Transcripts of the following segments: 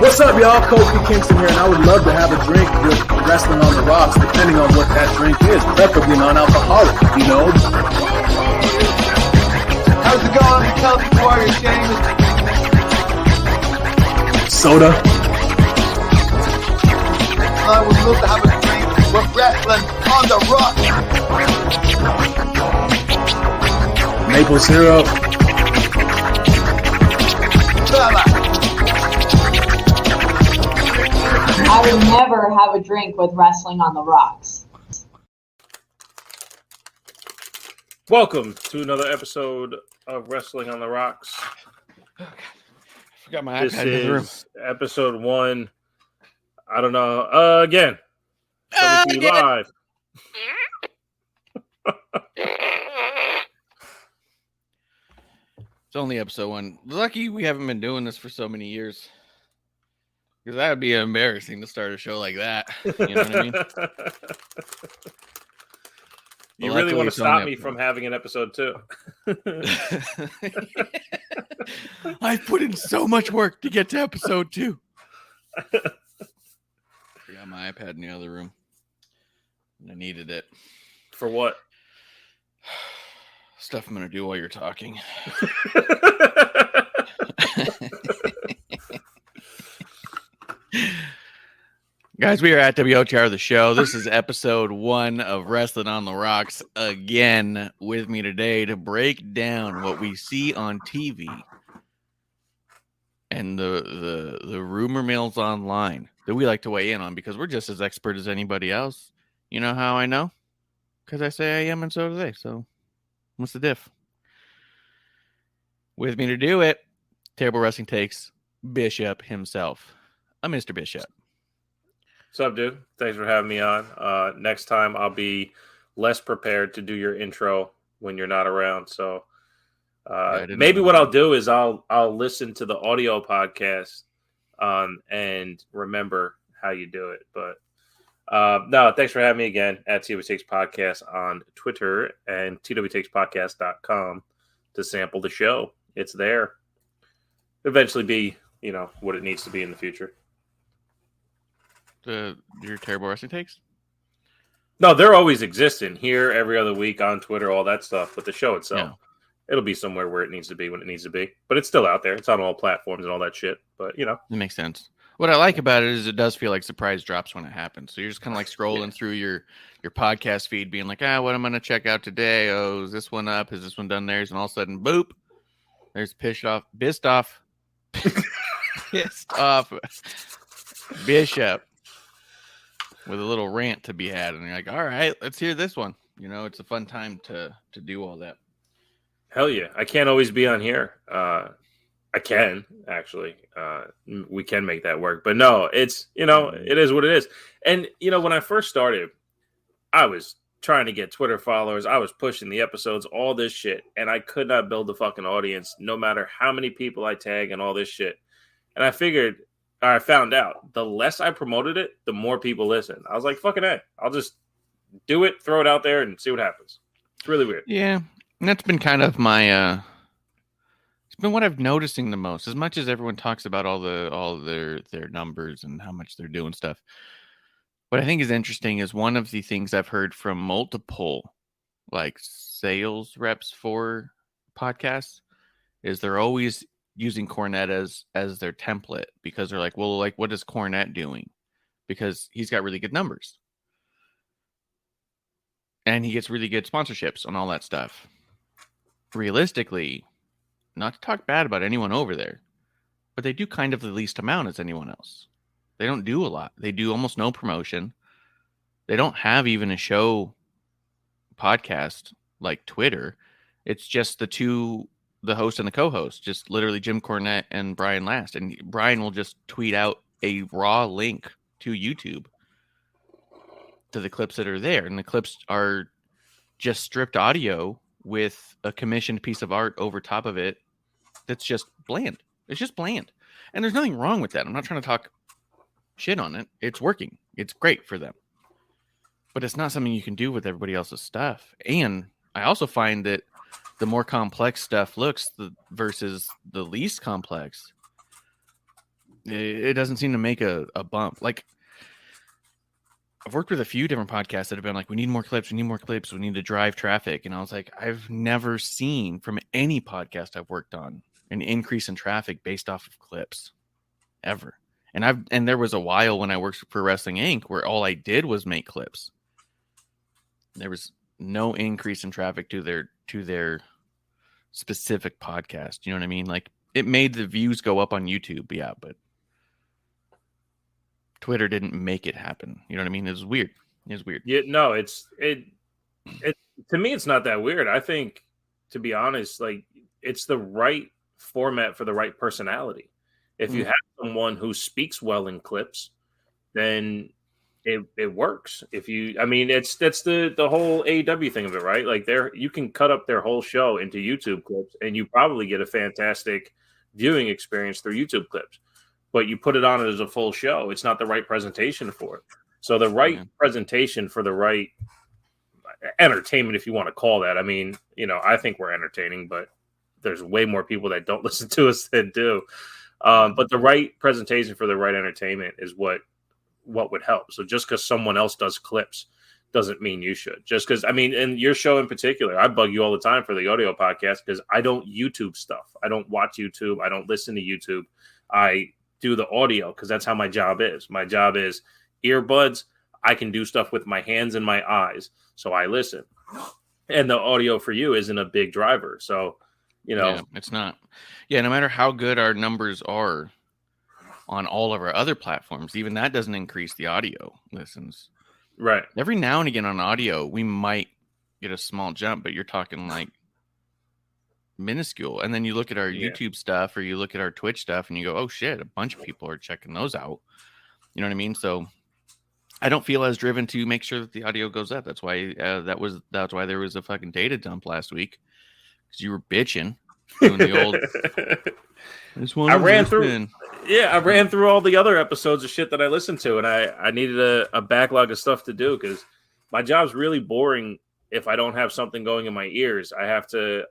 What's up, y'all? Kofi Kingston here, and I would love to have a drink with Wrestling on the Rocks, depending on what that drink is, preferably non-alcoholic, you know? How's it going? Tell us who are you, James? Soda. I would love to have a drink with Wrestling on the Rocks. Maple syrup. Fella. I would never have a drink with Wrestling on the Rocks. Welcome to another episode of Wrestling on the Rocks. Oh, God. I forgot my This iPad in the room. is episode 1. I don't know. Again. Coming to you live. It's only episode 1. Lucky we haven't been doing this for so many years. Because that would be embarrassing to start a show like that. You know what I mean? You really want to stop me from having an episode 2. I put in so much work to get to episode 2. I forgot my iPad in the other room. And I needed it. For what? Stuff I'm going to do while you're talking. Guys, we are at WOTR the show. This is episode 1 of Wrestling on the Rocks. Again, with me today to break down what we see on TV and the rumor mills online that we like to weigh in on because we're just as expert as anybody else. You know how I know? Because I say I am and so do they. So what's the diff? With me to do it, Terrible Wrestling Takes Bishop himself. I'm Mr. Bishop. What's up, dude? Thanks for having me on. Next time, I'll be less prepared to do your intro when you're not around. So maybe what I'll do is I'll listen to the audio podcast and remember how you do it. But no, thanks for having me again at TW Takes Podcast on Twitter and twtakes.podcast.com to sample the show. It's there. Eventually be, you know, what it needs to be in the future. Your Terrible Wrestling Takes? No, they're always existing here every other week on Twitter, all that stuff. But the show itself, It'll be somewhere where it needs to be when it needs to be. But it's still out there. It's on all platforms and all that shit. But, you know. It makes sense. What I like about it is it does feel like surprise drops when it happens. So you're just kind of like scrolling through your podcast feed being like, what am I going to check out today? Oh, is this one up? Is this one done theirs? And all of a sudden, boop, there's pissed off Bishop with a little rant to be had. And you're like, all right, let's hear this one. You know, it's a fun time to do all that. Hell yeah. I can't always be on here. I can, actually. We can make that work. But no, it's, you know, it is what it is. And, you know, when I first started, I was trying to get Twitter followers. I was pushing the episodes, all this shit. And I could not build a fucking audience no matter how many people I tag and all this shit. And I found out the less I promoted it, the more people listen. I was like, fucking A, I'll just do it, throw it out there, and see what happens. It's really weird. Yeah, and that's been kind of my it's been what I've noticing the most. As much as everyone talks about all their numbers and how much they're doing stuff, what I think is interesting is one of the things I've heard from multiple like sales reps for podcasts is they're always using Cornette as their template because they're like, well, like what is Cornette doing? Because he's got really good numbers. And he gets really good sponsorships and all that stuff. Realistically, not to talk bad about anyone over there, but they do kind of the least amount as anyone else. They don't do a lot. They do almost no promotion. They don't have even a show podcast like Twitter. It's just the host and the co-host, just literally Jim Cornette and Brian Last. And Brian will just tweet out a raw link to YouTube to the clips that are there. And the clips are just stripped audio with a commissioned piece of art over top of it that's just bland. It's just bland. And there's nothing wrong with that. I'm not trying to talk shit on it. It's working. It's great for them. But it's not something you can do with everybody else's stuff. And I also find that the more complex stuff looks versus the least complex, it doesn't seem to make a bump. Like, I've worked with a few different podcasts that have been like, we need more clips, we need to drive traffic. And I was like, I've never seen from any podcast I've worked on an increase in traffic based off of clips ever. And there was a while when I worked for Wrestling Inc. where all I did was make clips. There was no increase in traffic to their specific podcast. You know what I mean? Like, it made the views go up on YouTube. Yeah, but Twitter didn't make it happen. You know what I mean? It was weird. Yeah, no, it to me, it's not that weird. I think, to be honest, like, it's the right format for the right personality. If you have someone who speaks well in clips, then it works. That's the whole AEW thing of it, right? Like, you can cut up their whole show into YouTube clips, and you probably get a fantastic viewing experience through YouTube clips. But you put it on as a full show, it's not the right presentation for it. So the right presentation for the right entertainment, if you want to call that. I mean, I think we're entertaining, but there's way more people that don't listen to us than do. But the right presentation for the right entertainment is what would help. So just because someone else does clips doesn't mean you should. Just because, and your show in particular, I bug you all the time for the audio podcast because I don't YouTube stuff. I don't watch YouTube. I don't listen to YouTube. I do the audio because that's how my job is. My job is earbuds. I can do stuff with my hands and my eyes. So I listen. And the audio for you isn't a big driver. So, Yeah, it's not. Yeah, no matter how good our numbers are on all of our other platforms, even that doesn't increase the audio listens. Right. Every now and again on audio, we might get a small jump, but you're talking like minuscule. And then you look at our YouTube stuff or you look at our Twitch stuff and you go, oh shit, a bunch of people are checking those out. You know what I mean? So I don't feel as driven to make sure that the audio goes up. That's why that's why there was a fucking data dump last week because you were bitching doing the old. I ran through all the other episodes of shit that I listened to, and I needed a backlog of stuff to do because my job's really boring. If I don't have something going in my ears, I have to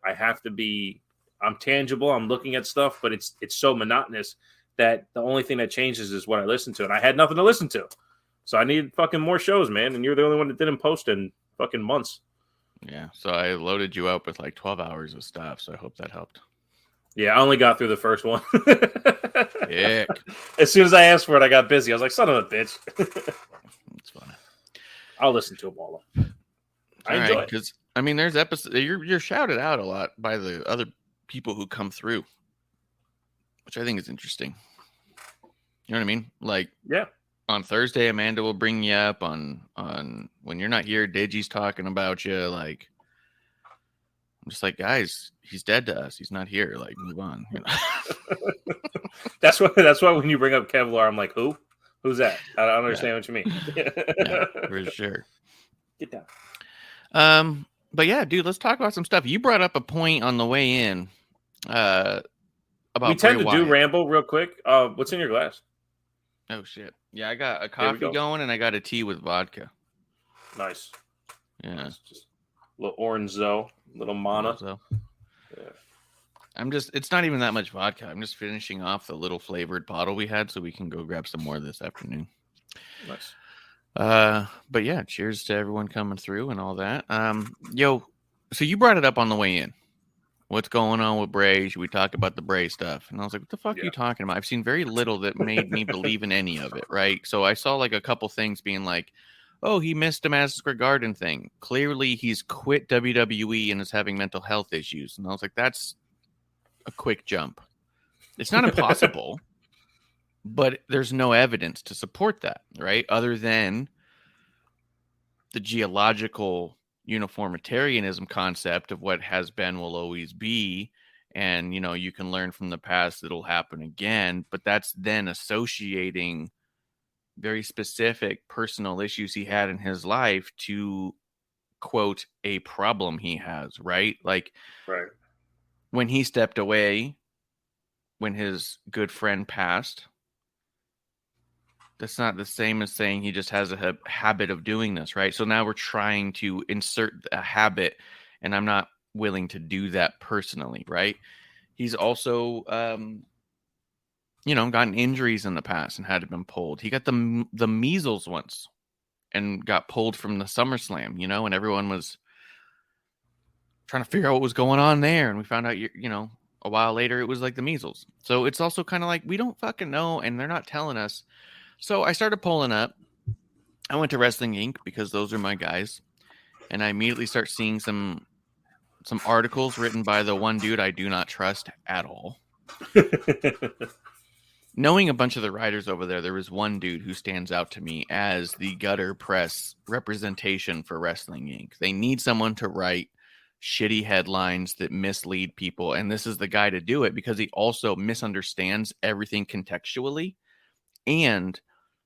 be. I'm tangible. I'm looking at stuff, but it's so monotonous that the only thing that changes is what I listen to, and I had nothing to listen to. So I need fucking more shows, man. And you're the only one that didn't post in fucking months. Yeah. So I loaded you up with like 12 hours of stuff. So I hope that helped. Yeah, I only got through the first one. Yeah. As soon as I asked for it, I got busy. I was like, son of a bitch. It's funny. I'll listen to them all. I enjoy it. Because there's episodes you're shouted out a lot by the other people who come through, which I think is interesting. You know what I mean? Like, yeah. On Thursday, Amanda will bring you up on when you're not here. Digi's talking about you. Like, I'm just like, guys, he's dead to us. He's not here. Like, move on. You know? That's why when you bring up Kevlar, I'm like, who's that? I don't understand what you mean. Yeah, for sure. Get down. But yeah, dude, let's talk about some stuff. You brought up a point on the way in, about about we tend Bray to do Wyatt. ramble real quick. What's in your glass? Oh shit! Yeah, I got a we coffee go. going and I got a tea with vodka. Nice. Yeah, Nice. Just a little orange little mana. So. Yeah. It's not even that much vodka. I'm just finishing off the little flavored bottle we had so we can go grab some more this afternoon. Nice. But yeah, cheers to everyone coming through and all that. So you brought it up on the way in. What's going on with Bray? Should we talk about the Bray stuff? And I was like, what the fuck are you talking about? I've seen very little that made me believe in any of it, right? So I saw like a couple things being like, oh, he missed a Madison Square Garden thing. Clearly he's quit WWE and is having mental health issues. And I was like, that's a quick jump. It's not impossible, but there's no evidence to support that, right? Other than the geological uniformitarianism concept of what has been will always be, and you can learn from the past, it'll happen again, but that's then associating very specific personal issues he had in his life to quote a problem he has, right? Like right. When he stepped away, when his good friend passed, that's not the same as saying he just has a habit of doing this, right? So now we're trying to insert a habit, and I'm not willing to do that personally, right? He's also, gotten injuries in the past and had been pulled. He got the measles once and got pulled from the SummerSlam, and everyone was trying to figure out what was going on there. And we found out, a while later, it was like the measles. So it's also kind of like, we don't fucking know, and they're not telling us. So I started pulling up. I went to Wrestling Inc. because those are my guys. And I immediately start seeing some articles written by the one dude I do not trust at all. Knowing a bunch of the writers over there was one dude who stands out to me as the gutter press representation for Wrestling Inc. They need someone to write shitty headlines that mislead people. And this is the guy to do it because he also misunderstands everything contextually and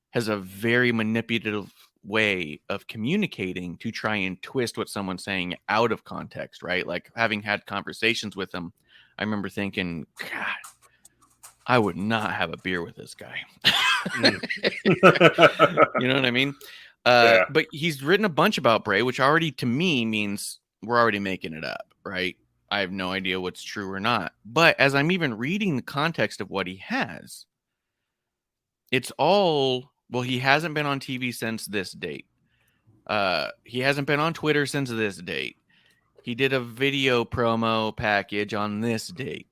has a very manipulative way of communicating to try and twist what someone's saying out of context, right? Like having had conversations with him, I remember thinking, God, I would not have a beer with this guy. You know what I mean? Yeah. But he's written a bunch about Bray, which already to me means we're already making it up, right? I have no idea what's true or not. But as I'm even reading the context of what he has, it's all, well, he hasn't been on TV since this date. He hasn't been on Twitter since this date. He did a video promo package on this date.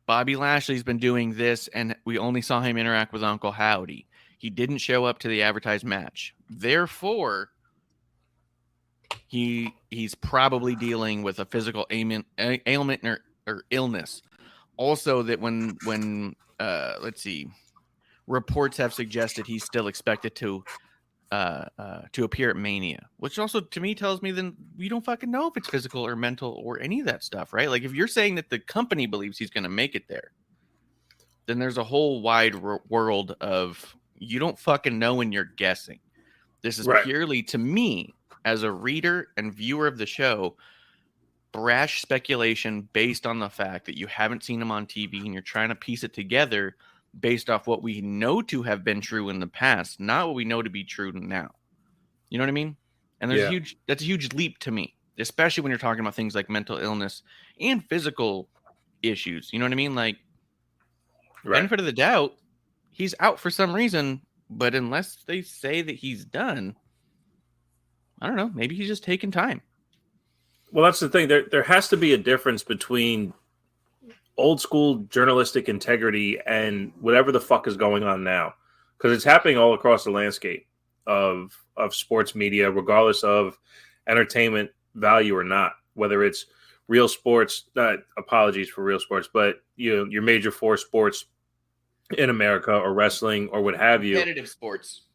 Bobby Lashley's been doing this, and we only saw him interact with Uncle Howdy. He didn't show up to the advertised match. Therefore, he's probably dealing with a physical ailment or illness. Also, that when let's see, reports have suggested he's still expected to appear at Mania, which also to me tells me then we don't fucking know if it's physical or mental or any of that stuff, right? Like if you're saying that the company believes he's going to make it there, then there's a whole wide world of you don't fucking know and you're guessing. This is right. Purely to me as a reader and viewer of the show, brash speculation based on the fact that you haven't seen him on TV and you're trying to piece it together based off what we know to have been true in the past, not what we know to be true now. You know what I mean? And that's a huge leap to me, especially when you're talking about things like mental illness and physical issues. You know what I mean? Like, benefit of the doubt, he's out for some reason, but unless they say that he's done, I don't know, maybe he's just taking time. Well, that's the thing. There has to be a difference between old school journalistic integrity and whatever the fuck is going on now, because it's happening all across the landscape of sports media, regardless of entertainment value or not, whether it's real sports, apologies for real sports, but your major four sports in America or wrestling or what have you.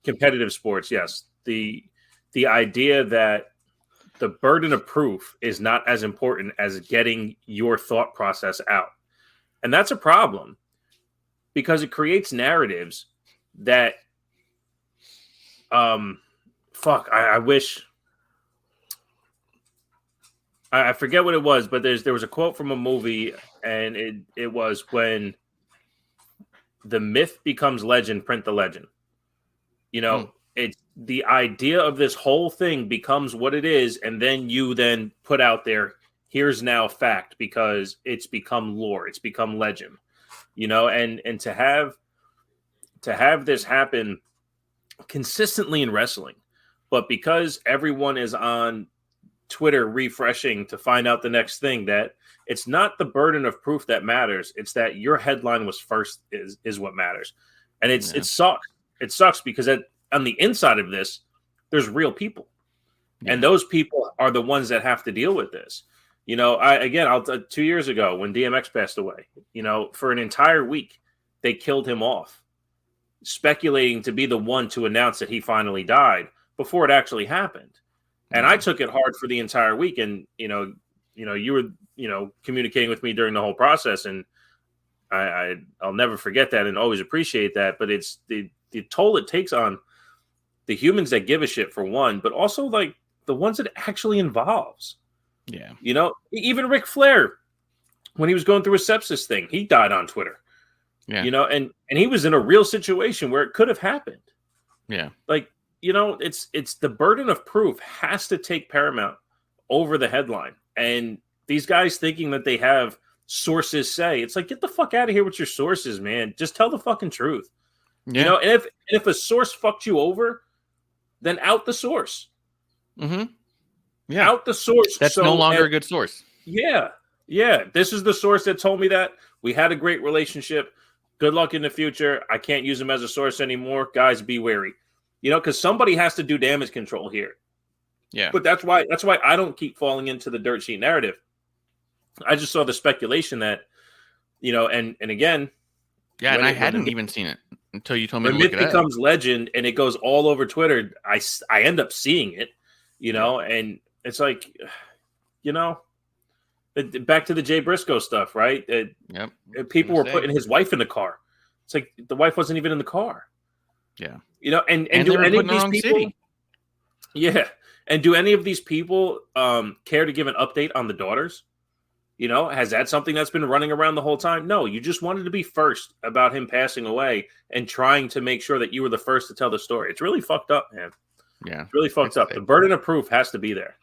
Competitive sports. Yes. The idea that the burden of proof is not as important as getting your thought process out. And that's a problem because it creates narratives that, I wish I forget what it was, but there was a quote from a movie, and it was when the myth becomes legend, print the legend. You know, it's the idea of this whole thing becomes what it is, and then you then put out there, here's now fact, because it's become lore, it's become legend. You know, and to have this happen consistently in wrestling, but because everyone is on Twitter refreshing to find out the next thing, that it's not the burden of proof that matters. It's that your headline was first is what matters. And it sucks. It sucks because on the inside of this, there's real people. Yeah. And those people are the ones that have to deal with this. You know, 2 years ago when DMX passed away, you know, for an entire week, they killed him off, speculating to be the one to announce that he finally died before it actually happened. And I took it hard for the entire week. And, you know, you were, you know, communicating with me during the whole process. And I'll never forget that and always appreciate that. But it's the toll it takes on the humans that give a shit, for one, but also like the ones that it actually involves. Yeah. You know, even Ric Flair, when he was going through a sepsis thing, he died on Twitter. Yeah. You know, and he was in a real situation where it could have happened. Yeah. Like, you know, it's the burden of proof has to take paramount over the headline. And these guys thinking that they have sources say, it's like, get the fuck out of here with your sources, man. Just tell the fucking truth. Yeah. You know, and if a source fucked you over, then out the source. Mm-hmm. Yeah. Out the source. That's no longer a good source. Yeah. Yeah. This is the source that told me that. We had a great relationship. Good luck in the future. I can't use them as a source anymore. Guys, be wary. You know, because somebody has to do damage control here. Yeah. But that's why I don't keep falling into the dirt sheet narrative. I just saw the specuation that, you know, and again. Yeah, and I hadn't even seen it until you told me to look it up. The myth becomes legend, and it goes all over Twitter. I end up seeing it, you know, and it's like, you know, back to the Jay Briscoe stuff, right? Yep. People were putting his wife in the car. It's like the wife wasn't even in the car. Yeah. You know, and do any of these people? City. Yeah. And do any of these people care to give an update on the daughters? You know, has that something that's been running around the whole time? No, you just wanted to be first about him passing away and trying to make sure that you were the first to tell the story. It's really fucked up, man. Yeah. It's really fucked up. The burden of proof has to be there.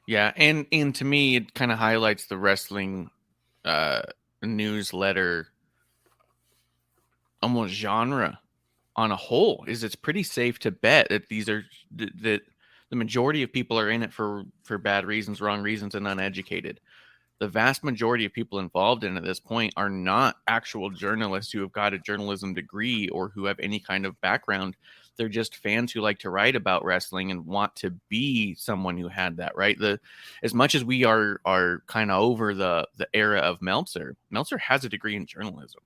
Yeah, and to me, it kind of highlights the wrestling newsletter almost genre on a whole. Is it's pretty safe to bet that these are that the majority of people are in it for bad reasons, wrong reasons, and uneducated. The vast majority of people involved in it at this point are not actual journalists who have got a journalism degree or who have any kind of background. They're just fans who like to write about wrestling and want to be someone who had that, right? As much as we are kind of over the era of Meltzer has a degree in journalism.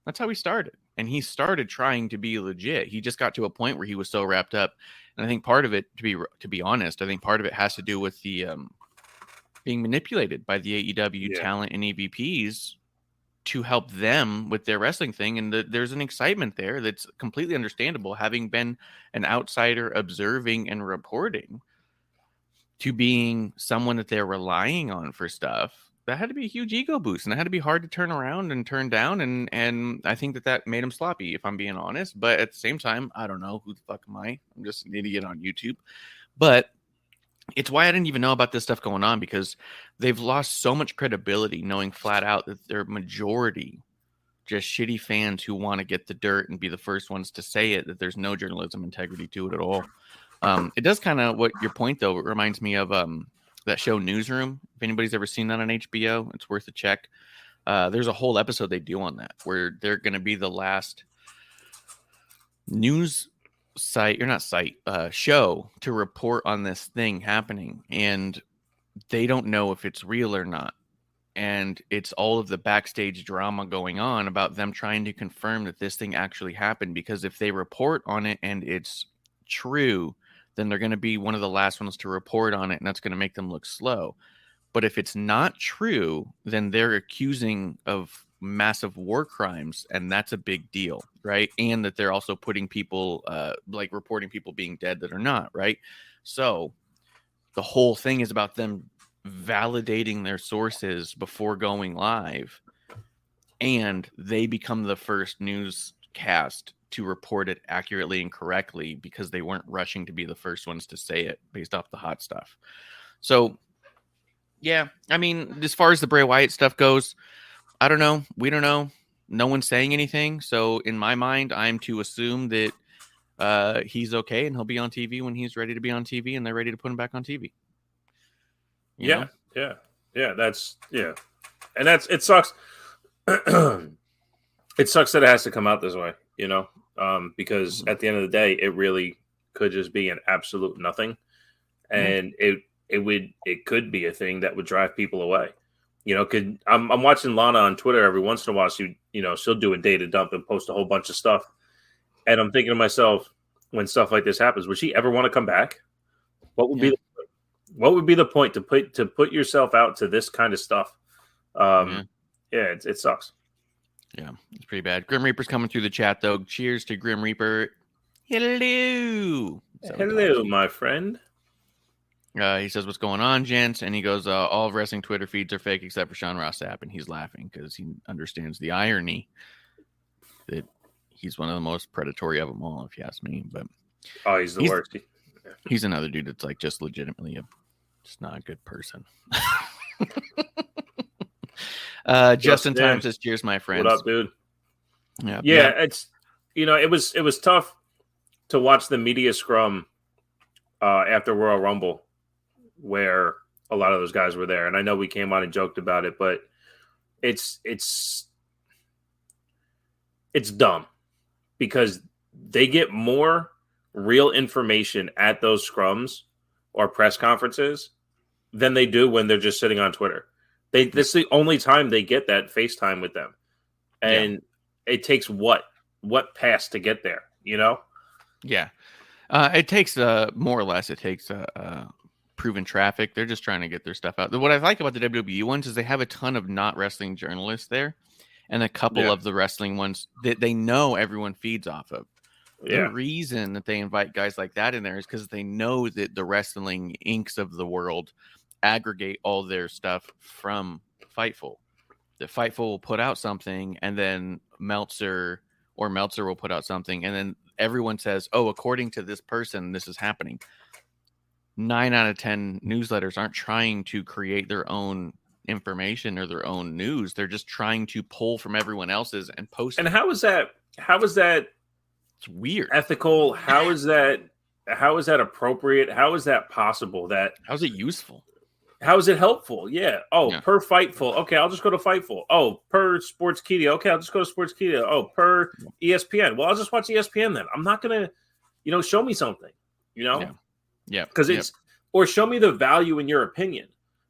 That's how he started. And he started trying to be legit. He just got to a point where he was so wrapped up. And I think part of it, to be honest, I think part of it has to do with the being manipulated by the AEW talent and EVPs to help them with their wrestling thing. And there's an excitement there that's completely understandable, having been an outsider observing and reporting, to being someone that they're relying on for stuff. That had to be a huge ego boost, and it had to be hard to turn around and turn down. And I think that made him sloppy, if I'm being honest. But at the same time, I don't know. Who the fuck am I? I'm just an idiot on YouTube. But it's why I didn't even know about this stuff going on, because they've lost so much credibility knowing flat out that they're majority just shitty fans who want to get the dirt and be the first ones to say it, that there's no journalism integrity to it at all. It does kind of, what your point though, it reminds me of that show Newsroom. If anybody's ever seen that on HBO, it's worth a check. There's a whole episode they do on that where they're going to be the last news show to report on this thing happening, and they don't know if it's real or not. And it's all of the backstage drama going on about them trying to confirm that this thing actually happened, because if they report on it and it's true, then they're going to be one of the last ones to report on it, and that's going to make them look slow. But if it's not true, then they're accusing of massive war crimes, and that's a big deal, right? And that they're also putting people like reporting people being dead that are not, right? So the whole thing is about them validating their sources before going live, and they become the first newscast to report it accurately and correctly because they weren't rushing to be the first ones to say it based off the hot stuff. So, yeah, I mean, as far as the Bray Wyatt stuff goes, I don't know. We don't know. No one's saying anything. So in my mind, I'm to assume that he's okay and he'll be on TV when he's ready to be on TV and they're ready to put him back on TV. You know? Yeah. And it sucks. It sucks that it has to come out this way, because at the end of the day, it really could just be an absolute nothing. And it could be a thing that would drive people away. I'm watching Lana on Twitter every once in a while. She'll do a data dump and post a whole bunch of stuff. And I'm thinking to myself, when stuff like this happens, would she ever want to come back? What would be the point to put yourself out to this kind of stuff? It sucks. Yeah, it's pretty bad. Grim Reaper's coming through the chat though. Cheers to Grim Reaper. Hello. Hello, my friend. He says, "What's going on, gents?" And he goes, "All of wrestling Twitter feeds are fake except for Sean Ross Sapp," and he's laughing because he understands the irony that he's one of the most predatory of them all, if you ask me. But he's the worst. He's another dude that's like just legitimately just not a good person. Justin Time says, "Cheers, my friends." What up, dude? Yeah. It's it was tough to watch the media scrum after Royal Rumble, where a lot of those guys were there, and I know we came on and joked about it, but it's dumb because they get more real information at those scrums or press conferences than they do when they're just sitting on Twitter. This is the only time they get that FaceTime with them. And it takes what pass to get there, Yeah. It takes more or less, proven traffic. They're just trying to get their stuff out. What I like about the WWE ones is they have a ton of not wrestling journalists there and a couple of the wrestling ones that they know everyone feeds off of. The reason that they invite guys like that in there is because they know that the wrestling inks of the world aggregate all their stuff from Fightful. The Fightful will put out something, and then Meltzer will put out something, and then everyone says, "Oh, according to this person, this is happening." 9 out of 10 newsletters aren't trying to create their own information or their own news. They're just trying to pull from everyone else's and post. And how is that? It's weird. Ethical? How is that appropriate? How is that possible? How's it useful? How is it helpful? Yeah. Per Fightful. Okay, I'll just go to Fightful. Oh, per Sportskeeda. Okay, I'll just go to Sportskeeda. Oh, per ESPN. Well, I'll just watch ESPN then. I'm not gonna, show me something. Yeah. Because or show me the value in your opinion.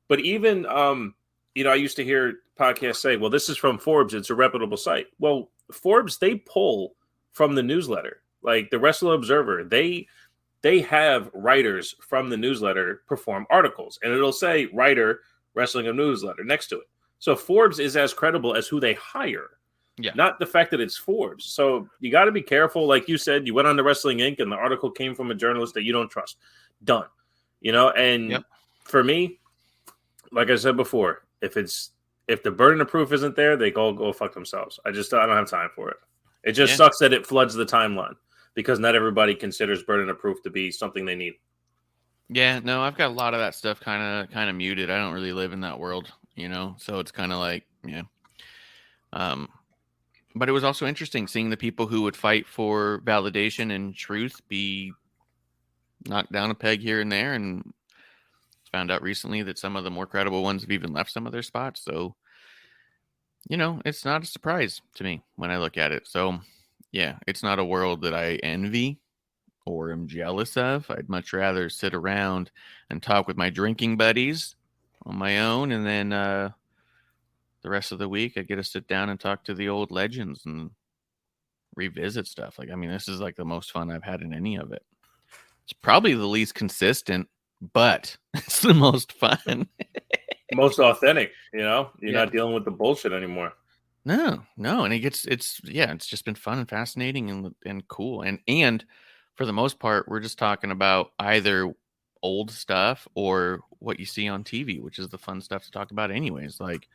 But even, I used to hear podcasts say, "Well, this is from Forbes. It's a reputable site." Well, Forbes, they pull from the newsletter, like the Wrestler Observer. They have writers from the newsletter perform articles, and it'll say writer Wrestling a Newsletter next to it. So Forbes is as credible as who they hire, not the fact that it's Forbes. So you got to be careful. Like you said, you went on to Wrestling Inc. and the article came from a journalist that you don't trust. Done. And for me, like I said before, if the burden of proof isn't there, they go fuck themselves. I don't have time for it. It just sucks that it floods the timeline because not everybody considers burden of proof to be something they need. Yeah, no, I've got a lot of that stuff kind of muted. I don't really live in that world, so it's kind of like, but it was also interesting seeing the people who would fight for validation and truth be knocked down a peg here and there, and found out recently that some of the more credible ones have even left some of their spots. So, it's not a surprise to me when I look at it. So, yeah, it's not a world that I envy or am jealous of. I'd much rather sit around and talk with my drinking buddies on my own, and then the rest of the week I get to sit down and talk to the old legends and revisit stuff. This is like the most fun I've had in any of it. It's probably the least consistent, but it's the most fun. Most authentic, You're not dealing with the bullshit anymore. No. And it's just been fun and fascinating and cool. And for the most part, we're just talking about either old stuff or what you see on TV, which is the fun stuff to talk about anyways. Like,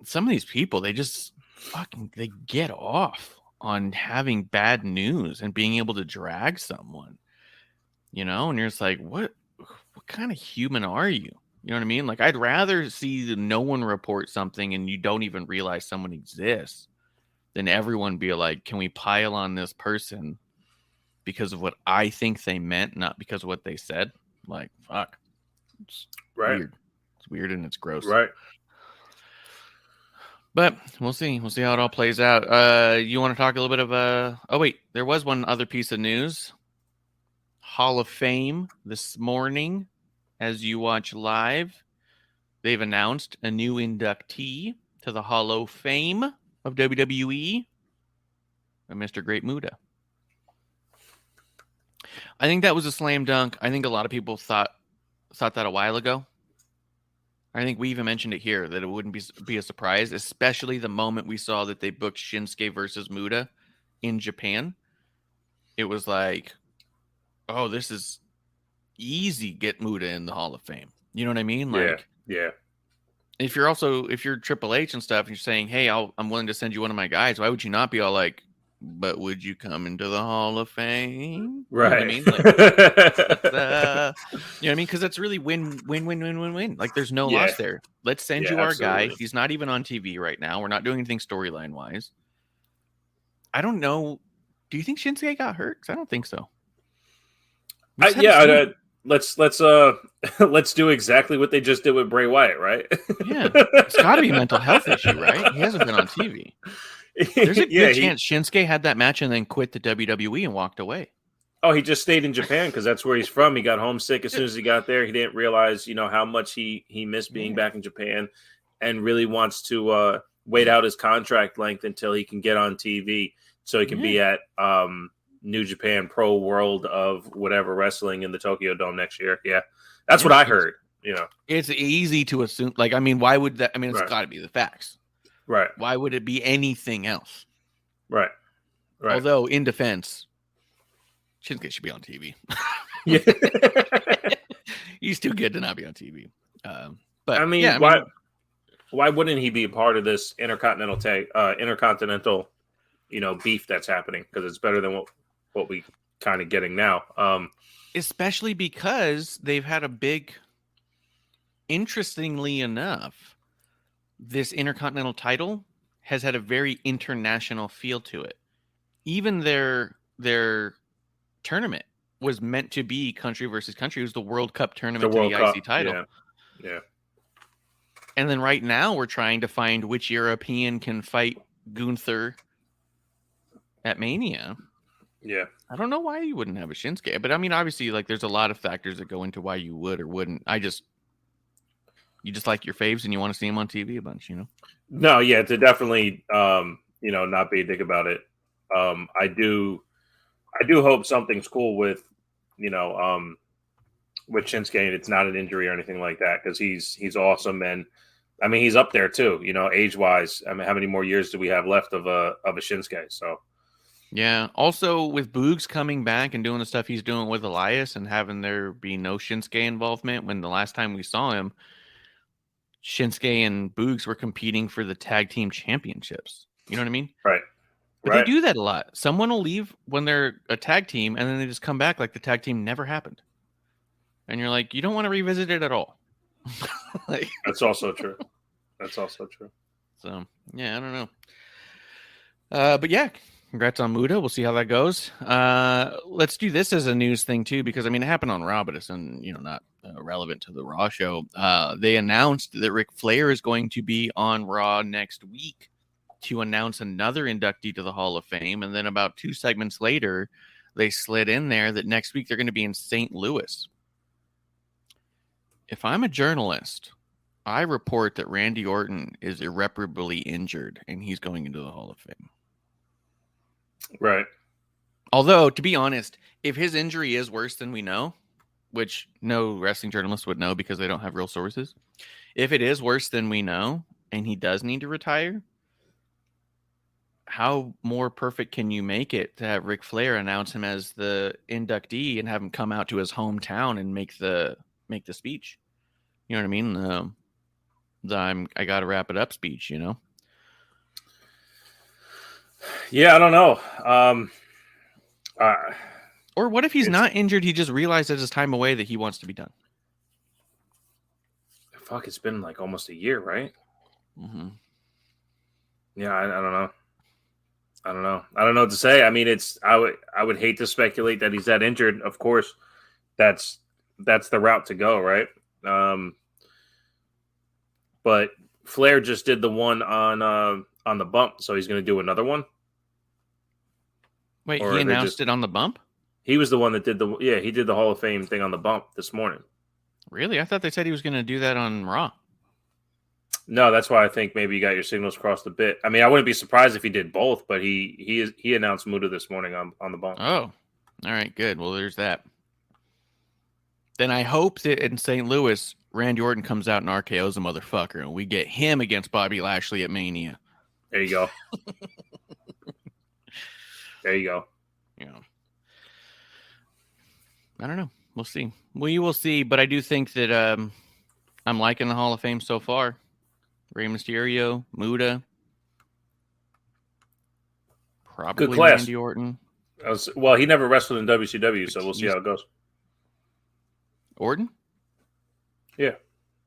some of these people, they just they get off on having bad news and being able to drag someone, and you're just like, what kind of human are you? You know what I mean? Like, I'd rather see no one report something and you don't even realize someone exists than everyone be like, can we pile on this person because of what I think they meant, not because of what they said? Like, fuck. It's weird. It's weird and it's gross. Right. But we'll see. We'll see how it all plays out. You want to talk a little bit of oh wait, there was one other piece of news. Hall of Fame this morning, as you watch live, they've announced a new inductee to the Hall of Fame of WWE, Mr. Great Muta. I think that was a slam dunk. I think a lot of people thought that a while ago. I think we even mentioned it here that it wouldn't be a surprise, especially the moment we saw that they booked Shinsuke versus Muta in Japan. It was like, oh, this is easy. Get Muta in the Hall of Fame. You know what I mean? Like, yeah. If you're Triple H and stuff, and you're saying, hey, I'm willing to send you one of my guys, why would you not be all like, but would you come into the Hall of Fame? Right. You know what I mean? You know what I mean? Because that's really win. Like, there's no loss there. Let's send you our guy. He's not even on TV right now. We're not doing anything storyline wise. I don't know. Do you think Shinsuke got hurt? 'Cause I don't think so. Let's do exactly what they just did with Bray Wyatt, right? Yeah, it's got to be a mental health issue, right? He hasn't been on TV. There's a good chance Shinsuke had that match and then quit the WWE and walked away. Oh, he just stayed in Japan because that's where he's from. He got homesick as soon as he got there. He didn't realize, how much he missed being back in Japan, and really wants to wait out his contract length until he can get on TV, so he can be at New Japan Pro World of whatever wrestling in the Tokyo Dome next year. Yeah, that's what I heard. It's easy to assume. Like, I mean, why would that? I mean, it's got to be the facts. Right. Why would it be anything else? Right. Although, in defense, Shinsuke should be on TV. Yeah. He's too good to not be on TV. But I mean, why wouldn't he be a part of this intercontinental beef that's happening? Because it's better than what we kind of getting now. Especially because they've had a big. Interestingly enough, this Intercontinental title has had a very international feel to it. Even their tournament was meant to be country versus country. It was the World Cup tournament to the IC title. Yeah. And then right now we're trying to find which European can fight Gunther at Mania. Yeah. I don't know why you wouldn't have a Shinsuke, but I mean, obviously, like, there's a lot of factors that go into why you would or wouldn't. You just like your faves and you want to see them on TV a bunch, No, yeah, to definitely, not be a dick about it. I do hope something's cool with Shinsuke, and it's not an injury or anything like that, because he's awesome, and I mean, he's up there too, age wise. I mean, how many more years do we have left of a Shinsuke? So. Yeah. Also, with Boogs coming back and doing the stuff he's doing with Elias and having there be no Shinsuke involvement, when the last time we saw him, Shinsuke and Boogs were competing for the tag team championships. You know what I mean? Right. But they do that a lot. Someone will leave when they're a tag team, and then they just come back like the tag team never happened. And you're like, you don't want to revisit it at all. That's also true. So, yeah, I don't know. But yeah, congrats on Muta. We'll see how that goes. Let's do this as a news thing too, because I mean, it happened on Raw, but it's not relevant to the Raw show. They announced that Ric Flair is going to be on Raw next week to announce another inductee to the Hall of Fame, and then about 2 segments later, they slid in there that next week they're going to be in St. Louis. If I'm a journalist, I report that Randy Orton is irreparably injured and he's going into the Hall of Fame. Right. Although, to be honest, if his injury is worse than we know, which no wrestling journalist would know because they don't have real sources, if it is worse than we know and he does need to retire, how more perfect can you make it to have Ric Flair announce him as the inductee and have him come out to his hometown and make the speech? You know what I mean? I got to wrap it up speech, you know? Yeah, I don't know. Or what if he's not injured? He just realized at his time away that he wants to be done. Fuck, it's been like almost a year, right? Mm-hmm. Yeah, I don't know. I don't know what to say. I mean, I would hate to speculate that he's that injured. Of course, that's the route to go, right? But Flair just did the one on the bump, so he's going to do another one. Wait, he announced it on the bump? He was the one that did he did the Hall of Fame thing on the bump this morning. Really? I thought they said he was going to do that on Raw. No, that's why I think maybe you got your signals crossed a bit. I mean, I wouldn't be surprised if he did both, but he announced Muda this morning on the bump. Oh, all right, good. Well, there's that. Then I hope that in St. Louis, Randy Orton comes out and RKO's a motherfucker, and we get him against Bobby Lashley at Mania. There you go. There you go. You know, I don't know. We'll see. We will see, but I do think that I'm liking the Hall of Fame so far. Rey Mysterio, Muda, probably good class. Randy Orton. Well, he never wrestled in WCW, so we'll see how it goes. Orton? Yeah.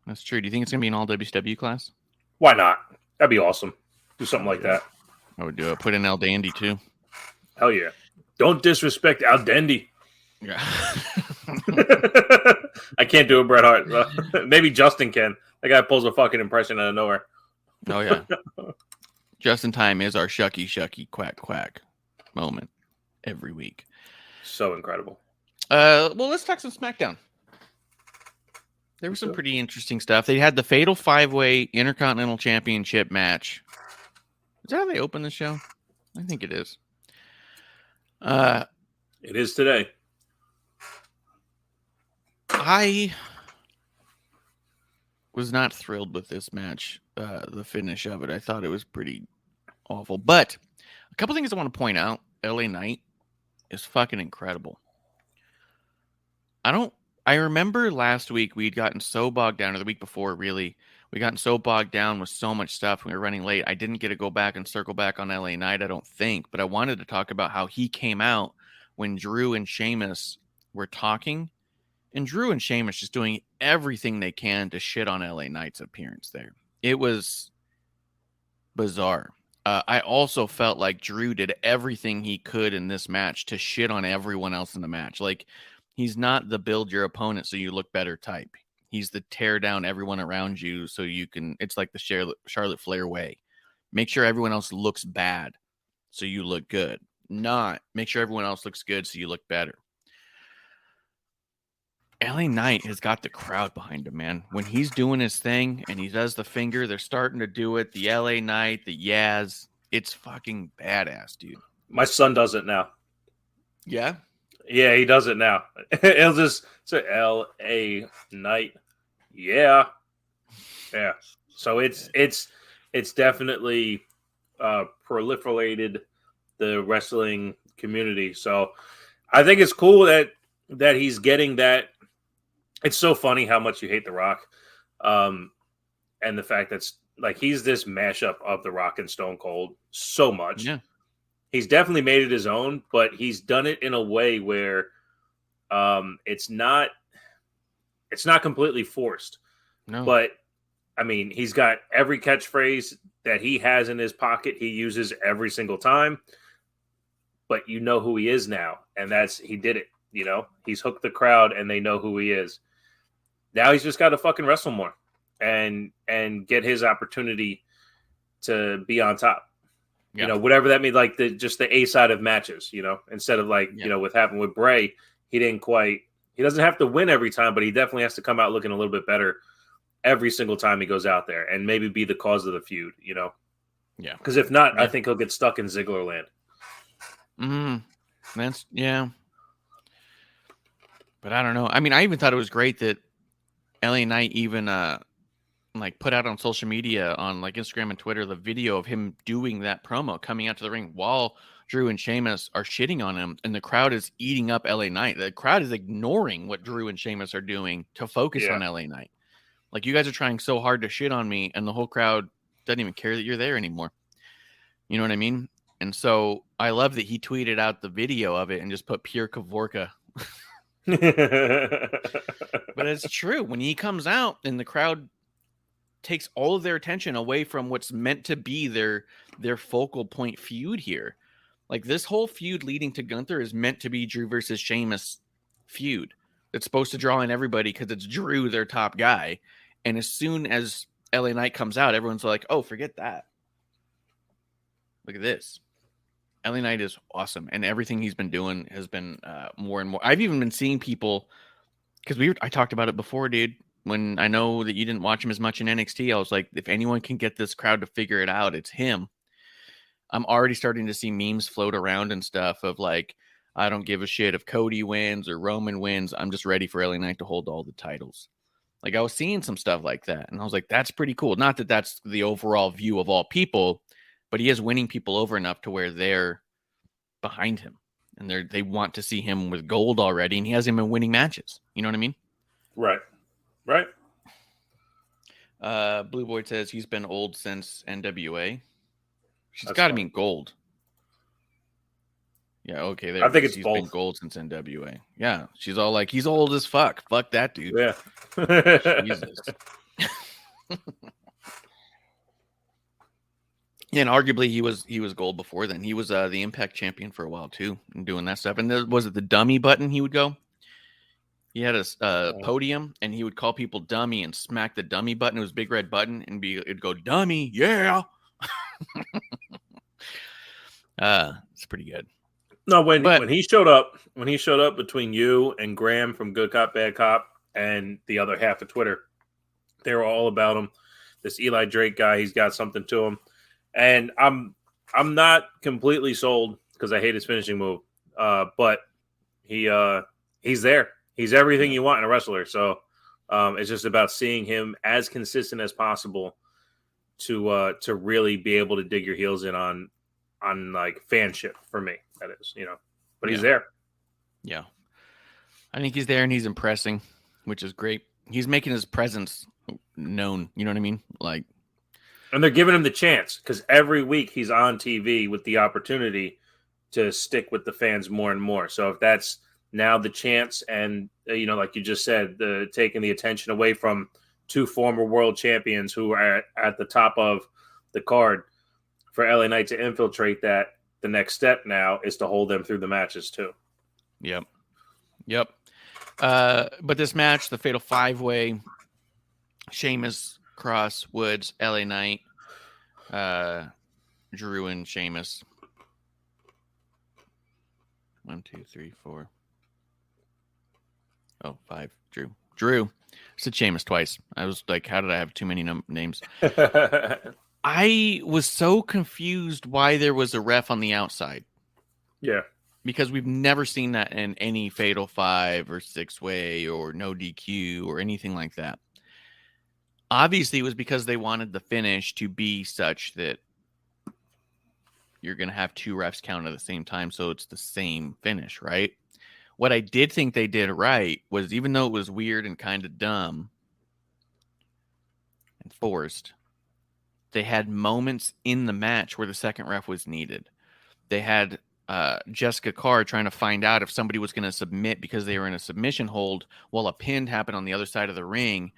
That's true. Do you think it's going to be an all WCW class? Why not? That'd be awesome. Do something like that. I would do it. Put in El Dandy, too. Hell yeah. Don't disrespect Al Dandy. Yeah. I can't do it, Bret Hart. Maybe Justin can. That guy pulls a fucking impression out of nowhere. Oh, yeah. Just in Time is our shucky, quack, quack moment every week. So incredible. Well, let's talk some SmackDown. There was some pretty interesting stuff. They had the Fatal 5-Way Intercontinental Championship match. Is that how they open the show? I think it is. It is today. I was not thrilled with this match, the finish of it. I thought it was pretty awful. But a couple things I want to point out. LA Knight is fucking incredible. I remember last week we'd gotten so bogged down, or the week before, really. We gotten so bogged down with so much stuff. We were running late. I didn't get to go back and circle back on LA Knight, I don't think. But I wanted to talk about how he came out when Drew and Sheamus were talking. And Drew and Sheamus just doing everything they can to shit on LA Knight's appearance there. It was bizarre. I also felt like Drew did everything he could in this match to shit on everyone else in the match. Like, he's not the build your opponent so you look better type. He's the tear down everyone around you so you can. It's like the Charlotte Flair way. Make sure everyone else looks bad so you look good. Not make sure everyone else looks good so you look better. LA Knight has got the crowd behind him, man. When he's doing his thing and he does the finger, they're starting to do it. The LA Knight, the Yaz. It's fucking badass, dude. My son does it now. Yeah? Yeah, he does it now. He'll just say LA Knight. Yeah. Yeah. So it's definitely proliferated the wrestling community. So I think it's cool that he's getting that. It's so funny how much you hate The Rock. And the fact that's like he's this mashup of The Rock and Stone Cold so much. Yeah. He's definitely made it his own, but he's done it in a way where it's not completely forced. No. But I mean, he's got every catchphrase that he has in his pocket. He uses every single time. But you know who he is now, and he did it. You know, he's hooked the crowd, and they know who he is. Now he's just got to fucking wrestle more and get his opportunity to be on top. Yeah. You know, whatever that means, like just the A side of matches, you know, instead of like, you know, what happened with Bray, he doesn't have to win every time, but he definitely has to come out looking a little bit better every single time he goes out there and maybe be the cause of the feud, you know? Yeah. Because if not, I think he'll get stuck in Ziggler land. Yeah. But I don't know. I mean, I even thought it was great that LA Knight even like put out on social media on like Instagram and Twitter the video of him doing that promo coming out to the ring while Drew and Sheamus are shitting on him, and the crowd is eating up LA Knight. The crowd is ignoring what Drew and Sheamus are doing to focus on LA Knight. Like, you guys are trying so hard to shit on me, and the whole crowd doesn't even care that you're there anymore. You know what I mean? And so I love that he tweeted out the video of it and just put pure Kavorka. But it's true. When he comes out and the crowd takes all of their attention away from what's meant to be their focal point feud here. Like, this whole feud leading to Gunther is meant to be Drew versus Sheamus feud. It's supposed to draw in everybody because it's Drew, their top guy. And as soon as LA Knight comes out, everyone's like, oh, forget that. Look at this. LA Knight is awesome. And everything he's been doing has been more and more. I've even been seeing people, because I talked about it before, dude. When I know that you didn't watch him as much in NXT, I was like, if anyone can get this crowd to figure it out, it's him. I'm already starting to see memes float around and stuff of like, I don't give a shit if Cody wins or Roman wins. I'm just ready for LA Knight to hold all the titles. Like, I was seeing some stuff like that, and I was like, that's pretty cool. Not that that's the overall view of all people, but he is winning people over enough to where they're behind him, and they want to see him with gold already, and he hasn't been winning matches. You know what I mean? Right. Blue Boy says he's been old since NWA. She's got to mean gold. Yeah, okay. There I think it's he's both. been gold since NWA. Yeah, she's all like, he's old as fuck. Fuck that dude. Yeah. Jesus. And arguably he was gold before then. He was the Impact champion for a while too, and doing that stuff. And was it the dummy button he would go? He had a podium, and he would call people dummy and smack the dummy button. It was a big red button, and it'd go dummy, yeah. It's pretty good. No, when he showed up between you and Graham from Good Cop Bad Cop and the other half of Twitter, they were all about him. This Eli Drake guy, he's got something to him, and I'm not completely sold because I hate his finishing move, but he's there. He's everything you want in a wrestler. So it's just about seeing him as consistent as possible to really be able to dig your heels in on like fanship for me. That is, but he's there. Yeah. I think he's there and he's impressing, which is great. He's making his presence known. You know what I mean? Like, and they're giving him the chance because every week he's on TV with the opportunity to stick with the fans more and more. So if that's now the chance, and like you just said, taking the attention away from two former world champions who are at the top of the card, for LA Knight to infiltrate that, the next step now is to hold them through the matches too. Yep. But this match, the Fatal 5-Way, Sheamus, Cross, Woods, LA Knight, Drew and Sheamus. 1, 2, 3, 4. Oh, 5. Drew. I said Sheamus twice. I was like, how did I have too many names? I was so confused why there was a ref on the outside. Yeah. Because we've never seen that in any Fatal 5 or 6-Way or no DQ or anything like that. Obviously, it was because they wanted the finish to be such that you're going to have two refs count at the same time, so it's the same finish, right? What I did think they did right was, even though it was weird and kind of dumb and forced, they had moments in the match where the second ref was needed. They had Jessica Carr trying to find out if somebody was going to submit because they were in a submission hold while a pin happened on the other side of the ring,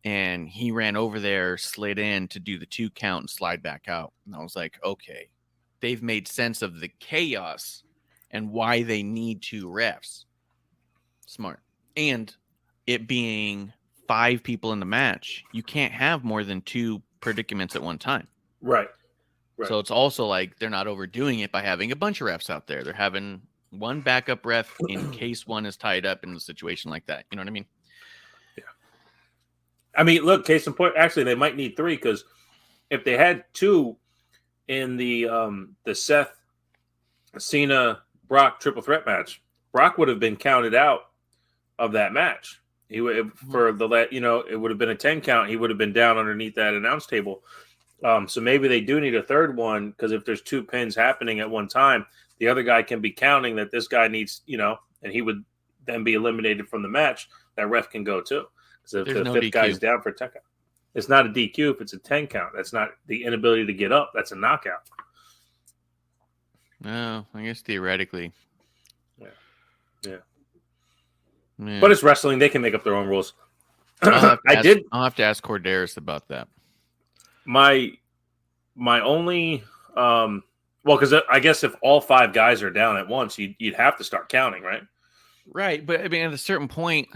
and he ran over there, slid in to do the 2 count and slide back out. And I was like, okay, they've made sense of the chaos and why they need 2 refs. Smart. And it being 5 people in the match, you can't have more than 2 predicaments at one time. Right. So it's also like they're not overdoing it by having a bunch of refs out there. They're having one backup ref in case one is tied up in a situation like that. You know what I mean? Yeah. I mean, look, case in point, actually, they might need 3 because if they had 2 in the Seth Cena Brock triple threat match, Brock would have been counted out of that match. He would for the it would have been a 10 count. He would have been down underneath that announce table. So maybe they do need a third one because if there's 2 pins happening at one time, the other guy can be counting that this guy needs, and he would then be eliminated from the match. That ref can go too. Because if the fifth guy's down for a 10 count, it's not a DQ if it's a 10 count. That's not the inability to get up. That's a knockout. No, I guess theoretically. Yeah. But it's wrestling. They can make up their own rules. I'll have to ask Corderis about that. My only because I guess if all 5 guys are down at once, you'd have to start counting, right? Right, but I mean at a certain point,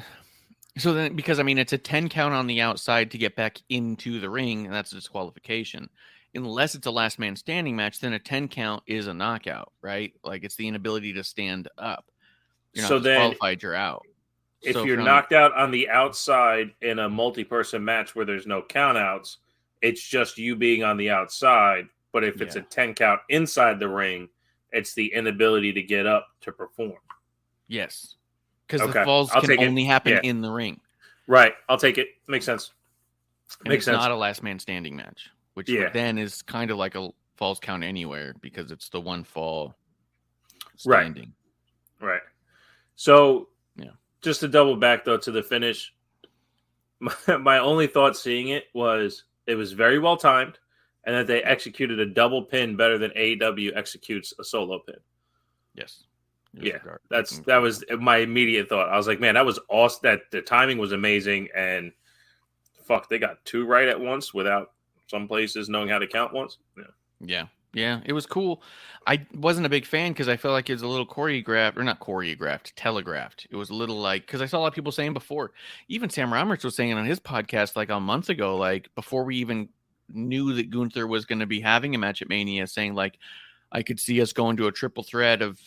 so then because it's a 10 count on the outside to get back into the ring, and that's a disqualification. Unless it's a last man standing match, then a 10 count is a knockout, right? Like it's the inability to stand up. You're not disqualified, you're out. If you're knocked out on the outside in a multi-person match where there's no countouts, it's just you being on the outside. But if it's a 10 count inside the ring, it's the inability to get up to perform. Yes. Because the falls can only happen in the ring. Right. I'll take it. Makes sense. Makes sense. It's not a last man standing match, which then is kind of like a falls count anywhere because it's the one fall standing. Right. So just to double back though to the finish, my only thought seeing it was very well timed and that they executed a double pin better than AEW executes a solo pin. Yes. Yeah, that was my immediate thought. I was like, man, that was awesome. That the timing was amazing, and they got 2 right at once without some places knowing how to count once. Yeah, it was cool. I wasn't a big fan because I felt like it was a little telegraphed. It was a little because I saw a lot of people saying before, even Sam Roberts was saying on his podcast like a month ago, like before we even knew that Gunther was going to be having a match at Mania, saying like I could see us going to a triple threat of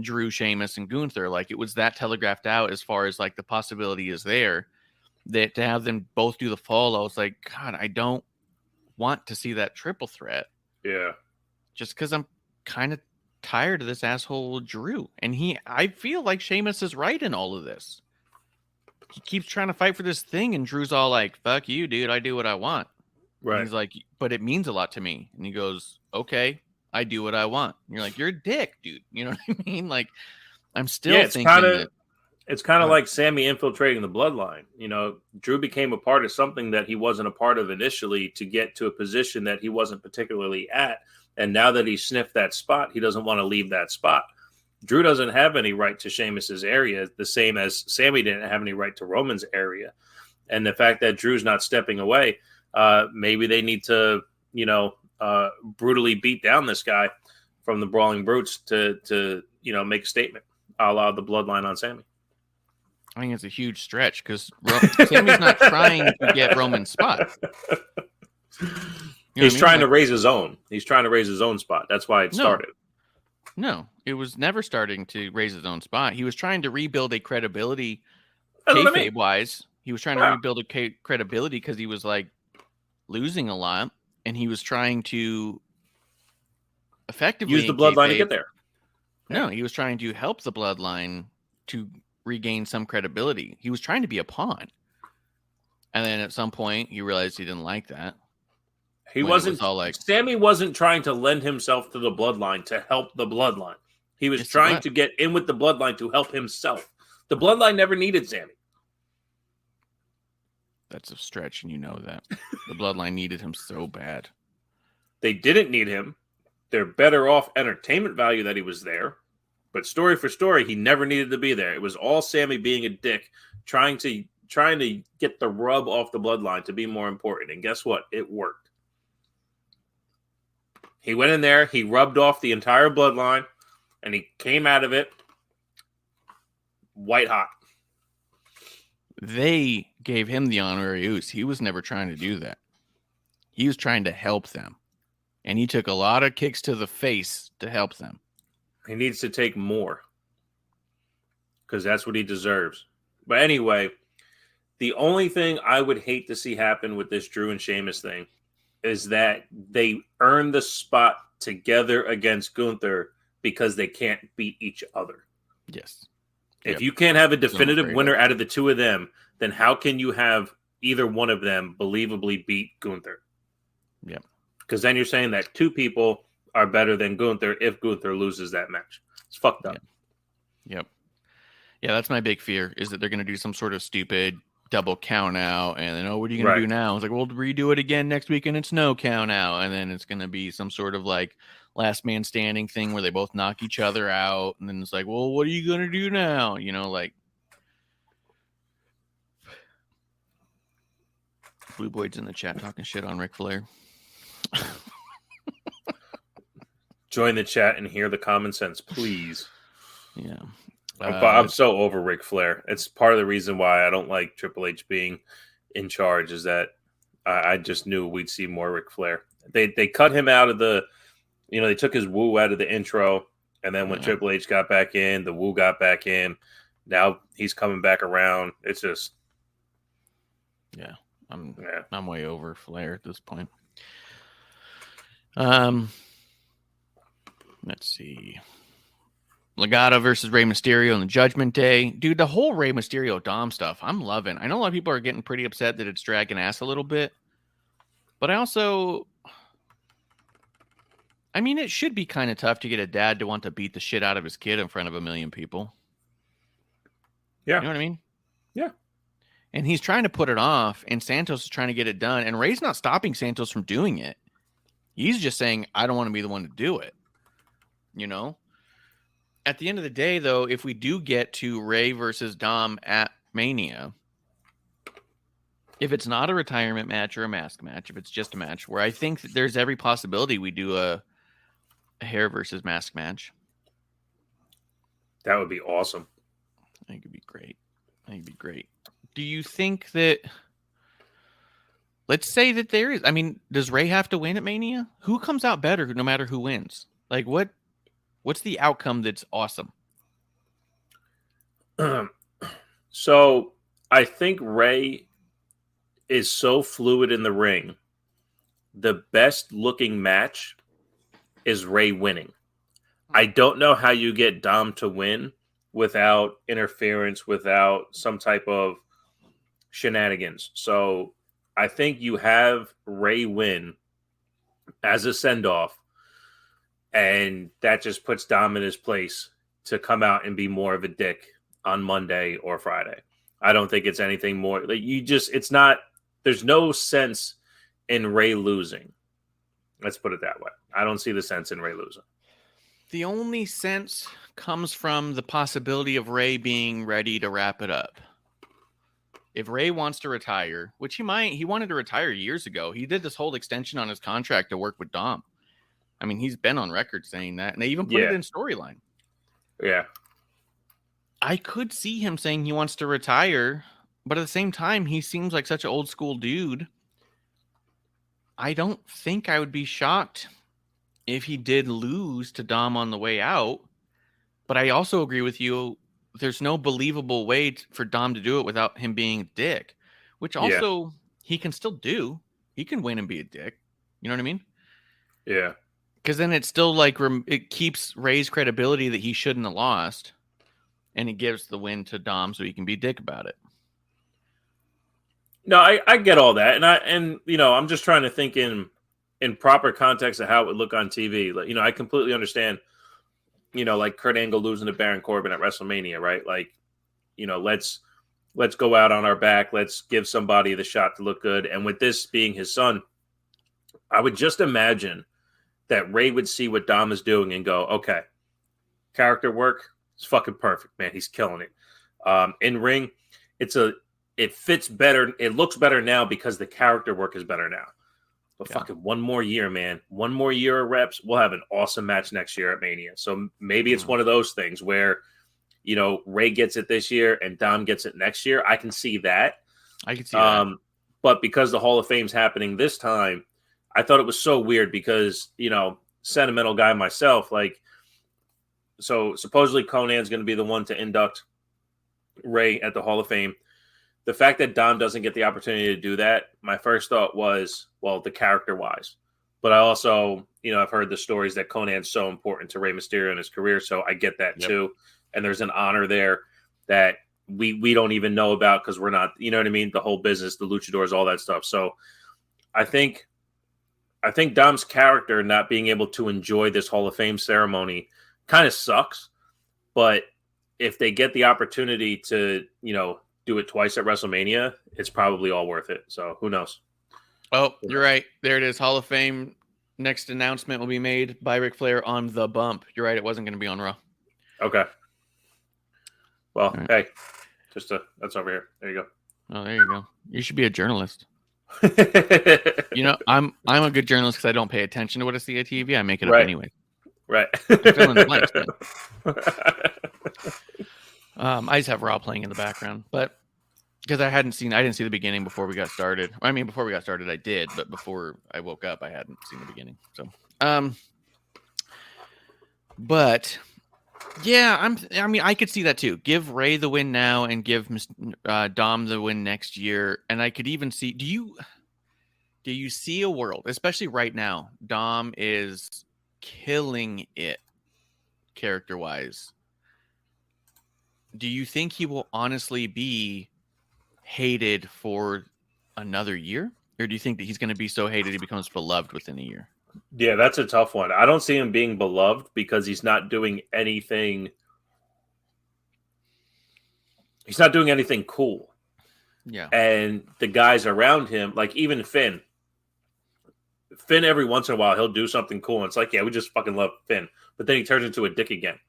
Drew, Sheamus, and Gunther. Like it was that telegraphed out as far as like the possibility is there that to have them both do the fall. I was like, God, I don't want to see that triple threat. Yeah. Just because I'm kind of tired of this asshole Drew. And I feel like Sheamus is right in all of this. He keeps trying to fight for this thing, and Drew's all like, fuck you, dude. I do what I want. Right. And he's like, but it means a lot to me. And he goes, okay, I do what I want. And you're like, you're a dick, dude. You know what I mean? Like, I'm still thinking it's kind of like Sammy infiltrating the bloodline. Drew became a part of something that he wasn't a part of initially to get to a position that he wasn't particularly at. And now that he sniffed that spot, he doesn't want to leave that spot. Drew doesn't have any right to Sheamus's area, the same as Sammy didn't have any right to Roman's area. And the fact that Drew's not stepping away, maybe they need to, brutally beat down this guy from the Brawling Brutes to make a statement, a la the bloodline on Sammy. I think it's a huge stretch because Sammy's not trying to get Roman's spot. He's trying to raise his own. He's trying to raise his own spot. That's why it started. No, it was never starting to raise his own spot. He was trying to rebuild a credibility kayfabe-wise. He was trying to rebuild a credibility because he was like losing a lot, and he was trying to effectively use the bloodline to get there. No, he was trying to help the bloodline to regain some credibility. He was trying to be a pawn. And then at some point, he realized he didn't like that. Sammy wasn't trying to lend himself to the bloodline to help the bloodline. He was trying to get in with the bloodline to help himself. The bloodline never needed Sammy. That's a stretch, and you know that. The bloodline needed him so bad. They didn't need him. They're better off entertainment value that he was there. But story for story, he never needed to be there. It was all Sammy being a dick, trying to get the rub off the bloodline to be more important. And guess what? It worked. He went in there, he rubbed off the entire bloodline, and he came out of it white hot. They gave him the honorary use. He was never trying to do that. He was trying to help them. And he took a lot of kicks to the face to help them. He needs to take more. Because that's what he deserves. But anyway, the only thing I would hate to see happen with this Drew and Sheamus thing is that they earn the spot together against Gunther because they can't beat each other. Yes. If you can't have a definitive afraid winner out of the two of them, then how can you have either one of them believably beat Gunther? Yep. Because then you're saying that two people are better than Gunther if Gunther loses that match. It's fucked up. Yep. Yeah, that's my big fear, is that they're going to do some sort of stupid double count out, and then, what are you going to do now? It's like, we'll redo it again next week, and it's no count out, and then it's going to be some sort of like last man standing thing where they both knock each other out, and then it's like, well, what are you going to do now? Like Blue Boyd's in the chat talking shit on Ric Flair. Join the chat and hear the common sense, please. Yeah. I'm so over Ric Flair. It's part of the reason why I don't like Triple H being in charge, is that I just knew we'd see more Ric Flair. They cut him out of the, they took his woo out of the intro, and then when Triple H got back in, the woo got back in. Now he's coming back around. It's just, I'm way over Flair at this point. Let's see. Legado versus Rey Mysterio on the Judgment Day. Dude, the whole Rey Mysterio Dom stuff, I'm loving. I know a lot of people are getting pretty upset that it's dragging ass a little bit. But I also... it should be kind of tough to get a dad to want to beat the shit out of his kid in front of 1 million people. Yeah. You know what I mean? Yeah. And he's trying to put it off, and Santos is trying to get it done. And Rey's not stopping Santos from doing it. He's just saying, I don't want to be the one to do it. At the end of the day, though, if we do get to Rey versus Dom at Mania, if it's not a retirement match or a mask match, if it's just a match, where I think that there's every possibility we do a hair versus mask match. That would be awesome. I think it'd be great. Do you think that... Let's say that there is... does Rey have to win at Mania? Who comes out better no matter who wins? Like, what's the outcome that's awesome? So I think Rey is so fluid in the ring. The best looking match is Rey winning. I don't know how you get Dom to win without interference, without some type of shenanigans. So I think you have Rey win as a send-off, and that just puts Dom in his place to come out and be more of a dick on Monday or Friday. I don't think it's anything more. There's no sense in Rey losing. Let's put it that way. I don't see the sense in Rey losing. The only sense comes from the possibility of Rey being ready to wrap it up. If Rey wants to retire, which he wanted to retire years ago. He did this whole extension on his contract to work with Dom. He's been on record saying that, and they even put it in storyline. Yeah. I could see him saying he wants to retire, but at the same time, he seems like such an old school dude. I don't think I would be shocked if he did lose to Dom on the way out, but I also agree with you. There's no believable way for Dom to do it without him being a dick, which also he can still do. He can win and be a dick. You know what I mean? Yeah. Because then it's still like it keeps Rey's credibility that he shouldn't have lost, and it gives the win to Dom so he can be a dick about it. No, I get all that, and I'm just trying to think in proper context of how it would look on TV. Like, I completely understand. Like Kurt Angle losing to Baron Corbin at WrestleMania, right? Like, let's go out on our back. Let's give somebody the shot to look good. And with this being his son, I would just imagine that Rey would see what Dom is doing and go, okay, character work is fucking perfect, man. He's killing it. In ring, it fits better. It looks better now because the character work is better now. But fucking one more year, man. One more year of reps. We'll have an awesome match next year at Mania. So maybe it's one of those things where, Rey gets it this year and Dom gets it next year. I can see that. I can see that. But because the Hall of Fame's happening this time, I thought it was so weird because, sentimental guy myself, so supposedly Conan's going to be the one to induct Rey at the Hall of Fame. The fact that Dom doesn't get the opportunity to do that, my first thought was, well, the character-wise. But I also, I've heard the stories that Conan's so important to Rey Mysterio in his career, so I get that too. And there's an honor there. that we don't even know about because we're not, you know what I mean? The whole business, the luchadors, all that stuff. So I think Dom's character not being able to enjoy this Hall of Fame ceremony kind of sucks. But if they get the opportunity to, do it twice at WrestleMania, it's probably all worth it. So who knows? Oh, you're right. There it is. Hall of Fame. Next announcement will be made by Ric Flair on The Bump. You're right. It wasn't going to be on Raw. Okay. Well, hey, that's over here. There you go. Oh, there you go. You should be a journalist. I'm a good journalist because I don't pay attention to what I see on TV. I make it up anyway. Right. I fill in the blanks, man. I just have Raw playing in the background, but because I didn't see the beginning before we got started. I mean, before we got started, I did, but before I woke up, I hadn't seen the beginning. So, but yeah, I could see that too. Give Ray the win now and give Dom the win next year. And I could even see, do you see a world, especially right now, Dom is killing it character-wise. Do you think he will honestly be hated for another year? Or do you think that he's going to be so hated he becomes beloved within a year? Yeah, that's a tough one. I don't see him being beloved because he's not doing anything. He's not doing anything cool. Yeah. And the guys around him, like even Finn, every once in a while, he'll do something cool. And it's like, yeah, we just fucking love Finn. But then he turns into a dick again.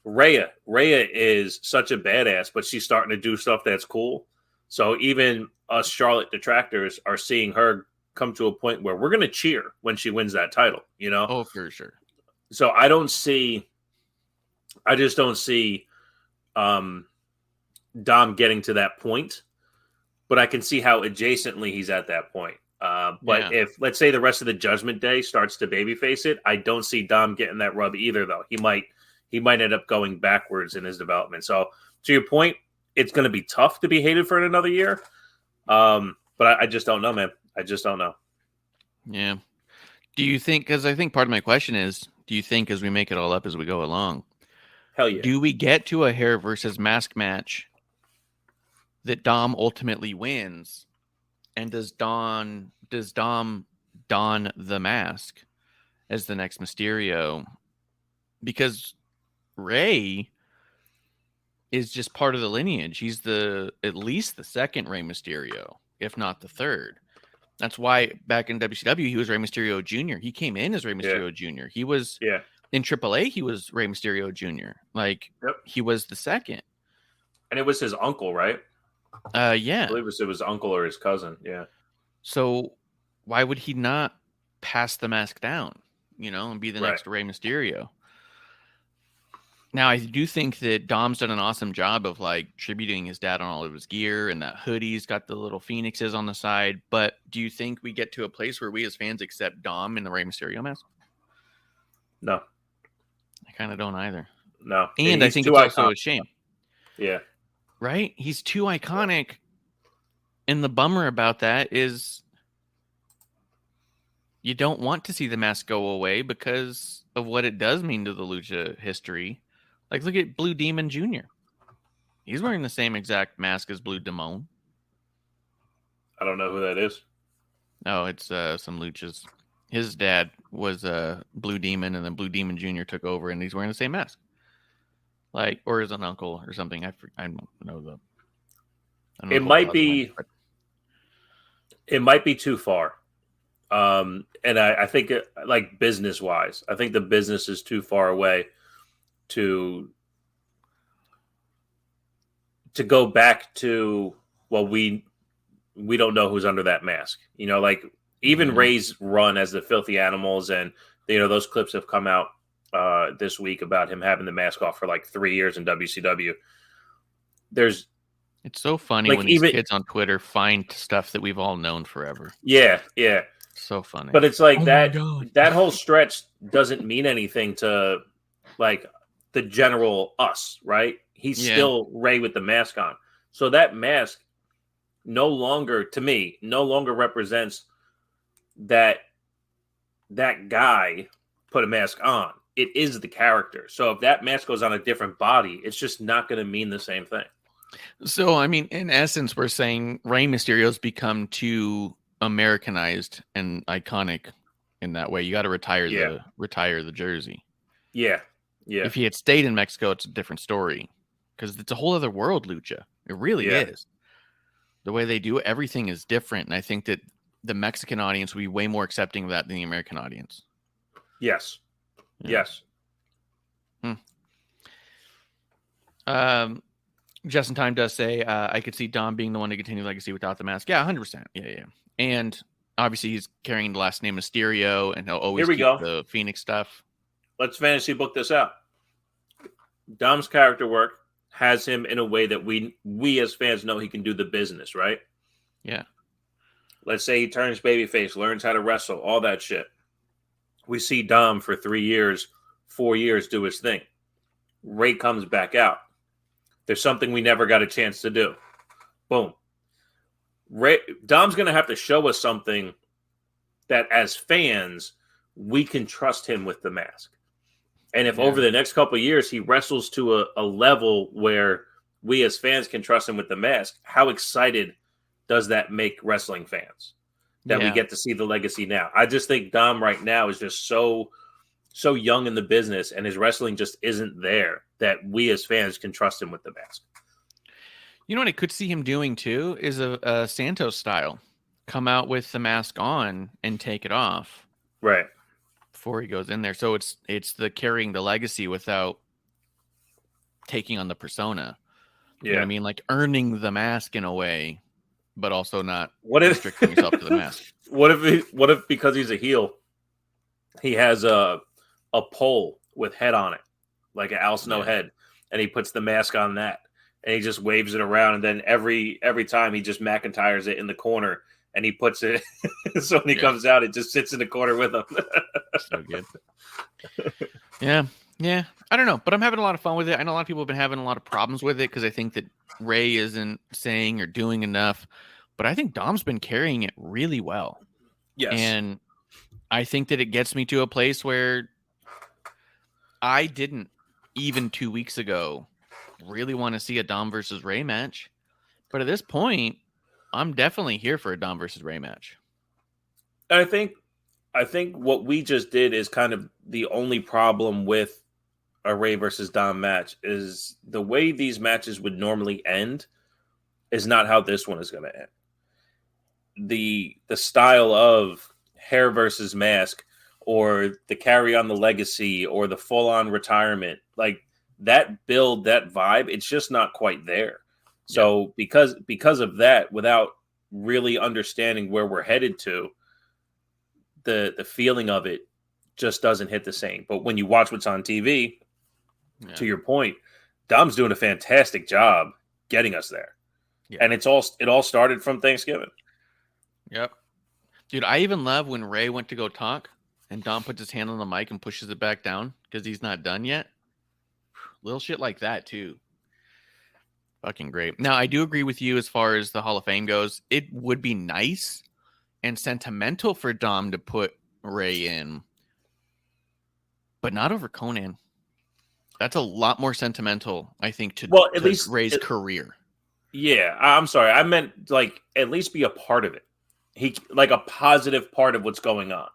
Rhea is such a badass, but she's starting to do stuff that's cool. So even us Charlotte detractors are seeing her come to a point where we're going to cheer when she wins that title, Oh, for sure. So I just don't see Dom getting to that point, but I can see how adjacently he's at that point. But if, let's say, the rest of the Judgment Day starts to babyface it, I don't see Dom getting that rub either, though. He might end up going backwards in his development. So to your point, it's going to be tough to be hated for another year. But I just don't know, man. I just don't know. Yeah. Do you think, because I think part of my question is, do you think as we make it all up as we go along, hell yeah, do we get to a hair versus mask match that Dom ultimately wins? And does Dom don the mask as the next Mysterio? Because Ray is just part of the lineage. He's at least the second Rey Mysterio, if not the third. That's why back in WCW, he was Rey Mysterio Jr. He came in as Rey Mysterio Jr. He was in AAA, he was Rey Mysterio Jr. He was the second. And it was his uncle, right? Yeah. I believe it was uncle or his cousin. Yeah. So why would he not pass the mask down, and be the next Rey Mysterio? Now, I do think that Dom's done an awesome job of tributing his dad on all of his gear, and that hoodie's got the little phoenixes on the side. But do you think we get to a place where we as fans accept Dom in the Rey Mysterio mask? No. I kind of don't either. No. And I think it's also a shame. Yeah. Right? He's too iconic. And the bummer about that is you don't want to see the mask go away because of what it does mean to the Lucha history. Look at Blue Demon Jr. He's wearing the same exact mask as Blue Demon. I don't know who that is. Oh, it's some Luchas. His dad was Blue Demon, and then Blue Demon Jr. took over, and he's wearing the same mask. Or is an uncle or something. I don't know It might be. It might be too far. And I think business wise, I think the business is too far away to go back to, well, we don't know who's under that mask. Even Ray's run as the Filthy Animals, and those clips have come out this week about him having the mask off for 3 years in WCW. It's so funny when these kids on Twitter find stuff that we've all known forever. Yeah, yeah. So funny. But it's that whole stretch doesn't mean anything to the general us, right? He's still Ray with the mask on. So that mask no longer represents that guy put a mask on. it is the character. So if that mask goes on a different body, it's just not going to mean the same thing. So, I mean, in essence, we're saying Rey Mysterio's become too Americanized and iconic in that way. You got to retire the jersey. Yeah. Yeah. If he had stayed in Mexico, it's a different story because it's a whole other world, Lucha. It really is. The way they do everything is different. And I think that the Mexican audience will be way more accepting of that than the American audience. Yes. Yeah. Yes. Just in Time does say, I could see Dom being the one to continue legacy without the mask. Yeah, 100%. Yeah. And obviously he's carrying the last name Mysterio, and he'll always keep the Phoenix stuff. Let's fantasy book this out. Dom's character work has him in a way that we as fans know he can do the business, right? Yeah. Let's say he turns babyface, learns how to wrestle, all that shit. We see Dom for 3 years, 4 years do his thing. Rey comes back out. There's something we never got a chance to do. Boom. Dom's going to have to show us something that as fans, we can trust him with the mask. And if over the next couple of years he wrestles to a level where we as fans can trust him with the mask, how excited does that make wrestling fans that we get to see the legacy now? I just think Dom right now is just so young in the business, and his wrestling just isn't there that we as fans can trust him with the mask. You know what I could see him doing too is a Santos style. Come out with the mask on and take it off. Right. Before he goes in there. So it's the carrying the legacy without taking on the persona. You know what I mean? Like earning the mask in a way, but also not restricting yourself to the mask. What if because he's a heel, he has a pole with head on it, like an Al Snow head, and he puts the mask on that, and he just waves it around, and then every time he just McIntyres it in the corner, and he puts it so when he comes out, it just sits in the corner with him. So good. Yeah. I don't know, but I'm having a lot of fun with it. I know a lot of people have been having a lot of problems with it because I think that Rey isn't saying or doing enough, but I think Dom's been carrying it really well. Yes. And I think that it gets me to a place where I didn't, even 2 weeks ago, really want to see a Dom versus Rey match. But at this point, I'm definitely here for a Dom versus Rey match. I think what we just did is kind of the only problem with a Rey versus Dom match is the way these matches would normally end is not how this one is going to end. The style of hair versus mask, or the carry on the legacy, or the full on retirement, like that build, that vibe, it's just not quite there. So because of that, without really understanding where we're headed to, the feeling of it just doesn't hit the same. But when you watch what's on TV, to your point, Dom's doing a fantastic job getting us there. Yeah. And it all started from Thanksgiving. Yep. Dude, I even love when Rey went to go talk and Dom puts his hand on the mic and pushes it back down because he's not done yet. Little shit like that, too. Fucking great. Now, I do agree with you as far as the Hall of Fame goes. It would be nice and sentimental for Dom to put Rey in, but not over Conan. That's a lot more sentimental, I think, to at least Rey's career. Yeah, I'm sorry. I meant like at least be a part of it. He like a positive part of what's going on.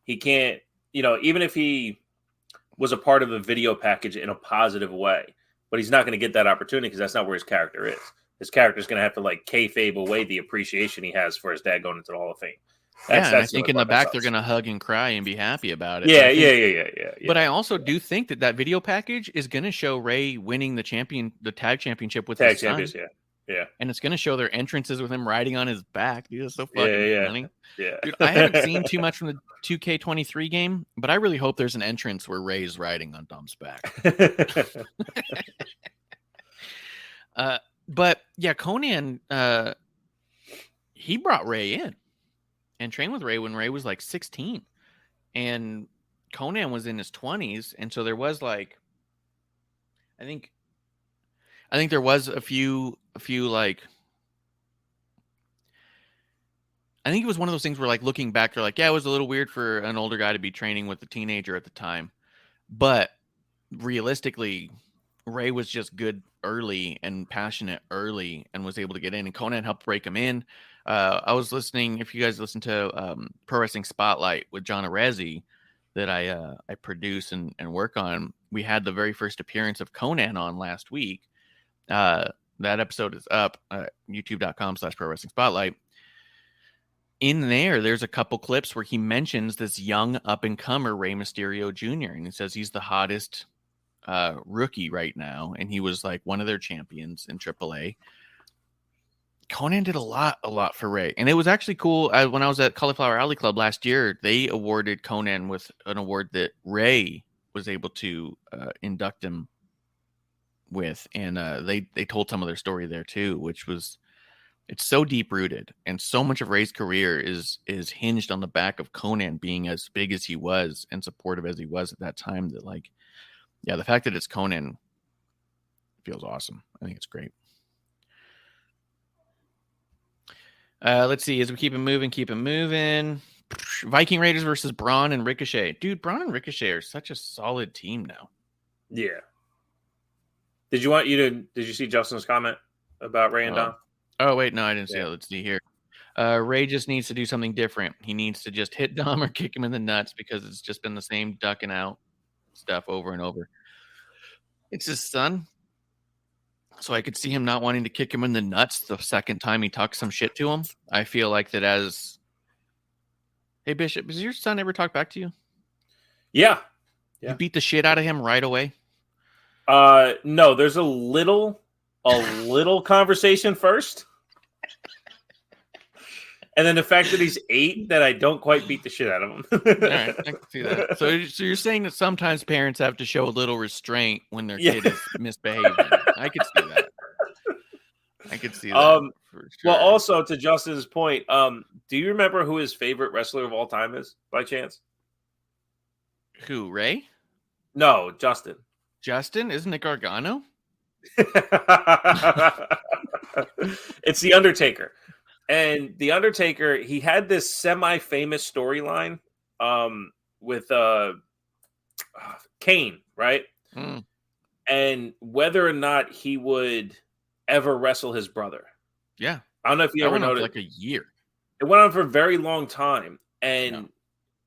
He can't, even if he was a part of a video package in a positive way, but he's not going to get that opportunity because that's not where his character is. His character is going to have to like kayfabe away the appreciation he has for his dad going into the Hall of Fame. And I think in the back they're going to hug and cry and be happy about it. Yeah. But I also do think that video package is going to show Rey winning the tag championship with his son. Yeah. And it's going to show their entrances with him riding on his back. Dude, that's so fucking funny. Yeah. Dude, I haven't seen too much from the 2K23 game, but I really hope there's an entrance where Rey's riding on Dom's back. But yeah, Conan, he brought Rey in and trained with Rey when Rey was like 16, and Conan was in his 20s, and so there was like, I think there was a few like, I think it was one of those things where like looking back, they're like, yeah, it was a little weird for an older guy to be training with a teenager at the time, But realistically, Ray was just good early and passionate early and was able to get in, and Conan helped break him in. I was listening, if you guys listen to Pro Wrestling Spotlight with John Arezzi that I produce and work on, we had the very first appearance of Conan on last week. That episode is up at youtube.com/Pro Wrestling Spotlight. In there's a couple clips where he mentions this young up-and-comer Rey Mysterio Jr., and he says he's the hottest rookie right now, and he was like one of their champions in AAA. Conan did a lot for Ray, and it was actually cool. When I was at Cauliflower Alley Club last year, they awarded Conan with an award that Ray was able to induct him with, and they told some of their story there too, which was, it's so deep rooted, and so much of Ray's career is hinged on the back of Conan being as big as he was and supportive as he was at that time, that like, yeah, the fact that it's Conan feels awesome. I think it's great. Let's see, as we keep it moving. Viking Raiders versus Braun and Ricochet. Dude, Braun and Ricochet are such a solid team now. Yeah. Did you see Justin's comment about Ray and Dom? Oh, wait, no, I didn't see it. Let's see here. Ray just needs to do something different. He needs to just hit Dom or kick him in the nuts, because it's just been the same ducking out stuff over and over. It's his son, so I could see him not wanting to kick him in the nuts the second time he talks some shit to him. I feel like that as... Hey, Bishop, has your son ever talked back to you? Yeah. You beat the shit out of him right away? No, there's a little conversation first. And then the fact that he's 8, that I don't quite beat the shit out of him. All right, I can see that. So you're saying that sometimes parents have to show a little restraint when their kid is misbehaving. I could see that. For sure. Well, also to Justin's point, do you remember who his favorite wrestler of all time is, by chance? Who, Ray? No, Justin. Justin? Isn't it Gargano? It's The Undertaker. And The Undertaker, he had this semi-famous storyline with Kane, right? Mm. And whether or not he would ever wrestle his brother. Yeah. I don't know if you ever noticed. Like a year. It went on for a very long time. And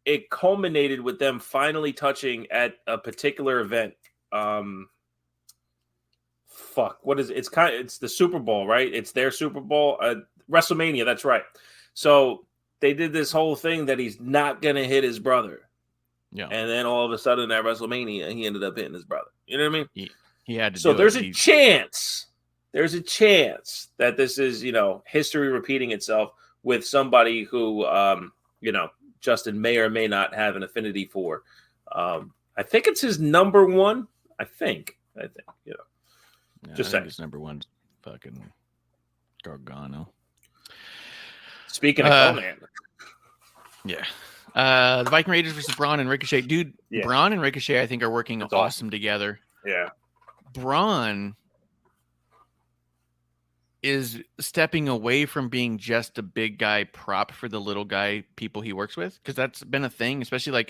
it culminated with them finally touching at a particular event. What is it? It's the Super Bowl, right? It's their Super Bowl. WrestleMania, that's right. So they did this whole thing that he's not going to hit his brother. Yeah. And then all of a sudden at WrestleMania, he ended up hitting his brother. You know what I mean? He had to. So there's a chance. There's a chance that this is, history repeating itself with somebody who, Justin may or may not have an affinity for. I think it's his number one. I think. Just saying. His number one's fucking Gargano. Speaking of Conan. Yeah. The Viking Raiders versus Braun and Ricochet. Dude, yeah. Braun and Ricochet, I think, are working awesome together. Yeah. Braun is stepping away from being just a big guy prop for the little guy people he works with, because that's been a thing, especially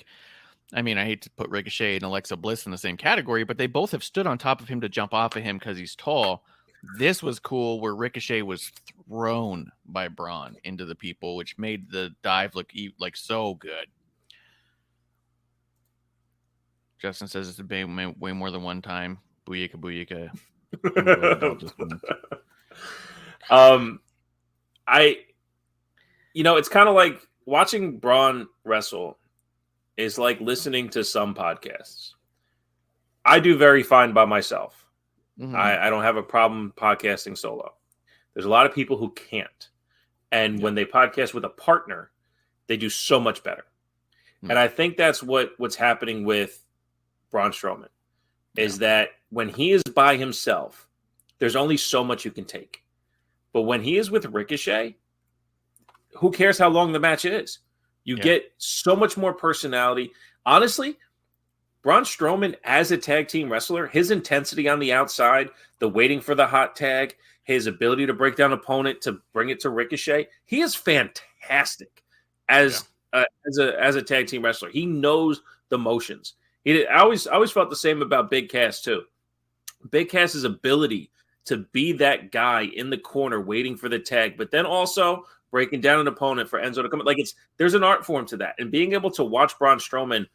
I hate to put Ricochet and Alexa Bliss in the same category, but they both have stood on top of him to jump off of him because he's tall. This was cool where Ricochet was thrown by Braun into the people, which made the dive look so good. Justin says it's way more than one time. Booyaka, booyaka. It's kind of like watching Braun wrestle is like listening to some podcasts. I do very fine by myself. Mm-hmm. I don't have a problem podcasting solo. There's a lot of people who can't. And when they podcast with a partner, they do so much better. Mm-hmm. And I think that's what's happening with Braun Strowman, is that when he is by himself, there's only so much you can take. But when he is with Ricochet, who cares how long the match is? You get so much more personality. Honestly, Braun Strowman as a tag team wrestler, his intensity on the outside, the waiting for the hot tag, his ability to break down an opponent to bring it to Ricochet, he is fantastic as a tag team wrestler. He knows the motions. I always felt the same about Big Cass too. Big Cass's ability to be that guy in the corner waiting for the tag, but then also breaking down an opponent for Enzo to come. Like there's an art form to that, and being able to watch Braun Strowman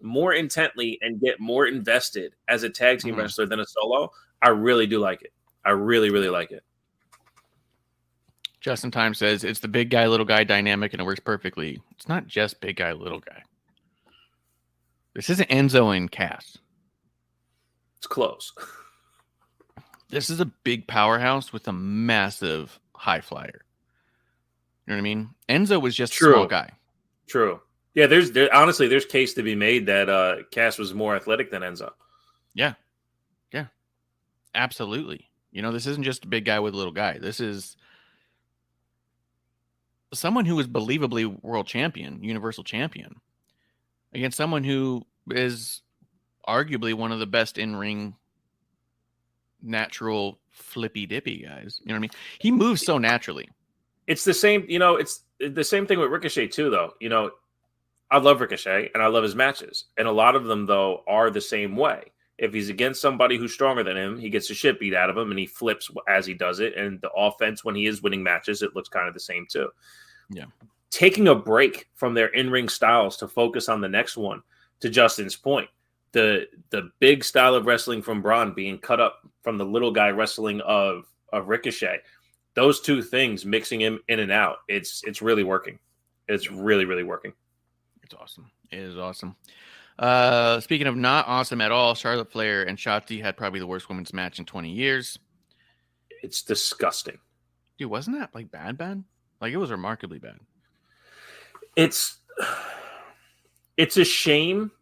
more intently and get more invested as a tag team wrestler than a solo, I really do like it. I really, really like it. Justin Time says it's the big guy, little guy dynamic, and it works perfectly. It's not just big guy, little guy. This isn't Enzo and Cass. It's close. This is a big powerhouse with a massive high flyer. You know what I mean? Enzo was just a small guy. True. Yeah, honestly, there's case to be made that Cass was more athletic than Enzo. Yeah. Yeah. Absolutely. You know, this isn't just a big guy with a little guy. This is someone who is believably world champion, universal champion, against someone who is arguably one of the best in-ring natural flippy dippy guys. You know what I mean? He moves so naturally. It's the same, it's the same thing with Ricochet too, though. I love Ricochet and I love his matches. And a lot of them, though, are the same way. If he's against somebody who's stronger than him, he gets the shit beat out of him and he flips as he does it. And the offense, when he is winning matches, it looks kind of the same too. Yeah. Taking a break from their in-ring styles to focus on the next one, to Justin's point, the big style of wrestling from Braun being cut up from the little guy wrestling of Ricochet, those two things mixing him in and out, it's really working. It's really, really working. It's awesome. It is awesome. Speaking of not awesome at all, Charlotte Flair and Shotzi had probably the worst women's match in 20 years. It's disgusting. Dude, wasn't that like bad? Like it was remarkably bad. It's a shame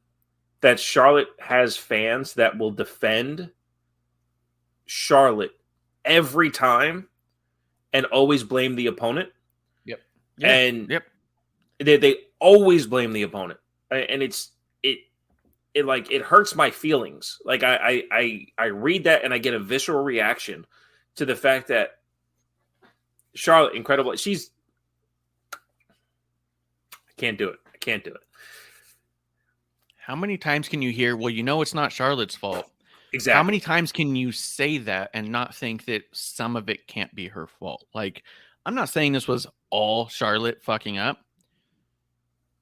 that Charlotte has fans that will defend Charlotte every time and always blame the opponent. Yep. And they always blame the opponent. And it hurts my feelings. Like I read that and I get a visceral reaction to the fact that Charlotte, incredible. I can't do it. How many times can you hear, well, it's not Charlotte's fault? Exactly. How many times can you say that and not think that some of it can't be her fault? Like, I'm not saying this was all Charlotte fucking up,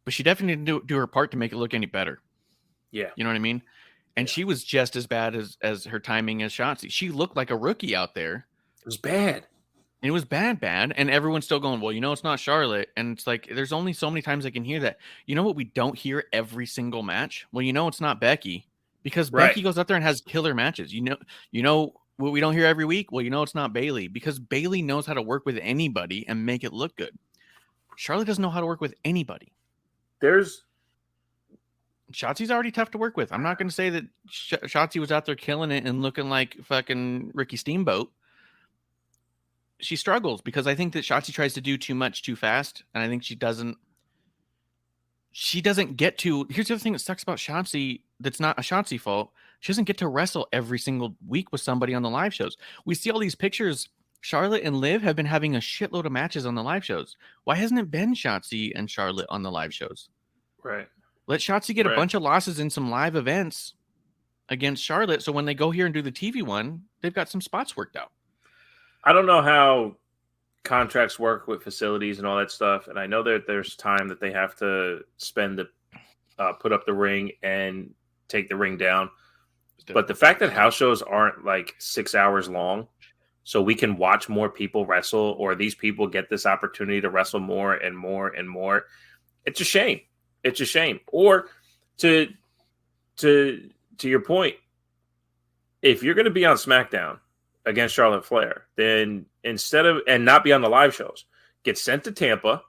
but she definitely didn't do her part to make it look any better. Yeah. You know what I mean? And she was just as bad as her timing as Shotzi. She looked like a rookie out there. It was bad. And it was bad. And everyone's still going, well, it's not Charlotte. And it's like, there's only so many times I can hear that. You know what we don't hear every single match? Well, it's not Becky. Because Becky goes out there and has killer matches. You know what we don't hear every week? Well, it's not Bayley. Because Bayley knows how to work with anybody and make it look good. Charlotte doesn't know how to work with anybody. Shotzi's already tough to work with. I'm not going to say that Shotzi was out there killing it and looking like fucking Ricky Steamboat. She struggles because I think that Shotzi tries to do too much too fast. And I think she doesn't get to. Here's the other thing that sucks about Shotzi that's not a Shotzi fault. She doesn't get to wrestle every single week with somebody on the live shows. We see all these pictures. Charlotte and Liv have been having a shitload of matches on the live shows. Why hasn't it been Shotzi and Charlotte on the live shows? Right. Let Shotzi get a bunch of losses in some live events against Charlotte. So when they go here and do the TV one, they've got some spots worked out. I don't know how contracts work with facilities and all that stuff. And I know that there's time that they have to spend to put up the ring and take the ring down. But the fact that house shows aren't like 6 hours long, so we can watch more people wrestle, or these people get this opportunity to wrestle more and more and more, it's a shame. It's a shame. Or to your point, if you're going to be on SmackDown against Charlotte Flair, then and not be on the live shows, get sent to Tampa,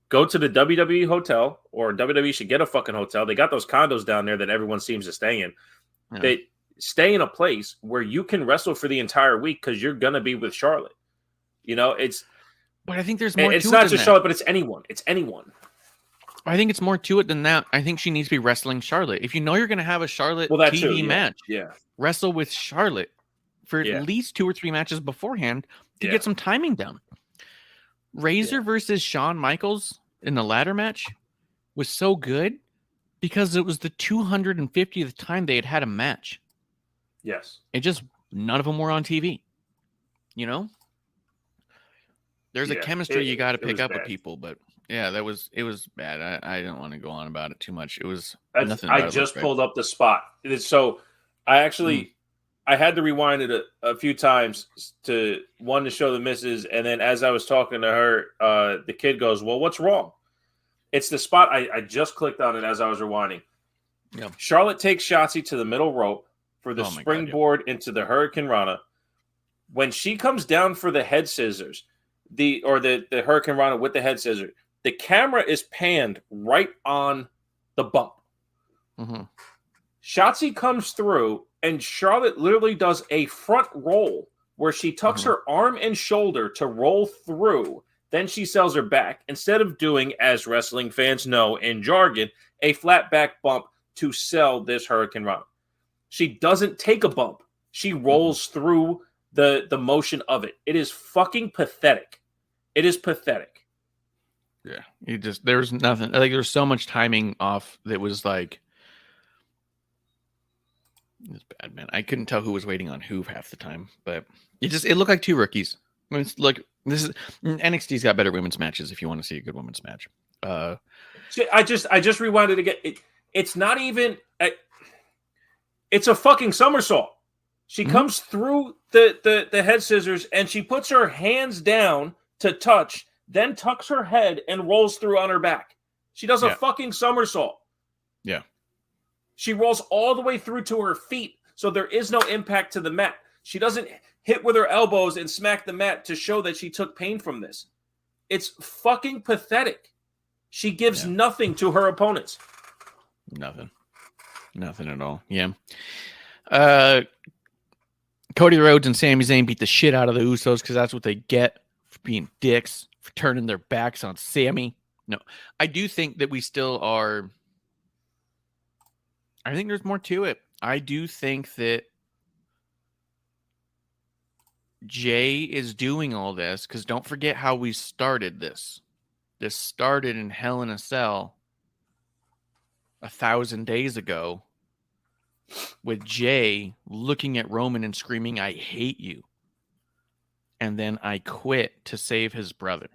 go to the WWE hotel, or WWE should get a fucking hotel. They got those condos down there that everyone seems to stay in. Yeah. They stay in a place where you can wrestle for the entire week because you're going to be with Charlotte. But I think there's more to it. It's not just Charlotte, but it's anyone. It's anyone. I think it's more to it than that. I think she needs to be wrestling Charlotte. If you know you're going to have a Charlotte TV match, wrestle with Charlotte for at least 2 or 3 matches beforehand to get some timing down. Razor versus Shawn Michaels in the ladder match was so good Because it was the 250th time they had a match. Yes. It just, none of them were on TV. You know? There's a chemistry you got to pick up with people, but yeah, it was bad. I don't want to go on about it too much. It was nothing. I just pulled up the spot. So I actually I had to rewind it a few times to show the missus, and then as I was talking to her, the kid goes, "Well, what's wrong?" It's the spot I just clicked on it as I was rewinding. Yeah. Charlotte takes Shotzi to the middle rope for the springboard into the Hurricane Rana. When she comes down for the head scissors, the Hurricane Rana with the head scissors, the camera is panned right on the bump. Mm-hmm. Shotzi comes through, and Charlotte literally does a front roll where she tucks her arm and shoulder to roll through. Then she sells her back instead of doing, as wrestling fans know in jargon, a flat back bump to sell this Hurricane Rana. She doesn't take a bump. She rolls through the motion of it. It is fucking pathetic. It is pathetic. Yeah. There was nothing. Like, there was so much timing off that was like, it was bad, man. I couldn't tell who was waiting on who half the time, but it looked like two rookies. I mean, it's like, NXT's got better women's matches if you want to see a good women's match. I just rewinded again. It's not even. It's a fucking somersault. She comes through the head scissors and she puts her hands down to touch, then tucks her head and rolls through on her back. She does a fucking somersault. Yeah. She rolls all the way through to her feet, so there is no impact to the mat. She doesn't hit with her elbows and smack the mat to show that she took pain from this. It's fucking pathetic. She gives nothing to her opponents. Nothing at all. Yeah. Cody Rhodes and Sami Zayn beat the shit out of the Usos because that's what they get for being dicks, for turning their backs on Sami. No, I do think that we still are. I think there's more to it. I do think that Jay is doing all this because don't forget how we started this. This started in Hell in a Cell 1,000 days ago with Jay looking at Roman and screaming, "I hate you." And then I quit to save his brother.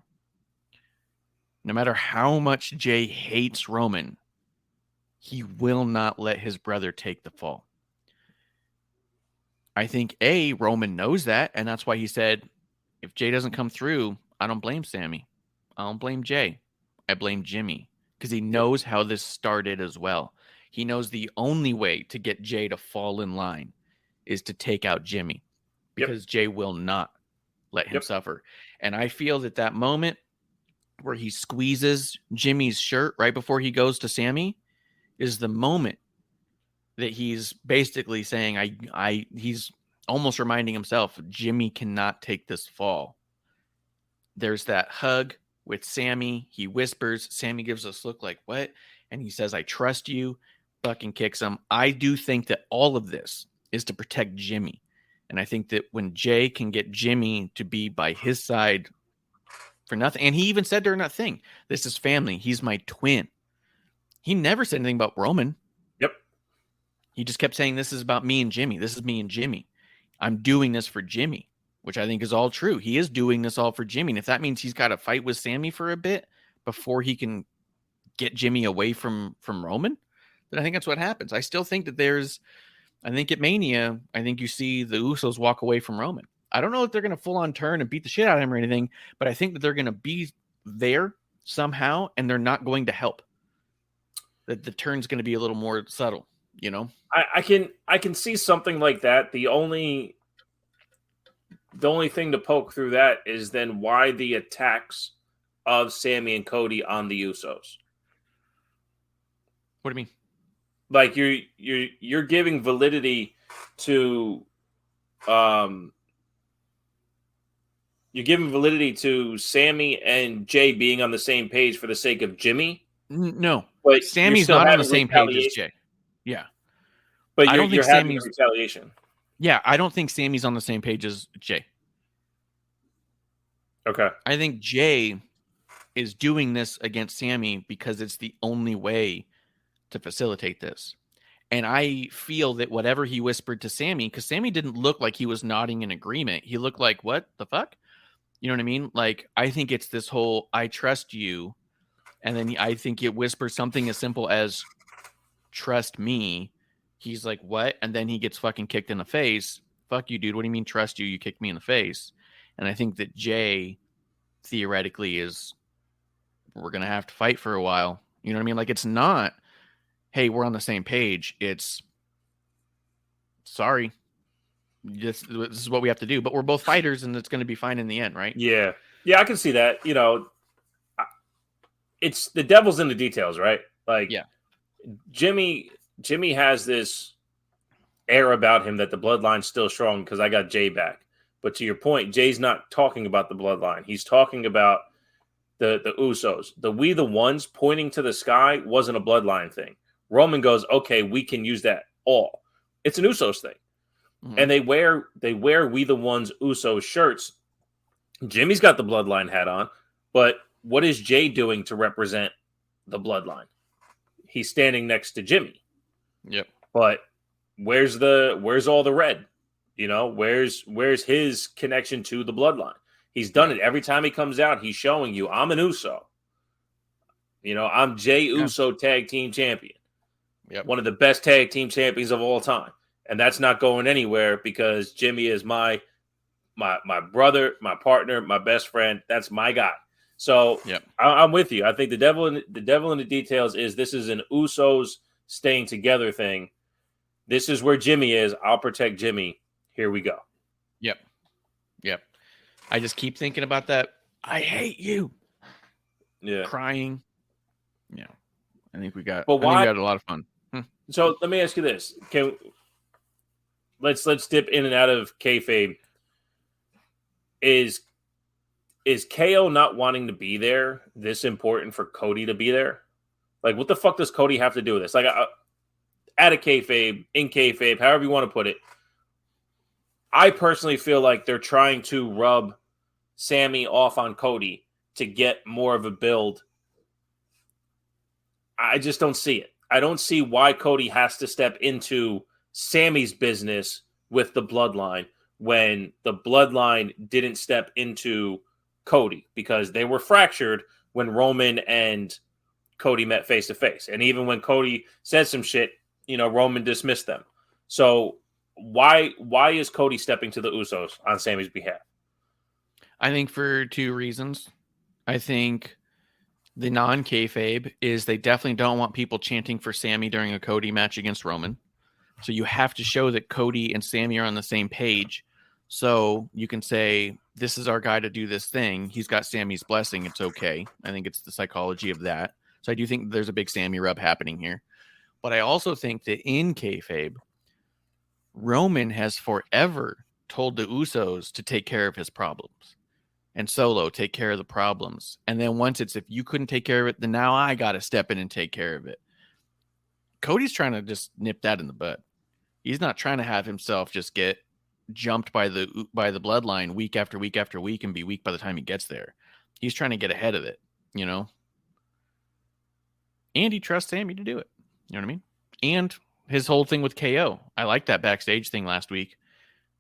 No matter how much Jay hates Roman, he will not let his brother take the fall. I think Roman knows that, and that's why he said, if Jay doesn't come through, I don't blame Sammy. I don't blame Jay. I blame Jimmy. Because he knows how this started as well. He knows the only way to get Jay to fall in line is to take out Jimmy. Because Jay will not let him suffer. And I feel that moment where he squeezes Jimmy's shirt right before he goes to Sammy is the moment that he's basically saying, he's almost reminding himself, Jimmy cannot take this fall. There's that hug with Sammy. He whispers. Sammy gives us a look like, what? And he says, I trust you. Fucking kicks him. I do think that all of this is to protect Jimmy. And I think that when Jay can get Jimmy to be by his side for nothing, and he even said during that thing, this is family. He's my twin. He never said anything about Roman. Yep. He just kept saying, this is about me and Jimmy. This is me and Jimmy. I'm doing this for Jimmy, which I think is all true. He is doing this all for Jimmy. And if that means he's got to fight with Sammy for a bit before he can get Jimmy away from Roman, then I think that's what happens. I still think that I think at Mania, I think you see the Usos walk away from Roman. I don't know if they're going to full on turn and beat the shit out of him or anything, but I think that they're going to be there somehow and they're not going to help. That the turn's going to be a little more subtle, you know? I can see something like that. The only thing to poke through that is then why the attacks of Sammy and Cody on the Usos. What do you mean? Like you're giving validity to Sammy and Jay being on the same page for the sake of Jimmy. No, but Sammy's not on the same page as Jay. Yeah, but I don't think Sammy's retaliation. Yeah, I don't think Sammy's on the same page as Jay. Okay, I think Jay is doing this against Sammy because it's the only way to facilitate this. And I feel that whatever he whispered to Sammy, because Sammy didn't look like he was nodding in agreement. He looked like, what the fuck? You know what I mean? Like, I think it's this whole, I trust you. And then I think it whispers something as simple as, trust me. He's like, what? And then he gets fucking kicked in the face. Fuck you, dude. What do you mean trust you? You kicked me in the face. And I think that Jay theoretically is, we're going to have to fight for a while. You know what I mean? Like, it's not, hey, we're on the same page. It's, sorry. This is what we have to do. But we're both fighters and it's going to be fine in the end, right? Yeah. Yeah, I can see that. You know, it's the devil's in the details, right? Like, yeah. Jimmy has this air about him that the bloodline's still strong because I got Jay back. But to your point, Jay's not talking about the bloodline. He's talking about the Usos. The We the Ones pointing to the sky wasn't a bloodline thing. Roman goes, okay, we can use that all. It's an Usos thing. Mm-hmm. And they wear We the Ones Usos shirts. Jimmy's got the bloodline hat on, but what is Jay doing to represent the bloodline? He's standing next to Jimmy. Yep. But where's all the red? You know, where's his connection to the bloodline? He's done it every time he comes out. He's showing you, I'm an Uso. You know, I'm Jay Uso tag team champion. Yep. One of the best tag team champions of all time. And that's not going anywhere because Jimmy is my brother, my partner, my best friend. That's my guy. So yep. I'm with you. I think the devil in the details is this is an Usos staying together thing. This is where Jimmy is. I'll protect Jimmy. Here we go. Yep. I just keep thinking about that. I hate you. Yeah. Crying. Yeah. I think we got. But why? I think we had a lot of fun. So let me ask you this: let's dip in and out of kayfabe. Is KO not wanting to be there this important for Cody to be there? Like, what the fuck does Cody have to do with this? Like, at a kayfabe, in kayfabe, however you want to put it. I personally feel like they're trying to rub Sammy off on Cody to get more of a build. I just don't see it. I don't see why Cody has to step into Sammy's business with the bloodline when the bloodline didn't step into Cody because they were fractured when Roman and Cody met face to face. And even when Cody said some shit, you know, Roman dismissed them. So why is Cody stepping to the Usos on Sammy's behalf? I think for two reasons. I think the non-kayfabe is they definitely don't want people chanting for Sammy during a Cody match against Roman. So you have to show that Cody and Sammy are on the same page. So you can say, this is our guy to do this thing. He's got Sammy's blessing. It's okay. I think it's the psychology of that. So I do think there's a big Sammy rub happening here. But I also think that in kayfabe, Roman has forever told the Usos to take care of his problems. And Solo, take care of the problems. And then once it's, if you couldn't take care of it, then now I got to step in and take care of it. Cody's trying to just nip that in the bud. He's not trying to have himself just get jumped by the bloodline week after week after week and be weak by the time he gets there. He's trying to get ahead of it, you know? And he trusts Sammy to do it. You know what I mean? And his whole thing with KO. I liked that backstage thing last week.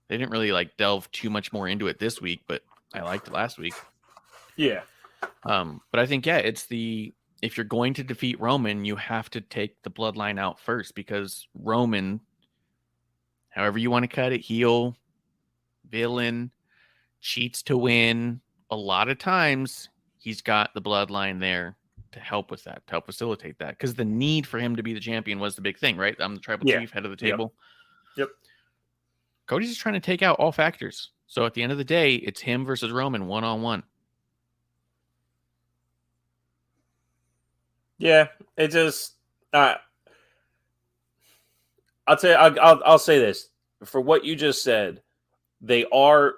They didn't really like delve too much more into it this week, but I liked it last week. Yeah. But I think, it's if you're going to defeat Roman, you have to take the bloodline out first because Roman, however you want to cut it, heel, villain, cheats to win. A lot of times he's got the bloodline there to help with that, to help facilitate that. Because the need for him to be the champion was the big thing, right? I'm the tribal chief, head of the table. Yep. Cody's just trying to take out all factors. So at the end of the day, it's him versus Roman one-on-one. Yeah, it just I'll tell you, I'll say this. For what you just said, they are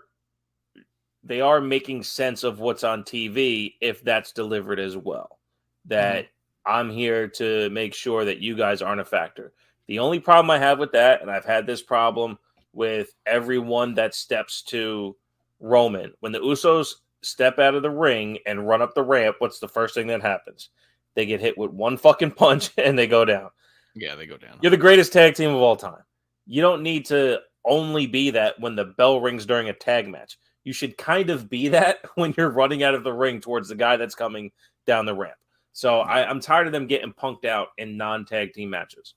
making sense of what's on TV if that's delivered as well. That I'm here to make sure that you guys aren't a factor. The only problem I have with that, and I've had this problem with everyone that steps to Roman, when the Usos step out of the ring and run up the ramp, what's the first thing that happens? They get hit with one fucking punch and they go down. Yeah, they go down. You're the greatest tag team of all time. You don't need to only be that when the bell rings during a tag match. You should kind of be that when you're running out of the ring towards the guy that's coming down the ramp. So I'm tired of them getting punked out in non-tag team matches.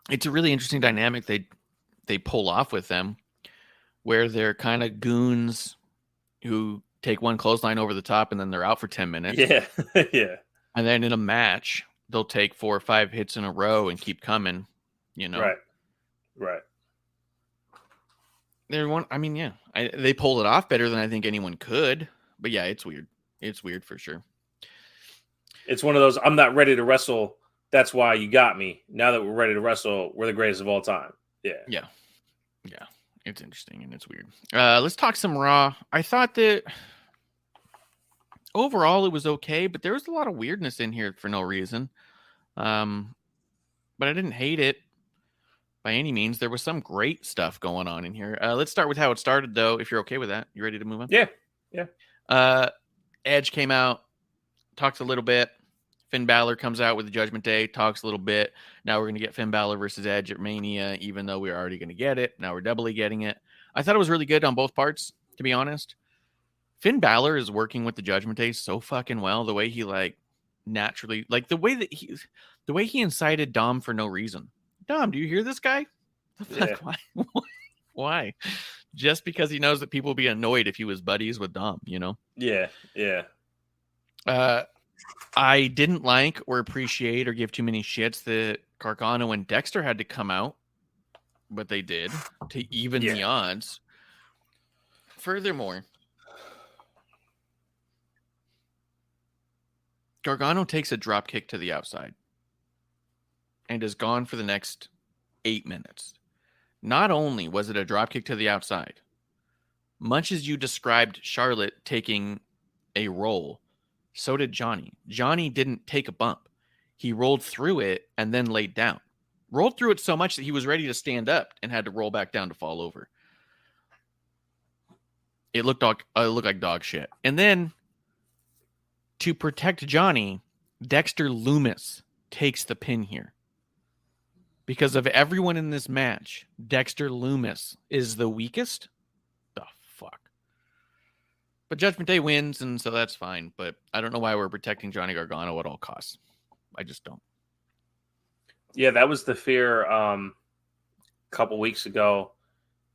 It's a really interesting dynamic they pull off with them, where they're kind of goons who take one clothesline over the top and then they're out for 10 minutes. Yeah, yeah. And then in a match, they'll take 4 or 5 hits in a row and keep coming, Right. They're one. I mean, yeah, they pulled it off better than I think anyone could. But yeah, it's weird. It's weird for sure. It's one of those, I'm not ready to wrestle. That's why you got me. Now that we're ready to wrestle, we're the greatest of all time. Yeah. It's interesting and it's weird. Let's talk some Raw. I thought that overall it was okay, but there was a lot of weirdness in here for no reason. But I didn't hate it by any means. There was some great stuff going on in here. Let's start with how it started, though, if you're okay with that. You ready to move on? Yeah. Edge came out, talked a little bit. Finn Balor comes out with the Judgment Day, talks a little bit. Now we're going to get Finn Balor versus Edge at Mania, even though we're already going to get it. Now we're doubly getting it. I thought it was really good on both parts, to be honest. Finn Balor is working with the Judgment Day so fucking well. The way he naturally, the way he incited Dom for no reason. Dom, do you hear this guy? Yeah. Why? Just because he knows that people will be annoyed if he was buddies with Dom, Yeah. I didn't like or appreciate or give too many shits that Gargano and Dexter had to come out, but they did to even the odds. Furthermore, Gargano takes a drop kick to the outside and is gone for the next 8 minutes. Not only was it a drop kick to the outside, much as you described Charlotte taking a roll, so did Johnny. Johnny didn't take a bump. He rolled through it and then laid down. Rolled through it so much that he was ready to stand up and had to roll back down to fall over. It looked like dog shit. And then, to protect Johnny, Dexter Lumis takes the pin here. Because of everyone in this match, Dexter Lumis is the weakest. The fuck. But Judgment Day wins, and so that's fine. But I don't know why we're protecting Johnny Gargano at all costs. I just don't. Yeah, that was the fear a couple weeks ago.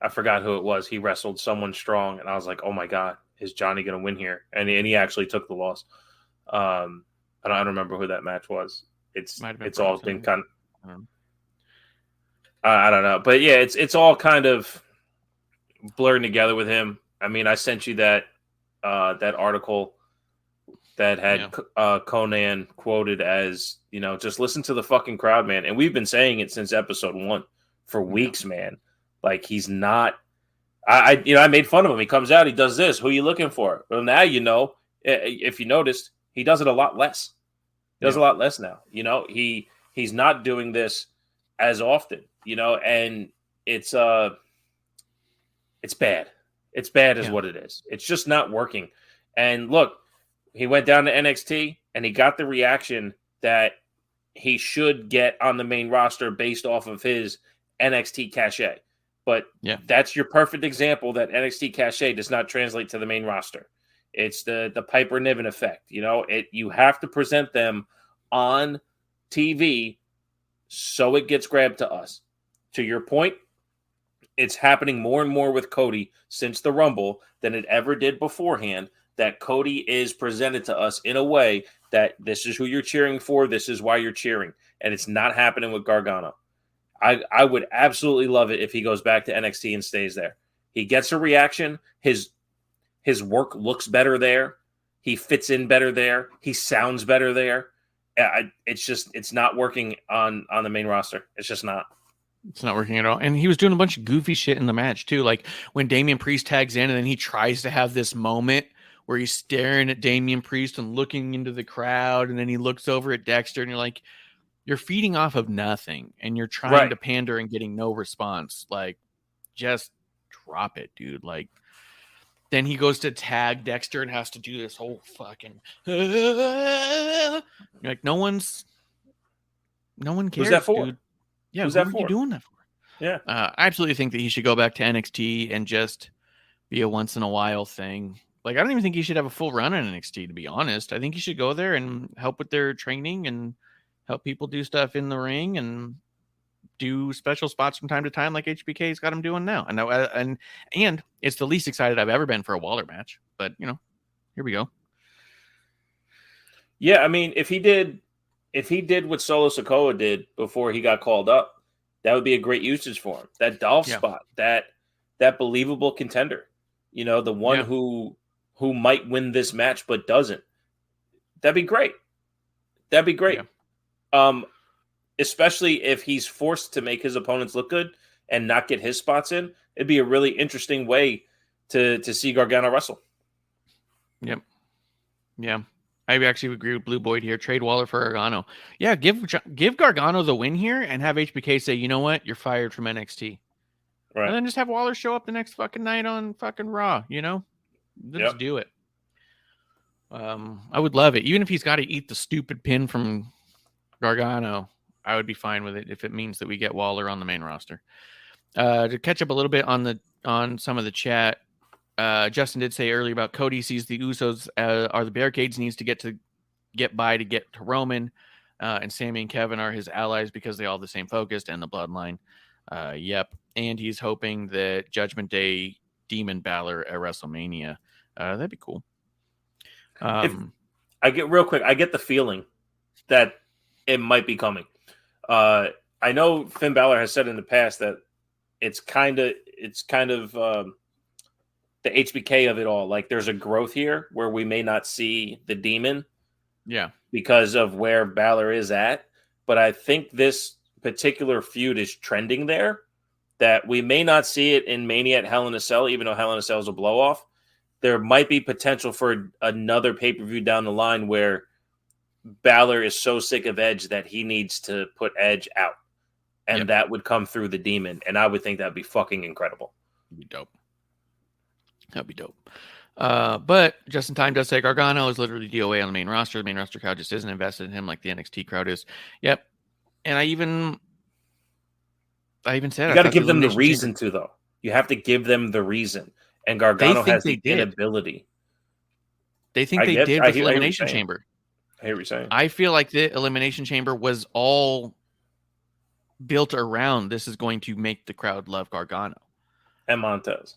I forgot who it was. He wrestled someone strong, and I was like, oh my God, is Johnny going to win here? And he actually took the loss. I don't remember who that match was. It's all been kind of... I don't know. But yeah, it's all kind of blurring together with him. I mean, I sent you that article that had Conan quoted as, just listen to the fucking crowd, man. And we've been saying it since episode 1 for weeks, man. Like, he's not. I made fun of him. He comes out, he does this. Who are you looking for? Well, now if you noticed, he does it a lot less. He does a lot less now. He's not doing this as often. And it's bad. It's bad is what it is. It's just not working. And look, he went down to NXT and he got the reaction that he should get on the main roster based off of his NXT cachet. But that's your perfect example that NXT cachet does not translate to the main roster. It's the Piper Niven effect. You have to present them on TV so it gets grabbed to us. To your point, it's happening more and more with Cody since the Rumble than it ever did beforehand, that Cody is presented to us in a way that this is who you're cheering for, this is why you're cheering. And it's not happening with Gargano. I would absolutely love it if he goes back to NXT and stays there. He gets a reaction. His work looks better there. He fits in better there. He sounds better there. It's not working on the main roster. It's just not. It's not working at all. And he was doing a bunch of goofy shit in the match, too. Like when Damian Priest tags in and then he tries to have this moment where he's staring at Damian Priest and looking into the crowd. And then he looks over at Dexter and you're like, you're feeding off of nothing. And you're trying to pander and getting no response. Like, just drop it, dude. Like, then he goes to tag Dexter and has to do this whole fucking... You're like, no one's No one cares, Who's that for? dude. Yeah, Who's who that are for? you doing that for? Yeah. I absolutely think that he should go back to NXT and just be a once in a while thing. Like, I don't even think he should have a full run in NXT, to be honest. I think he should go there and help with their training and help people do stuff in the ring and do special spots from time to time, like HBK's got him doing now. And it's the least excited I've ever been for a Waller match. But here we go. Yeah, I mean, if he did what Solo Sikoa did before he got called up, that would be a great usage for him. That Dolph spot, that believable contender, the one who might win this match but doesn't. That'd be great. Yeah. Especially if he's forced to make his opponents look good and not get his spots in. It'd be a really interesting way to see Gargano wrestle. Yep. Yeah. I actually agree with Blue Boyd here. Trade Waller for Gargano. Yeah, give Gargano the win here and have HBK say, you know what? You're fired from NXT. Right. And then just have Waller show up the next fucking night on fucking Raw, Let's do it. I would love it. Even if he's got to eat the stupid pin from Gargano, I would be fine with it if it means that we get Waller on the main roster. To catch up a little bit on some of the chat, Justin did say earlier about Cody sees the Usos are the barricades needs to get by to get to Roman, and Sami and Kevin are his allies because they all have the same focus and the bloodline. Yep. And he's hoping that Judgment Day Demon Balor at WrestleMania. That'd be cool. I get the feeling that it might be coming. I know Finn Balor has said in the past that it's kind of the HBK of it all. Like there's a growth here where we may not see the demon, because of where Balor is at. But I think this particular feud is trending there. That we may not see it in Mania at Hell in a Cell, even though Hell in a Cell is a blow off. There might be potential for another pay-per-view down the line where Balor is so sick of Edge that he needs to put Edge out. And that would come through the demon. And I would think that'd be fucking incredible. That'd be dope. But Justin Time does say Gargano is literally DOA on the main roster. The main roster crowd just isn't invested in him like the NXT crowd is. Yep. And I even said, you got to give them the reason to, though. You have to give them the reason. And Gargano has the inability. They think they did with Elimination Chamber. I hear what you're saying. I feel like the Elimination Chamber was all built around this is going to make the crowd love Gargano. And Montez.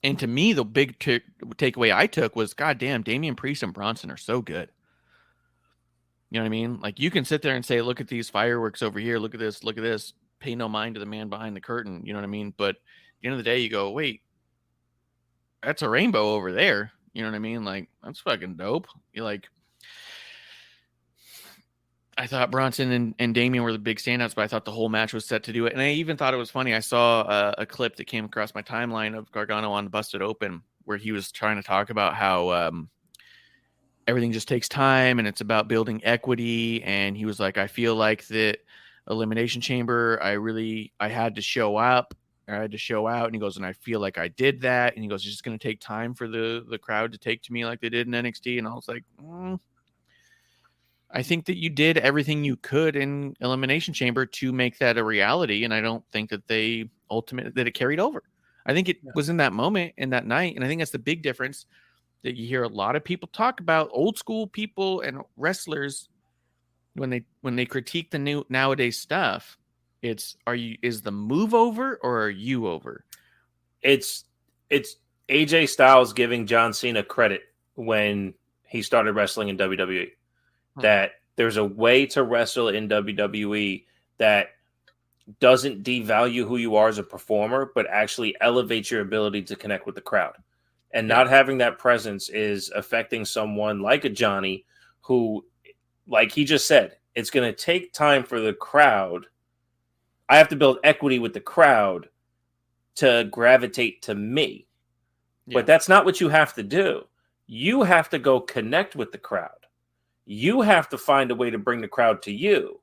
And to me, the big takeaway I took was, goddamn, Damian Priest and Bronson are so good. You know what I mean? Like, you can sit there and say, look at these fireworks over here. Look at this. Pay no mind to the man behind the curtain. You know what I mean? But at the end of the day, you go, wait, that's a rainbow over there. You know what I mean? Like, that's fucking dope. You're like, I thought Bronson and Damian were the big standouts, but I thought the whole match was set to do it. And I even thought it was funny. I saw a clip that came across my timeline of Gargano on Busted Open, where he was trying to talk about how everything just takes time and it's about building equity. And he was like, I feel like that Elimination Chamber, I had to show up. I had to show out. And he goes, and I feel like I did that. And he goes, it's just going to take time for the crowd to take to me like they did in NXT. And I was like, I think that you did everything you could in Elimination Chamber to make that a reality. And I don't think that that it carried over. I think it was in that moment, in that night. And I think that's the big difference that you hear a lot of people talk about, old school people and wrestlers, when they critique the new nowadays stuff. Is the move over or are you over? It's AJ Styles giving John Cena credit when he started wrestling in WWE. That there's a way to wrestle in WWE that doesn't devalue who you are as a performer, but actually elevates your ability to connect with the crowd. And not having that presence is affecting someone like a Johnny who, like he just said, it's going to take time for the crowd. I have to build equity with the crowd to gravitate to me. Yeah. But that's not what you have to do. You have to go connect with the crowd. You have to find a way to bring the crowd to you.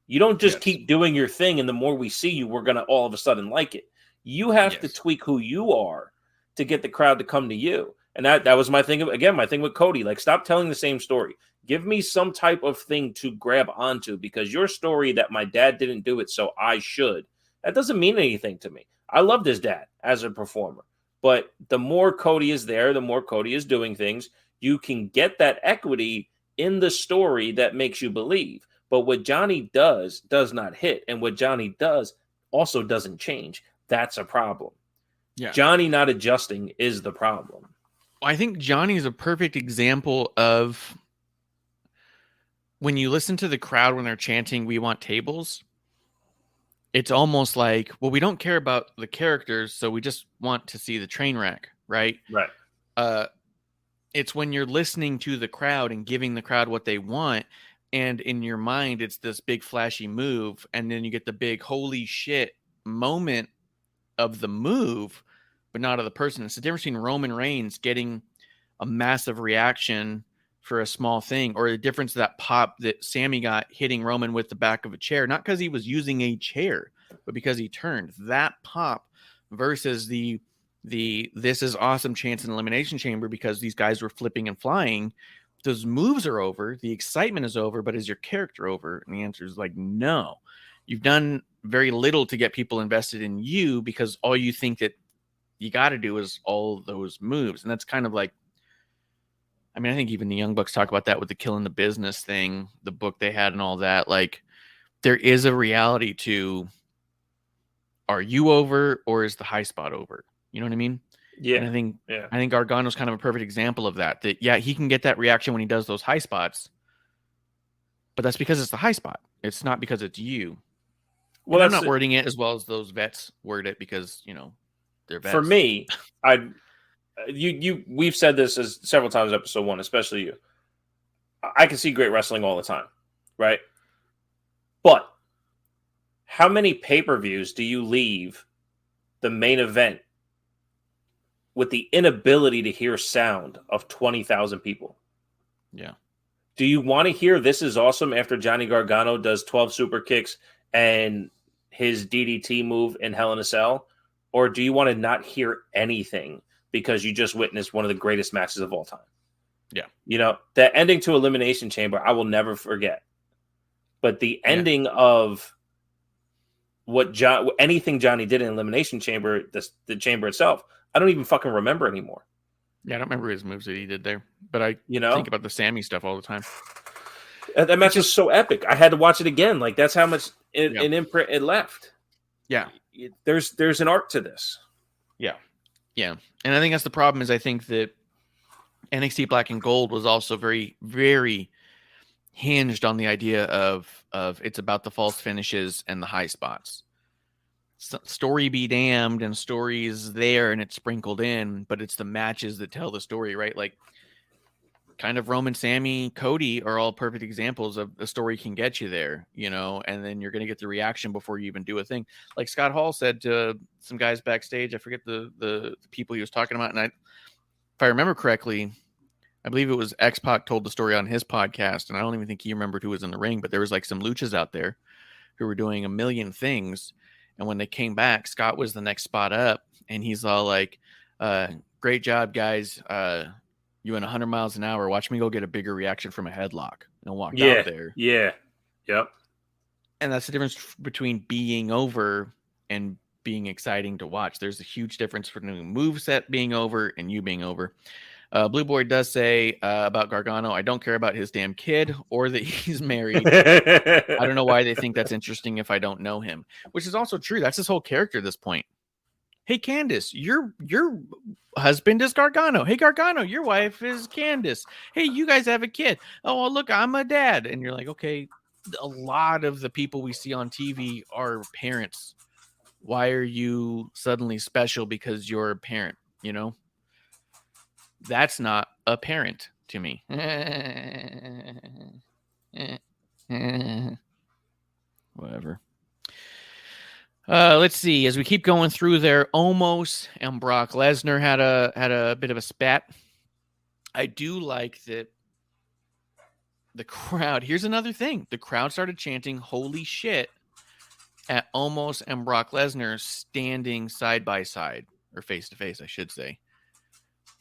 You don't just keep doing your thing, and the more we see you, we're going to all of a sudden like it. You have to tweak who you are to get the crowd to come to you. And that was my thing. My thing with Cody, like, stop telling the same story. Give me some type of thing to grab onto, because your story that my dad didn't do it, so I should. That doesn't mean anything to me. I loved his dad as a performer, but the more Cody is there, the more Cody is doing things, you can get that equity in the story that makes you believe. But what Johnny does not hit, and what Johnny does also doesn't change. That's a problem. Yeah. Johnny not adjusting is the problem. I think Johnny is a perfect example of when you listen to the crowd when they're chanting, "We want tables." It's almost like, well, we don't care about the characters, so we just want to see the train wreck, right? Right. It's when you're listening to the crowd and giving the crowd what they want, and in your mind, it's this big flashy move, and then you get the big holy shit moment of the move, but not of the person. It's the difference between Roman Reigns getting a massive reaction for a small thing, or the difference of that pop that Sammy got hitting Roman with the back of a chair, not because he was using a chair, but because he turned. That pop versus the this is awesome chance in Elimination Chamber because these guys were flipping and flying. Those moves are over, the excitement is over, but is your character over? And the answer is like, no. You've done very little to get people invested in you because all you think that you got to do is all those moves. And that's kind of like, I mean, I think even the Young Bucks talk about that with the Killing the Business thing, the book they had and all that. Like, there is a reality to, are you over or is the high spot over? You know what I mean? Yeah. And I think Gargano's kind of a perfect example of that. That, yeah, he can get that reaction when he does those high spots, but that's because it's the high spot. It's not because it's you. Well, I'm not wording it as well as those vets word it because, you know, they're vets. For me, we've said this as several times in episode 1, especially you. I can see great wrestling all the time, right? But how many pay-per-views do you leave the main event with the inability to hear sound of 20,000 people? Yeah. Do you want to hear "This is awesome" after Johnny Gargano does 12 super kicks and his DDT move in Hell in a Cell? Or do you want to not hear anything because you just witnessed one of the greatest matches of all time? Yeah. You know, the ending to Elimination Chamber, I will never forget. But the ending of anything Johnny did in Elimination Chamber, the chamber itself, I don't even fucking remember anymore. Yeah, I don't remember his moves that he did there, but I think about the Sammy stuff all the time. That match was so epic. I had to watch it again. Like, that's how much an imprint it left. Yeah. There's an art to this. Yeah. Yeah. And I think that's the problem is I think that NXT Black and Gold was also very, very hinged on the idea of it's about the false finishes and the high spots. Story be damned, and story is there and it's sprinkled in, but it's the matches that tell the story, right? Like, kind of Roman, Sammy, Cody are all perfect examples of the story can get you there, you know, and then you're going to get the reaction before you even do a thing. Like Scott Hall said to some guys backstage, I forget the people he was talking about, and if I remember correctly, I believe it was X-Pac told the story on his podcast, and I don't even think he remembered who was in the ring, but there was like some luchas out there who were doing a million things, and when they came back, Scott was the next spot up, and he's all like, great job, guys. You went 100 miles an hour. Watch me go get a bigger reaction from a headlock. And walked out there. Yeah. Yep. And that's the difference between being over and being exciting to watch. There's a huge difference between moveset being over and you being over. Blue Boy does say about Gargano, I don't care about his damn kid or that he's married. I don't know why they think that's interesting if I don't know him, which is also true. That's his whole character at this point. Hey, Candace, your husband is Gargano. Hey, Gargano, your wife is Candace. Hey, you guys have a kid. Oh, well, look, I'm a dad. And you're like, okay, a lot of the people we see on TV are parents. Why are you suddenly special because you're a parent? You know, that's not a parent to me. Whatever. Let's see. As we keep going through there, Omos and Brock Lesnar had a bit of a spat. I do like that the crowd. Here's another thing: the crowd started chanting "Holy shit" at Omos and Brock Lesnar standing side by side, or face to face, I should say,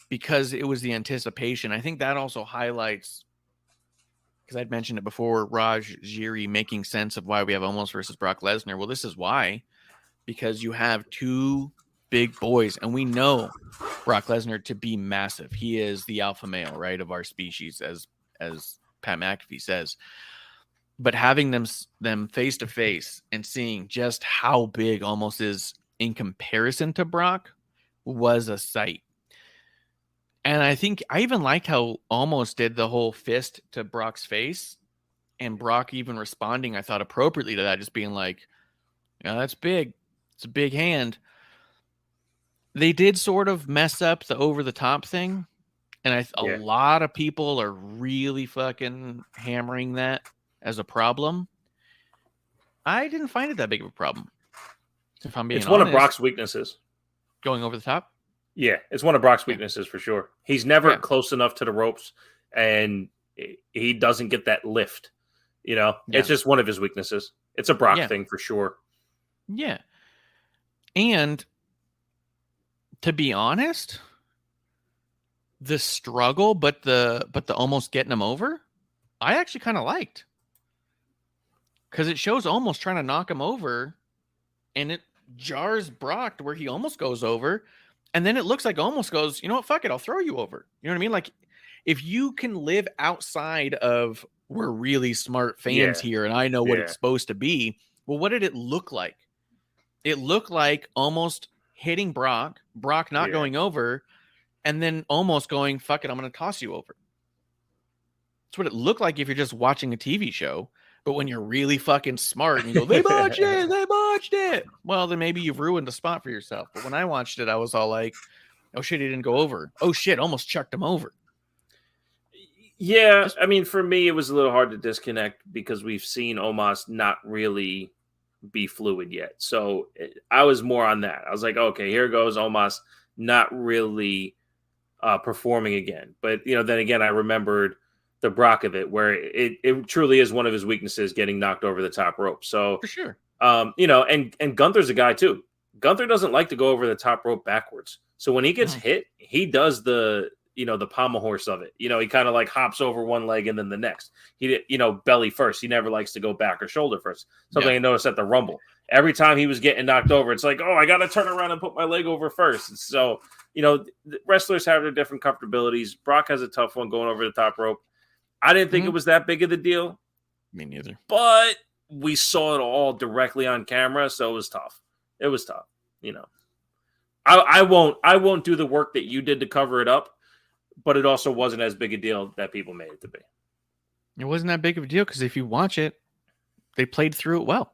because it was the anticipation. I think that also highlights because I'd mentioned it before, Raj Giri making sense of why we have Omos versus Brock Lesnar. Well, this is why, because you have two big boys, and we know Brock Lesnar to be massive. He is the alpha male, right, of our species, as Pat McAfee says. But having them face to face and seeing just how big Omos is in comparison to Brock was a sight. And I think I even liked how Omos did the whole fist to Brock's face, and Brock even responding, I thought, appropriately to that, just being like, "Yeah, that's big. It's a big hand." They did sort of mess up the over the top thing, and a lot of people are really fucking hammering that as a problem. I didn't find it that big of a problem. If I'm being honest, one of Brock's weaknesses. Going over the top? Yeah, it's one of Brock's weaknesses for sure. He's never close enough to the ropes, and he doesn't get that lift. It's just one of his weaknesses. It's a Brock thing for sure. Yeah. And to be honest, the struggle, but the almost getting him over, I actually kind of liked. Because it shows almost trying to knock him over, and it jars Brock to where he almost goes over, and then it looks like almost goes, you know what, fuck it, I'll throw you over. You know what I mean? Like, if you can live outside of, we're really smart fans here, and I know what it's supposed to be, well, what did it look like? It looked like almost hitting Brock not going over, and then almost going, fuck it, I'm going to toss you over. That's what it looked like if you're just watching a TV show. But when you're really fucking smart and you go, they botched it. Well, then maybe you've ruined the spot for yourself. But when I watched it, I was all like, oh shit, he didn't go over. Oh shit, almost chucked him over. Yeah, I mean, for me, it was a little hard to disconnect because we've seen Omos not really be fluid yet. So I was more on that. I was like, okay, here goes Omos not really performing again. But, then again, I remembered the Brock of it, where it truly is one of his weaknesses, getting knocked over the top rope. So for sure, and Gunther's a guy too. Gunther doesn't like to go over the top rope backwards. So when he gets hit, he does the pommel horse of it. He kind of like hops over one leg and then the next. He belly first. He never likes to go back or shoulder first. Something I noticed at the Rumble. Every time he was getting knocked over, it's like, oh, I got to turn around and put my leg over first. So, wrestlers have their different comfortabilities. Brock has a tough one going over the top rope. I didn't think it was that big of a deal. Me neither. But we saw it all directly on camera, so it was tough. It was tough. I won't do the work that you did to cover it up, but it also wasn't as big a deal that people made it to be. It wasn't that big of a deal because if you watch it, they played through it well.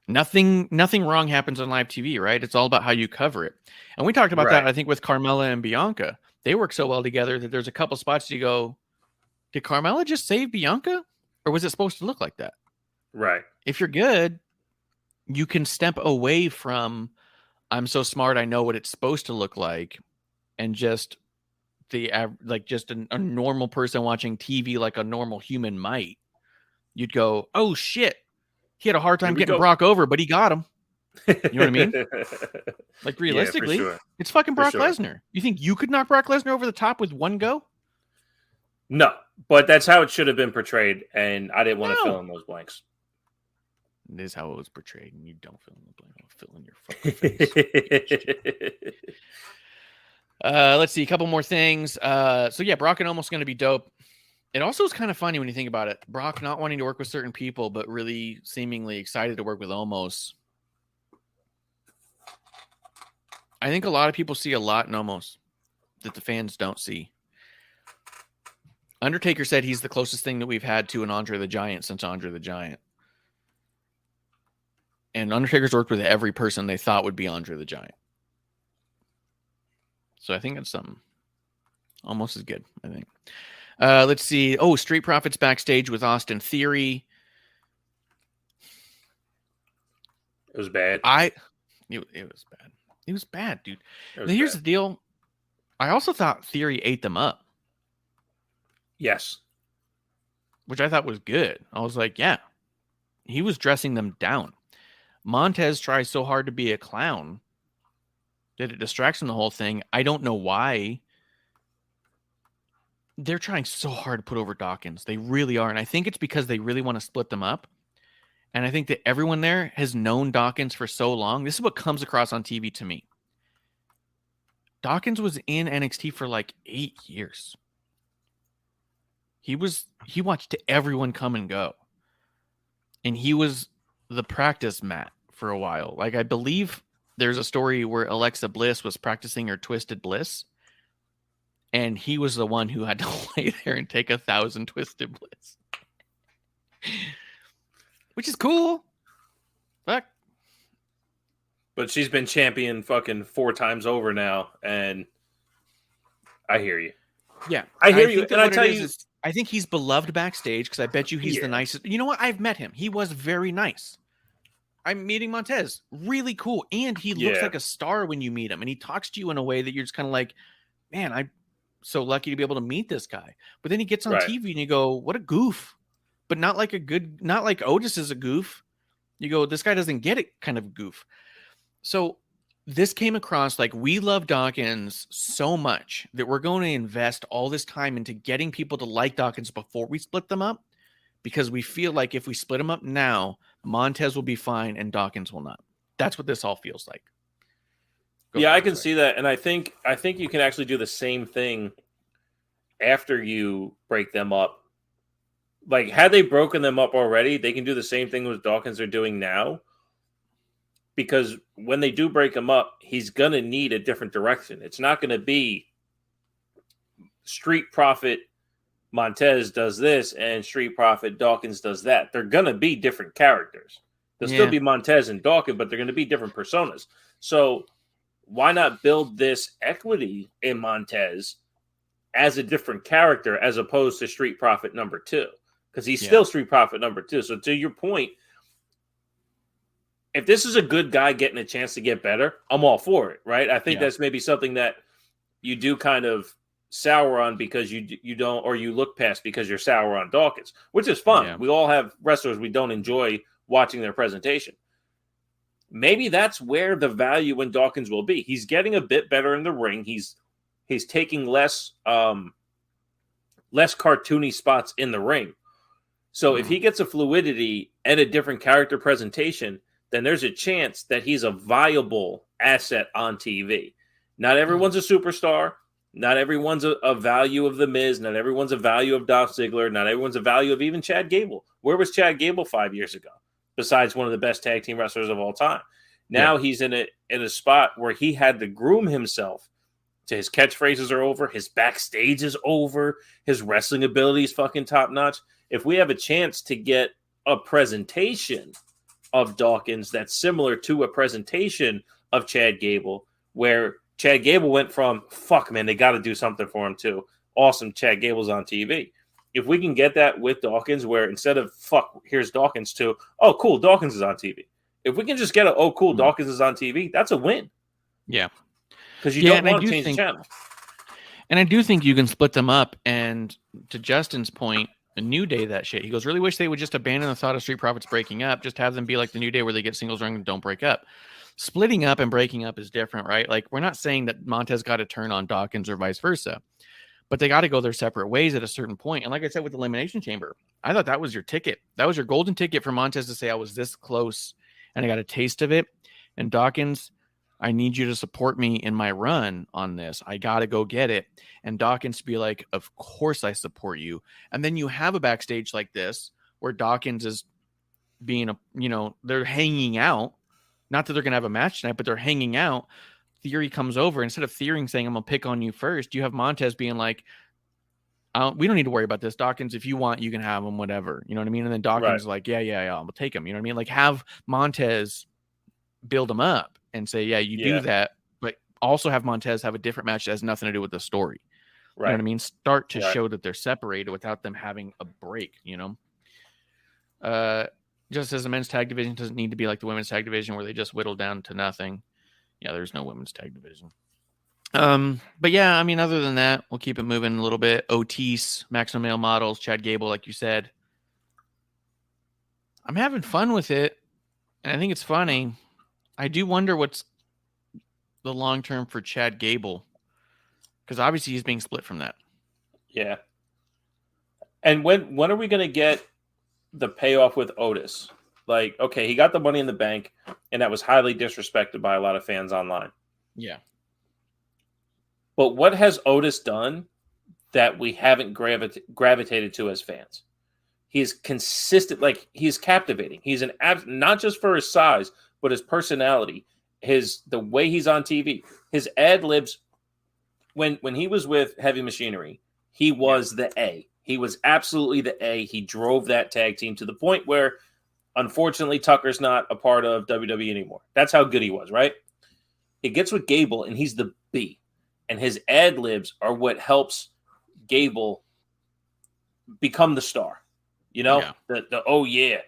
Nothing wrong happens on live TV, right? It's all about how you cover it. And we talked about that, I think, with Carmella and Bianca. They work so well together that there's a couple spots you go, did Carmella just save Bianca? Or was it supposed to look like that? Right. If you're good, you can step away from, I'm so smart, I know what it's supposed to look like, and just a normal person watching TV like a normal human might. You'd go, oh shit, he had a hard time getting Brock over, but he got him. You know what I mean? Like, realistically, it's fucking Brock Lesnar. You think you could knock Brock Lesnar over the top with one go? No, but that's how it should have been portrayed, and I didn't want to fill in those blanks. It is how it was portrayed, and you don't fill in the blank. Fill in your fucking face. Let's see, a couple more things. So yeah, Brock and Omos going to be dope. It also is kind of funny when you think about it. Brock not wanting to work with certain people, but really seemingly excited to work with Omos. I think a lot of people see a lot in Omos that the fans don't see. Undertaker said he's the closest thing that we've had to an Andre the Giant since Andre the Giant. And Undertaker's worked with every person they thought would be Andre the Giant. So I think that's something almost as good, I think. Let's see. Oh, Street Profits backstage with Austin Theory. It was bad. It was bad. It was bad, dude. Here's the deal. I also thought Theory ate them up. Yes. Which I thought was good. I was like, yeah. He was dressing them down. Montez tries so hard to be a clown that it distracts from the whole thing. I don't know why they're trying so hard to put over Dawkins. They really are. And I think it's because they really want to split them up. And I think that everyone there has known Dawkins for so long. This is what comes across on TV to me. Dawkins was in NXT for like 8 years. He watched everyone come and go. And he was the practice mat for a while. Like, I believe there's a story where Alexa Bliss was practicing her Twisted Bliss. And he was the one who had to lay there and take 1,000 Twisted Bliss. Which is cool. Fuck. But she's been champion fucking 4 times over now, and I hear you. Yeah. I hear you. And I tell you, I think he's beloved backstage because I bet you he's the nicest. You know what? I've met him. He was very nice. I'm meeting Montez. Really cool. And he looks like a star when you meet him. And he talks to you in a way that you're just kind of like, man, I'm so lucky to be able to meet this guy. But then he gets on TV and you go, what a goof. But not like Otis is a goof. You go, this guy doesn't get it kind of goof. So this came across like we love Dawkins so much that we're going to invest all this time into getting people to like Dawkins before we split them up, because we feel like if we split them up now, Montez will be fine and Dawkins will not. That's what this all feels like. I can see that. And I think you can actually do the same thing after you break them up. Like, had they broken them up already, they can do the same thing with Dawkins are doing now. Because when they do break him up, he's going to need a different direction. It's not going to be Street Profit Montez does this and Street Profit Dawkins does that. They're going to be different characters. They'll still be Montez and Dawkins, but they're going to be different personas. So why not build this equity in Montez as a different character as opposed to Street Profit number 2? Because he's still Street Profit number 2. So to your point, if this is a good guy getting a chance to get better, I'm all for it, right? I think that's maybe something that you do kind of sour on because you don't, or you look past because you're sour on Dawkins, which is fun. Yeah. We all have wrestlers we don't enjoy watching their presentation. Maybe that's where the value in Dawkins will be. He's getting a bit better in the ring. He's taking less cartoony spots in the ring. So if he gets a fluidity and a different character presentation, then there's a chance that he's a viable asset on TV. Not everyone's a superstar. Not everyone's a value of The Miz. Not everyone's a value of Dolph Ziggler. Not everyone's a value of even Chad Gable. Where was Chad Gable 5 years ago? Besides one of the best tag team wrestlers of all time. Now he's in a spot where he had to groom himself. To his catchphrases are over. His backstage is over. His wrestling ability is fucking top notch. If we have a chance to get a presentation of Dawkins that's similar to a presentation of Chad Gable, where Chad Gable went from, fuck, man, they got to do something for him too. Awesome, Chad Gable's on TV. If we can get that with Dawkins, where instead of, fuck, here's Dawkins too, oh, cool, Dawkins is on TV. If we can just get oh, cool, Dawkins is on TV, that's a win. Yeah. Because you don't want to change the channel. And I do think you can split them up. And to Justin's point, a New Day that shit. He goes, really wish they would just abandon the thought of Street Profits breaking up. Just have them be like the New Day where they get singles run and don't break up. Splitting up and breaking up is different, right? Like, we're not saying that Montez got to turn on Dawkins or vice versa. But they got to go their separate ways at a certain point. And like I said with the Elimination Chamber, I thought that was your ticket. That was your golden ticket for Montez to say, I was this close and I got a taste of it. And Dawkins, I need you to support me in my run on this. I got to go get it. And Dawkins to be like, of course I support you. And then you have a backstage like this where Dawkins is being they're hanging out. Not that they're going to have a match tonight, but they're hanging out. Theory comes over. Instead of Theory saying, I'm going to pick on you first, you have Montez being like, we don't need to worry about this. Dawkins, if you want, you can have him, whatever. You know what I mean? And then Dawkins is like, yeah, I'm going to take him. You know what I mean? Like, have Montez build him up and say, do that, but also have Montez have a different match that has nothing to do with the story. Right. You know what I mean? Start to show that they're separated without them having a break, just as the men's tag division doesn't need to be like the women's tag division where they just whittle down to nothing. Yeah, there's no women's tag division. But yeah, I mean, other than that, we'll keep it moving a little bit. Otis, Maximum Male Models, Chad Gable, like you said. I'm having fun with it, and I think it's funny. I do wonder what's the long term for Chad Gable, because obviously he's being split from that. Yeah, And when are we going to get the payoff with Otis? Like, okay, he got the Money in the Bank, and that was highly disrespected by a lot of fans online. Yeah. But what has Otis done that we haven't gravitated to as fans? He's consistent, like he's captivating. He's not just for his size, but his personality, the way he's on TV, his ad libs. When he was with Heavy Machinery, he was the A. He was absolutely the A. He drove that tag team to the point where, unfortunately, Tucker's not a part of WWE anymore. That's how good he was, right? It gets with Gable, and he's the B. And his ad libs are what helps Gable become the star. You know, the oh yeah,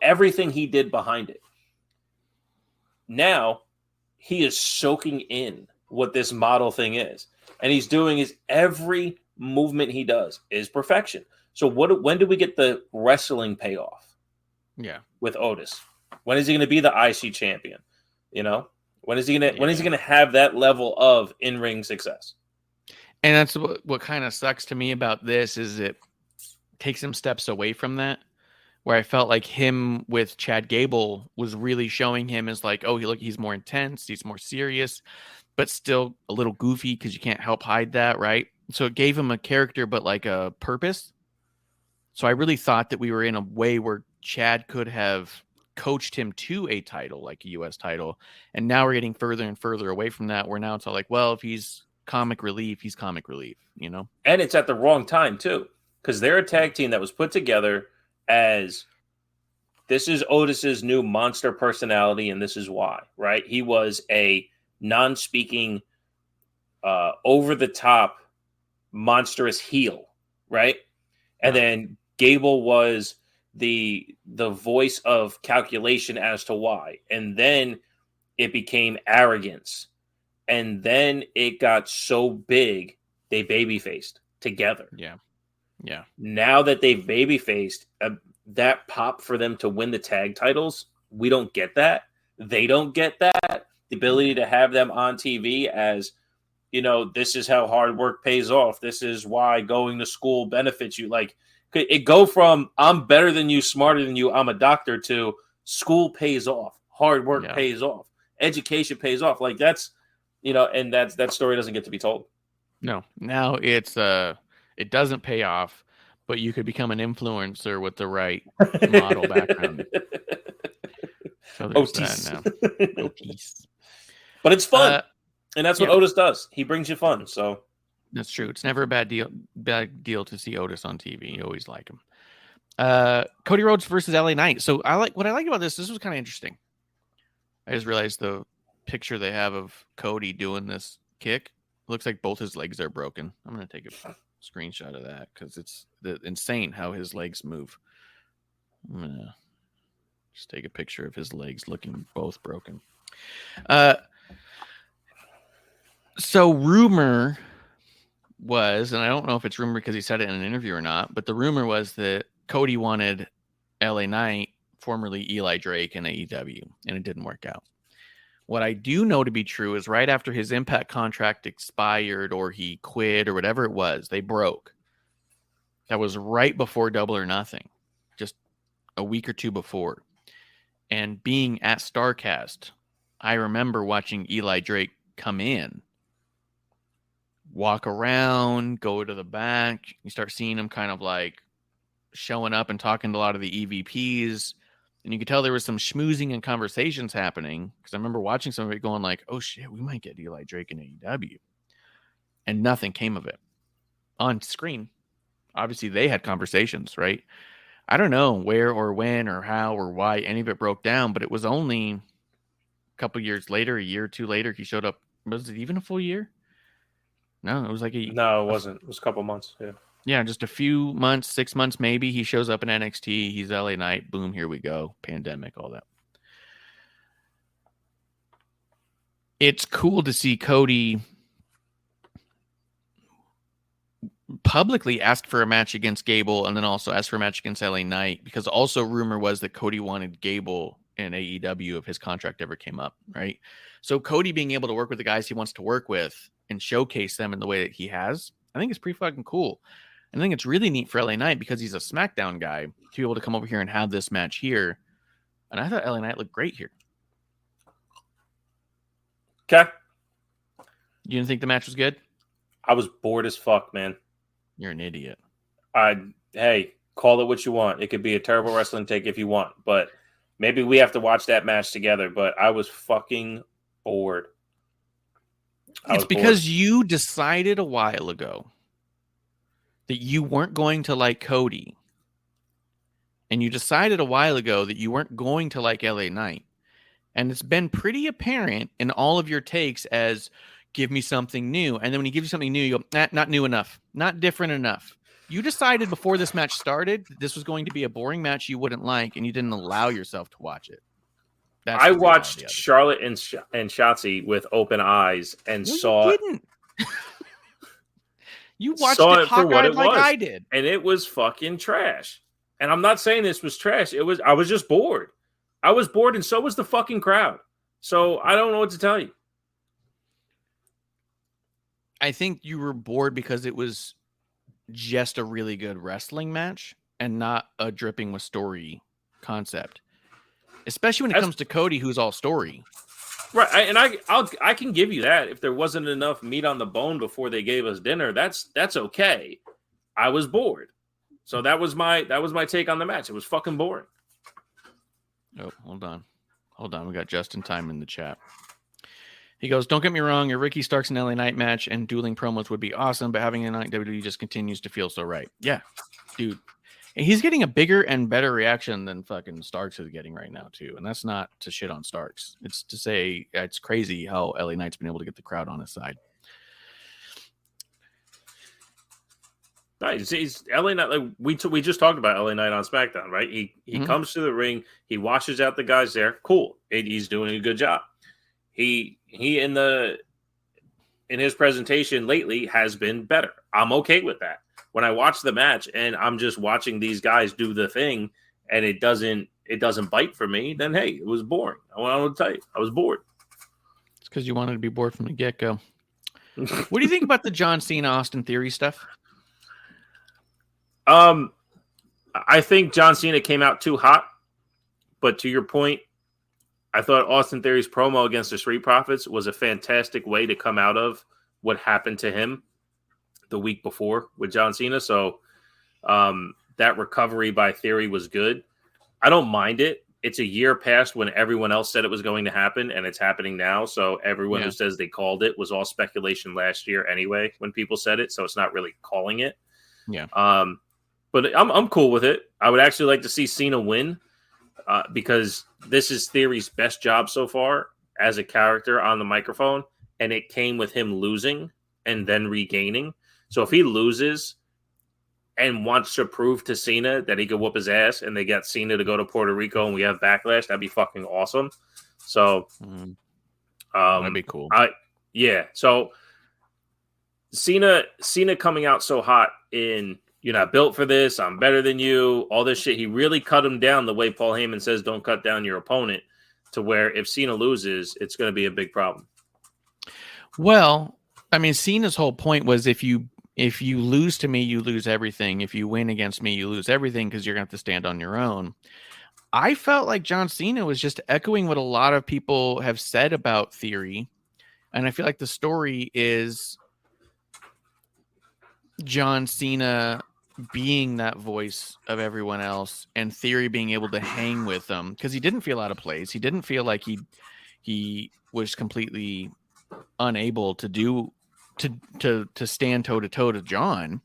everything he did behind it. Now he is soaking in what this model thing is, and he's doing is every movement he does is perfection. So when do we get the wrestling payoff? Yeah, with Otis, when is he going to be the IC champion? You know, when is he going to have that level of in-ring success? And that's what kind of sucks to me about this is it takes him steps away from that, where I felt like him with Chad Gable was really showing him as like, oh, he's more intense, he's more serious, but still a little goofy because you can't help hide that, right? So it gave him a character, but like a purpose. So I really thought that we were in a way where Chad could have coached him to a title, like a U.S. title. And now we're getting further and further away from that, where now it's all like, well, if he's comic relief, he's comic relief, you know? And it's at the wrong time, too, because they're a tag team that was put together as this is Otis's new monster personality, and this is why, right? He was a non-speaking, over-the-top, monstrous heel, right? And then Gable was the voice of calculation as to why. And then it became arrogance. And then it got so big, they baby-faced together. Yeah. Yeah. Now that they've baby-faced, that pop for them to win the tag titles, we don't get that. They don't get that. The ability to have them on TV as, this is how hard work pays off. This is why going to school benefits you. Like, it go from I'm better than you, smarter than you, I'm a doctor, to school pays off. Hard work pays off. Education pays off. Like, that's, and that story doesn't get to be told. No. Now it's it doesn't pay off, but you could become an influencer with the right model background. So there's that now. Otis. But it's fun. And that's what Otis does. He brings you fun. So that's true. It's never a bad deal to see Otis on TV. You always like him. Cody Rhodes versus LA Knight. So what I like about this was kind of interesting. I just realized the picture they have of Cody doing this kick looks like both his legs are broken. I'm going to take a screenshot of that because it's insane how his legs move. I'm going to just take a picture of his legs looking both broken. So rumor was, and I don't know if it's rumor because he said it in an interview or not, but the rumor was that Cody wanted LA Knight, formerly Eli Drake, in AEW, and it didn't work out. What I do know to be true is right after his Impact contract expired or he quit or whatever it was, they broke. That was right before Double or Nothing, just a week or two before. And being at StarCast, I remember watching Eli Drake come in, walk around, go to the back. You start seeing him kind of like showing up and talking to a lot of the EVPs. And you could tell there was some schmoozing and conversations happening because I remember watching some of it going like, oh shit, we might get Eli Drake in AEW. And nothing came of it on screen. Obviously they had conversations, right? I don't know where or when or how or why any of it broke down, but it was only a couple years later, a year or two later, he showed up. Was it even a full year? No, it was like No, it wasn't. It was a couple months. Yeah. Yeah, just a few months, 6 months maybe. He shows up in NXT. He's LA Knight. Boom, here we go. Pandemic, all that. It's cool to see Cody publicly ask for a match against Gable and then also ask for a match against LA Knight, because also rumor was that Cody wanted Gable in AEW if his contract ever came up, right? So Cody being able to work with the guys he wants to work with and showcase them in the way that he has, I think it's pretty fucking cool. And I think it's really neat for LA Knight because he's a SmackDown guy to be able to come over here and have this match here. And I thought LA Knight looked great here. Okay. You didn't think the match was good? I was bored as fuck, man. You're an idiot. Hey, call it what you want. It could be a terrible wrestling take if you want, but maybe we have to watch that match together. But I was fucking bored. It's because you decided a while ago that you weren't going to like Cody. And you decided a while ago that you weren't going to like LA Knight. And it's been pretty apparent in all of your takes as give me something new. And then when he gives you something new, you go, not new enough, not different enough. You decided before this match started that this was going to be a boring match you wouldn't like, and you didn't allow yourself to watch it. I watched Charlotte and Shotzi with open eyes and saw it. You watched it for what it was, like I did, and it was fucking trash. And I'm not saying this was trash. I was just bored. I was bored, and so was the fucking crowd. So I don't know what to tell you. I think you were bored because it was just a really good wrestling match and not a dripping with story concept. Especially when it comes to Cody, who's all story. Right, and I can give you that. If there wasn't enough meat on the bone before they gave us dinner, that's okay. I was bored. So that was my take on the match. It was fucking boring. Oh, hold on. We got Justin Time in the chat. He goes, don't get me wrong, a Ricky Starks and LA Knight match and dueling promos would be awesome, but having a night WWE just continues to feel so right. Yeah, dude. And he's getting a bigger and better reaction than fucking Starks is getting right now, too. And that's not to shit on Starks. It's to say it's crazy how LA Knight's been able to get the crowd on his side. Nice. He's LA Knight. Like we just talked about LA Knight on SmackDown, right? He comes to the ring, he washes out the guys there. Cool. He's doing a good job. He in his presentation lately has been better. I'm okay with that. When I watch the match and I'm just watching these guys do the thing and it doesn't bite for me, then hey, it was boring. I want to tell you, I was bored. It's because you wanted to be bored from the get-go. What do you think about the John Cena Austin Theory stuff? I think John Cena came out too hot, but to your point, I thought Austin Theory's promo against the Street Profits was a fantastic way to come out of what happened to him the week before with John Cena. So that recovery by Theory was good. I don't mind it. It's a year past when everyone else said it was going to happen, and it's happening now. So everyone who says they called it was all speculation last year anyway when people said it. So it's not really calling it. Yeah. But I'm cool with it. I would actually like to see Cena win because this is Theory's best job so far as a character on the microphone, and it came with him losing and then regaining. So if he loses and wants to prove to Cena that he could whoop his ass and they got Cena to go to Puerto Rico and we have Backlash, that'd be fucking awesome. So that'd be cool. So Cena coming out so hot in you're not built for this, I'm better than you, all this shit. He really cut him down the way Paul Heyman says don't cut down your opponent, to where if Cena loses, it's going to be a big problem. Well, I mean, Cena's whole point was if you lose to me, you lose everything. If you win against me, you lose everything because you're going to have to stand on your own. I felt like John Cena was just echoing what a lot of people have said about Theory. And I feel like the story is John Cena being that voice of everyone else and Theory being able to hang with them because he didn't feel out of place. He didn't feel like he was completely unable to stand toe to toe to John.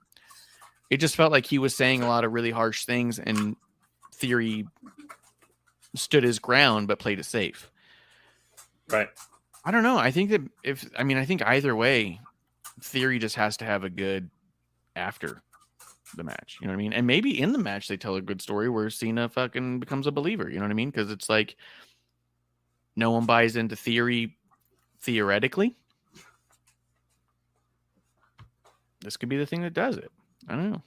It just felt like he was saying a lot of really harsh things and Theory stood his ground but played it safe. Right. I don't know. I think that I think either way, Theory just has to have a good after the match. You know what I mean? And maybe in the match they tell a good story where Cena fucking becomes a believer. You know what I mean? Because it's like no one buys into Theory theoretically. This could be the thing that does it. I don't know.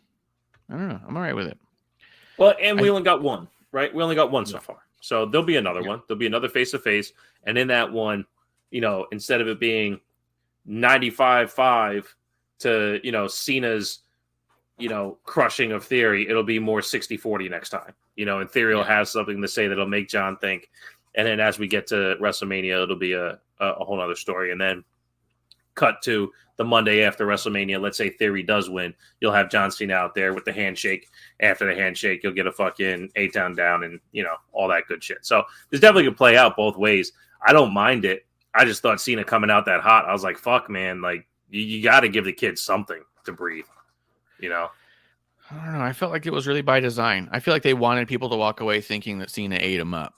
I'm all right with it. Well, and we only got one, right? We only got one so far. So there'll be another one. There'll be another face-to-face. And in that one, instead of it being 95-5 to, Cena's crushing of Theory. It'll be more 60-40 next time, and Theory will have something to say that'll make John think. And then as we get to WrestleMania, it'll be a whole other story. And then cut to the Monday after WrestleMania. Let's say Theory does win. You'll have John Cena out there with the handshake. After the handshake, you'll get a fucking A-Town down and, all that good shit. So this definitely could play out both ways. I don't mind it. I just thought Cena coming out that hot. I was like, fuck, man. Like, you got to give the kids something to breathe, I don't know. I felt like it was really by design. I feel like they wanted people to walk away thinking that Cena ate him up.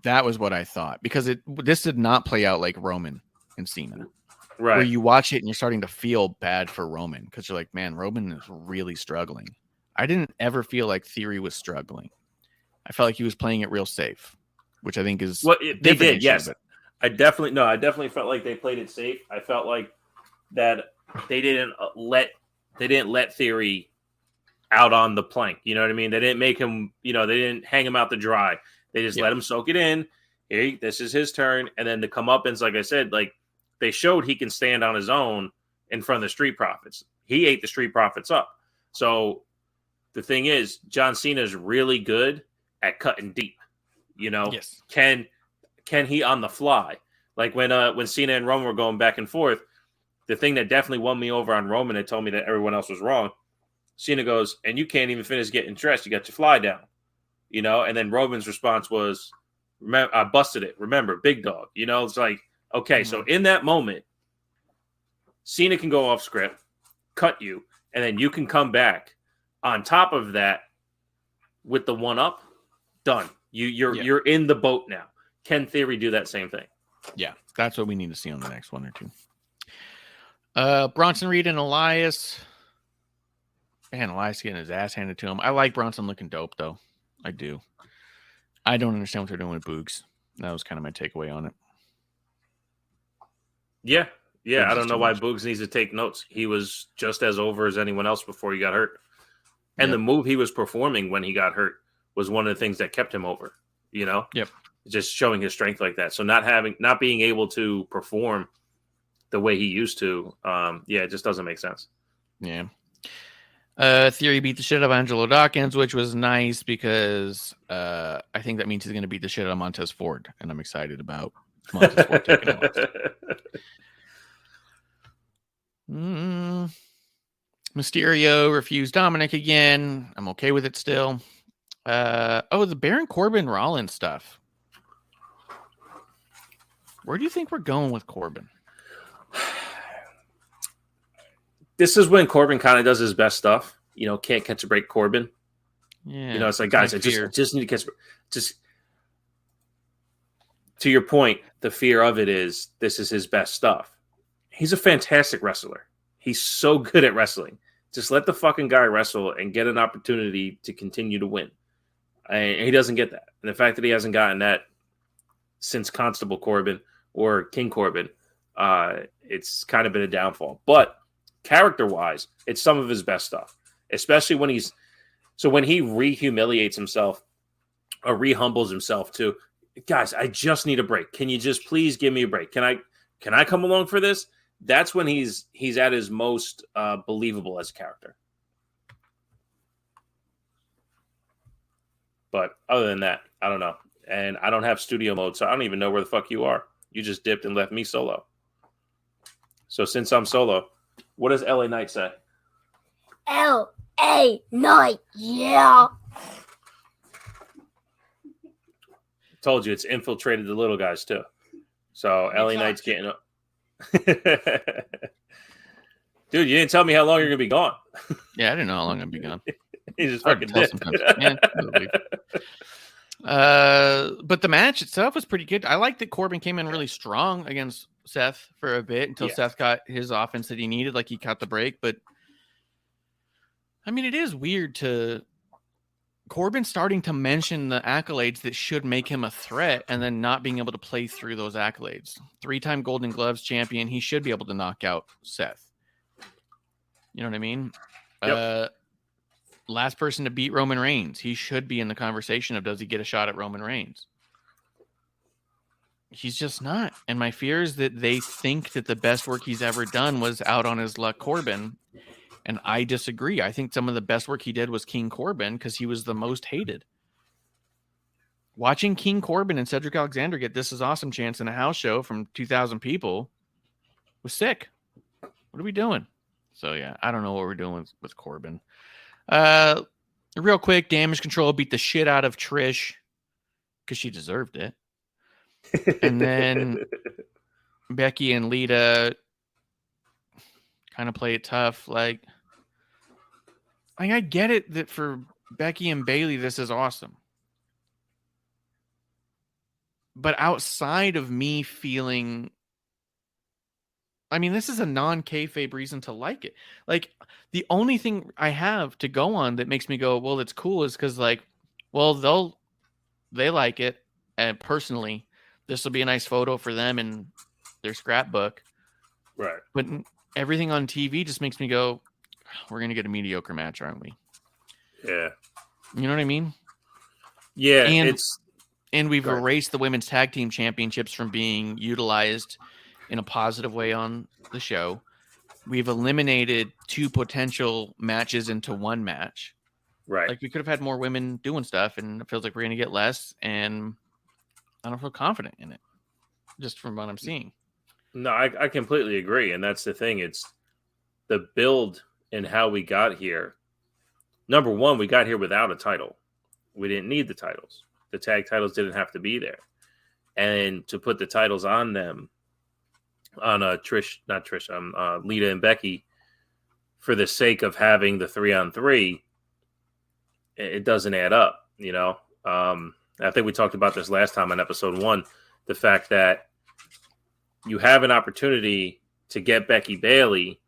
That was what I thought. Because this did not play out like Roman and Cena. Right. Where you watch it and you're starting to feel bad for Roman. Because you're like, man, Roman is really struggling. I didn't ever feel like Theory was struggling. I felt like he was playing it real safe. Which I think is... Well, they did, issue, yes. But... I definitely felt like they played it safe. I felt like that they didn't let Theory out on the plank. You know what I mean? They didn't make him, they didn't hang him out to dry. They just let him soak it in. Hey, this is his turn. And then the comeuppance, like I said, like they showed he can stand on his own in front of the Street Profits. He ate the Street Profits up. So the thing is, John Cena is really good at cutting deep. Yes. Can he on the fly? Like when Cena and Roman were going back and forth, the thing that definitely won me over on Roman and told me that everyone else was wrong, Cena goes, and you can't even finish getting dressed. You got your fly down, and then Roman's response was, I busted it. Remember, big dog. It's like, okay, so in that moment, Cena can go off script, cut you, and then you can come back on top of that with the one up. Done. You're in the boat now. Can Theory do that same thing? Yeah, that's what we need to see on the next one or two. Bronson Reed and Elias. Man, Elias getting his ass handed to him. I like Bronson looking dope, though. I do. I don't understand what they're doing with Boogs. That was kind of my takeaway on it. Yeah. Boogs I don't know why much. Boogs needs to take notes. He was just as over as anyone else before he got hurt. And the move he was performing when he got hurt was one of the things that kept him over, Yep. Just showing his strength like that. So not being able to perform the way he used to, it just doesn't make sense. Yeah. Theory beat the shit out of Angelo Dawkins, which was nice because I think that means he's going to beat the shit out of Montez Ford, and I'm excited about Montez Ford taking him. Mysterio refused Dominic again. I'm okay with it still. The Baron Corbin Rollins stuff. Where do you think we're going with Corbin? This is when Corbin kind of does his best stuff. Can't catch a break, Corbin. Yeah. It's like, guys, I just need to catch. Just to your point, the fear of it is this is his best stuff. He's a fantastic wrestler. He's so good at wrestling. Just let the fucking guy wrestle and get an opportunity to continue to win. And he doesn't get that. And the fact that he hasn't gotten that since Constable Corbin or King Corbin, it's kind of been a downfall. But character-wise, it's some of his best stuff, especially when he re-humiliates himself or re-humbles himself too. Guys, I just need a break. Can you just please give me a break? Can I come along for this? That's when he's at his most believable as a character. But other than that, I don't know. And I don't have studio mode, so I don't even know where the fuck you are. You just dipped and left me solo. So since I'm solo, what does LA Knight say? LA Knight, yeah. Told you it's infiltrated the little guys too. So LA Knight's getting up. Dude, you didn't tell me how long you're gonna be gone. Yeah, I didn't know how long I'd be gone. You just fucking did. But the match itself was pretty good. I like that Corbin came in really strong against Seth for a bit until Seth got his offense that he needed, like he caught the break. But I mean, it is weird to Corbin starting to mention the accolades that should make him a threat and then not being able to play through those accolades. 3-time Golden Gloves champion. He should be able to knock out Seth. You know what I mean? Yep. Last person to beat Roman Reigns. He should be in the conversation of does he get a shot at Roman Reigns? He's just not. And my fear is that they think that the best work he's ever done was out on his luck Corbin. And I disagree. I think some of the best work he did was King Corbin because he was the most hated. Watching King Corbin and Cedric Alexander get This Is Awesome chance in a house show from 2,000 people was sick. What are we doing? So, yeah, I don't know what we're doing with Corbin. Real quick, Damage Control beat the shit out of Trish because she deserved it. And then Becky and Lita kind of play it tough. Like, I get it that for Becky and Bayley, this is awesome. But outside of me feeling, I mean, this is a non-kayfabe reason to like it. Like, the only thing I have to go on that makes me go, well, it's cool is because, like, well, they like it. And personally, this will be a nice photo for them in their scrapbook. Right. But everything on TV just makes me go, we're going to get a mediocre match, aren't we? Yeah. You know what I mean? Yeah. And we've erased the women's tag team championships from being utilized in a positive way on the show. We've eliminated 2 potential matches into 1 match. Right. Like, we could have had more women doing stuff, and it feels like we're going to get less, and I don't feel confident in it, just from what I'm seeing. No, I completely agree. And that's the thing. It's the build and how we got here. Number one, we got here without a title. We didn't need the titles. The tag titles didn't have to be there. And to put the titles on them, on Lita and Becky, for the sake of having the 3-on-3, it doesn't add up, you know? I think we talked about this last time on episode 1, the fact that you have an opportunity to get Becky Bayley,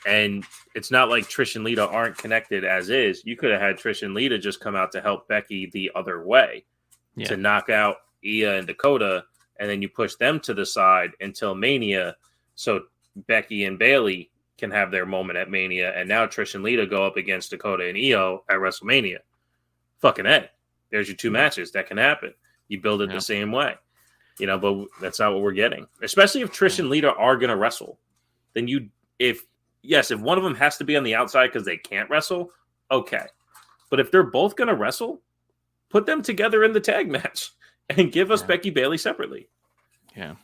and it's not like Trish and Lita aren't connected as is. You could have had Trish and Lita just come out to help Becky the other way to knock out Ia and Dakota, and then you push them to the side until Mania so Becky and Bayley can have their moment at Mania, and now Trish and Lita go up against Dakota and Io at WrestleMania. Fucking A. There's your 2 matches. That can happen. You build it the same way. You know, but that's not what we're getting. Especially if Trish and Lita are going to wrestle. Then if one of them has to be on the outside because they can't wrestle, okay. But if they're both going to wrestle, put them together in the tag match and give us Becky Bayley separately. Yeah.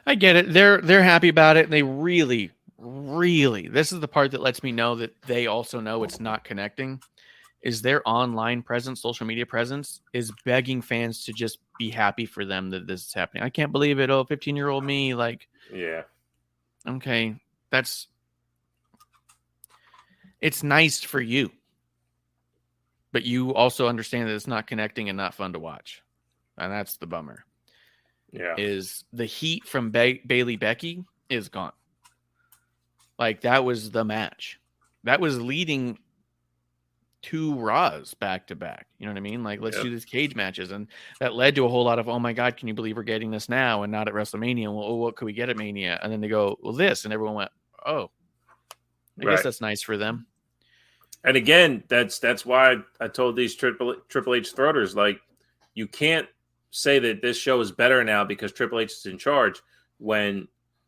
I get it. They're happy about it. And they really, this is the part that lets me know that they also know it's not connecting, is their online presence, social media presence, is begging fans to just be happy for them that this is happening. I can't believe it. Oh, 15-year-old me. Like, yeah. Okay. It's nice for you. But you also understand that it's not connecting and not fun to watch. And that's the bummer. Yeah. Is the heat from Bayley Becky is gone. Like, that was the match. That was leading 2 Raws back to back. You know what I mean? Like, let's do these cage matches. And that led to a whole lot of, oh my God, can you believe we're getting this now and not at WrestleMania? Well, what could we get at Mania? And then they go, well, this. And everyone went, oh, I guess that's nice for them. And again, that's why I told these Triple H throaters, like, you can't say that this show is better now because Triple H is in charge when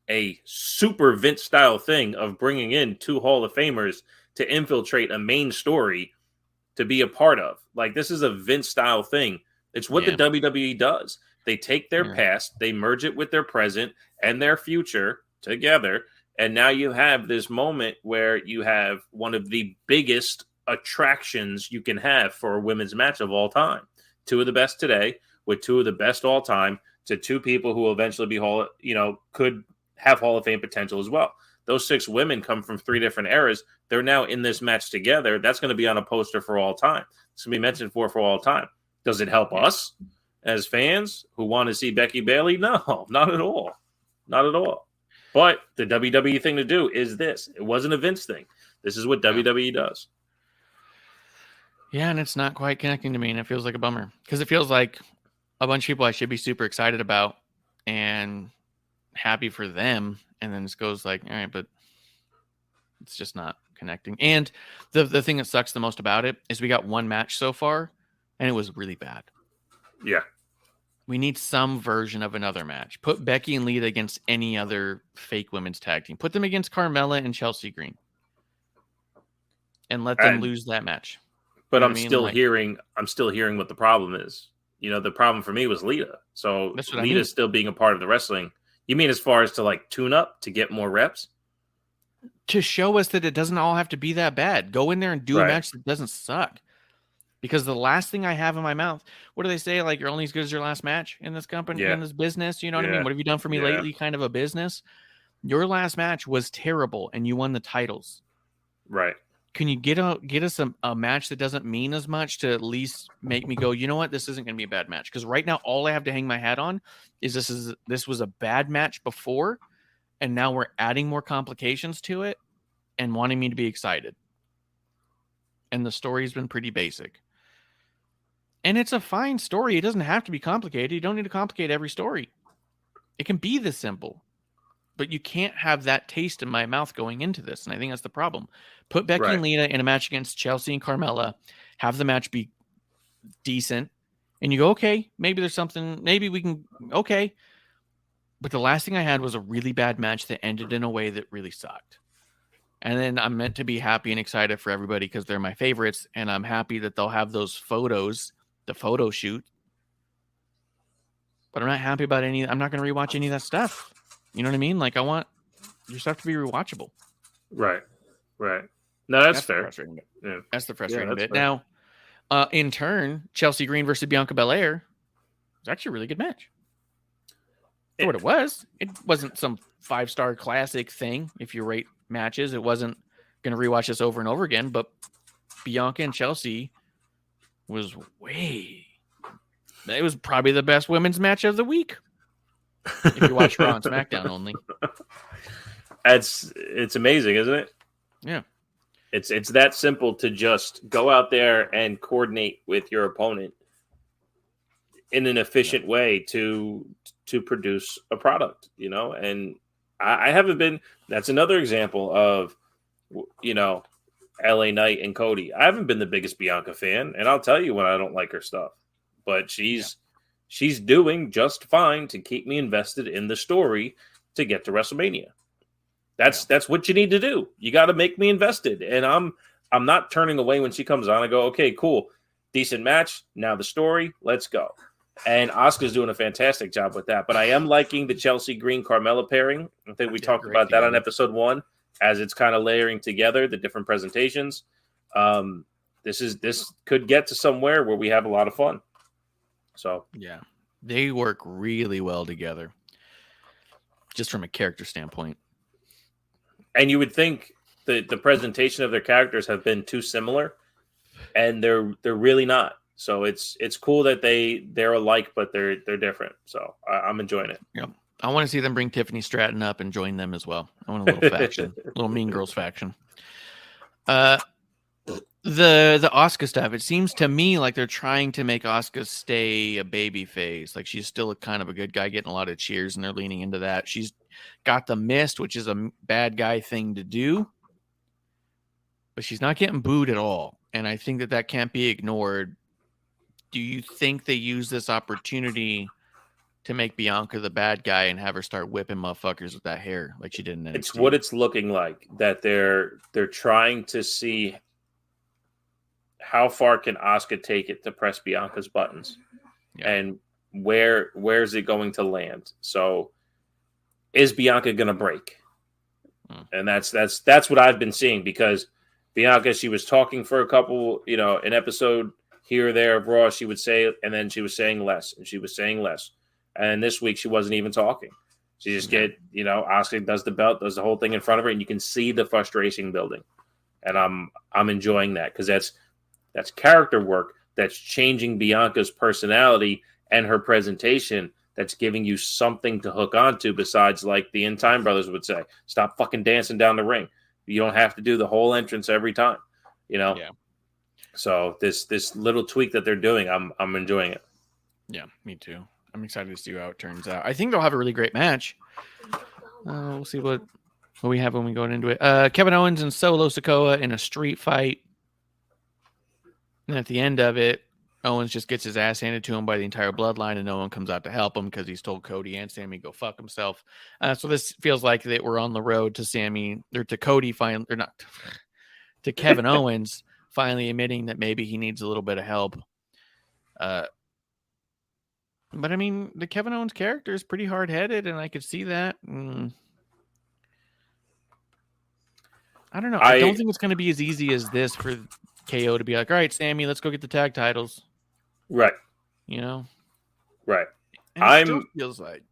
a super Vince style thing of bringing in 2 Hall of Famers to infiltrate a main story to be a part of. Like, this is a Vince style thing. It's what the WWE does. They take their past, they merge it with their present and their future together. And now you have this moment where you have one of the biggest attractions you can have for a women's match of all time. 2 of the best today with 2 of the best all time to 2 people who will eventually be could have Hall of Fame potential as well. Those 6 women come from 3 different eras. They're now in this match together. That's going to be on a poster for all time. It's going to be mentioned for all time. Does it help us as fans who want to see Becky Bayley? No, not at all. Not at all. But the WWE thing to do is this. It wasn't a Vince thing. This is what WWE does. Yeah, and it's not quite connecting to me, and it feels like a bummer. Because it feels like a bunch of people I should be super excited about and happy for them, and then it goes like, all right, but it's just not connecting. And the thing that sucks the most about it is we got 1 match so far, and it was really bad. Yeah. We need some version of another match. Put Becky and Lita against any other fake women's tag team. Put them against Carmella and Chelsea Green. and let them lose that match. But I'm still hearing what the problem is. The problem for me was Lita. So Lita's still being a part of the wrestling. You mean as far as to like tune up to get more reps? To show us that it doesn't all have to be that bad. Go in there and do a match that doesn't suck. Because the last thing I have in my mouth, what do they say? Like, you're only as good as your last match in this company, in this business. You know what I mean? What have you done for me lately? Kind of a business. Your last match was terrible and you won the titles. Right. Can you get us a match that doesn't mean as much to at least make me go, you know what, this isn't going to be a bad match? Because right now, all I have to hang my hat on is this was a bad match before, and now we're adding more complications to it and wanting me to be excited. And the story's been pretty basic. And it's a fine story. It doesn't have to be complicated. You don't need to complicate every story. It can be this simple. But you can't have that taste in my mouth going into this. And I think that's the problem. Put Becky and Lita in a match against Chelsea and Carmella. Have the match be decent. And you go, okay, maybe there's something. Maybe we can, okay. But the last thing I had was a really bad match that ended in a way that really sucked. And then I'm meant to be happy and excited for everybody because they're my favorites. And I'm happy that they'll have those photos, the photo shoot. But I'm not happy about I'm not going to rewatch any of that stuff. You know what I mean? Like, I want your stuff to be rewatchable. Right. No, that's fair. Frustrating bit. Yeah. That's the frustrating bit. Fair. Now, in turn, Chelsea Green versus Bianca Belair was actually a really good match. For what it was. It wasn't some 5-star classic thing. If you rate matches, it wasn't going to rewatch this over and over again. But Bianca and Chelsea was it was probably the best women's match of the week. If you watch Raw and SmackDown only. It's amazing, isn't it? Yeah. It's that simple to just go out there and coordinate with your opponent in an efficient way to produce a product, and I haven't been, that's another example of, LA Knight and Cody. I haven't been the biggest Bianca fan, and I'll tell you when I don't like her stuff, but she's doing just fine to keep me invested in the story to get to WrestleMania. That's what you need to do. You got to make me invested. And I'm not turning away when she comes on. I go, okay, cool. Decent match. Now the story, let's go. And Asuka's doing a fantastic job with that. But I am liking the Chelsea Green Carmella pairing. I think we talked about that on episode 1 as it's kind of layering together the different presentations. This could get to somewhere where we have a lot of fun. So yeah, they work really well together, just from a character standpoint. And you would think the presentation of their characters have been too similar, and they're really not. So it's cool that they're alike, but they're different. So I'm enjoying it. Yeah, I want to see them bring Tiffany Stratton up and join them as well. I want a little faction, little Mean Girls faction. The Asuka stuff, it seems to me like they're trying to make Asuka stay a baby face. Like, she's still kind of a good guy getting a lot of cheers, and they're leaning into that. She's got the mist, which is a bad guy thing to do, but she's not getting booed at all. And I think that can't be ignored. Do you think they use this opportunity to make Bianca the bad guy and have her start whipping motherfuckers with that hair like she did in NXT? It's what it's looking like, that they're trying to see how far can Asuka take it to press Bianca's buttons, and where's it going to land? So is Bianca going to break? And that's what I've been seeing, because Bianca, she was talking for a couple, an episode here or there of Raw, she would say, and then she was saying less, and she was saying less. And this week she wasn't even talking. She just Asuka does the belt, does the whole thing in front of her, and you can see the frustration building. And I'm enjoying that, because that's character work that's changing Bianca's personality and her presentation, that's giving you something to hook onto besides, like the In Time Brothers would say, stop fucking dancing down the ring. You don't have to do the whole entrance every time, Yeah. So this little tweak that they're doing, I'm enjoying it. Yeah, me too. I'm excited to see how it turns out. I think they'll have a really great match. We'll see what we have when we go into it. Kevin Owens and Solo Sikoa in a street fight. And at the end of it, Owens just gets his ass handed to him by the entire bloodline, and no one comes out to help him because he's told Cody and Sammy go fuck himself. So this feels like that we're on the road to Sammy, or to Cody finally, or not, to Kevin Owens finally admitting that maybe he needs a little bit of help. But I mean, the Kevin Owens character is pretty hard-headed, and I could see that. I don't know. I don't think it's going to be as easy as this for KO to be like, all right, Sammy, let's go get the tag titles. Right. You know? Right. And it still feels like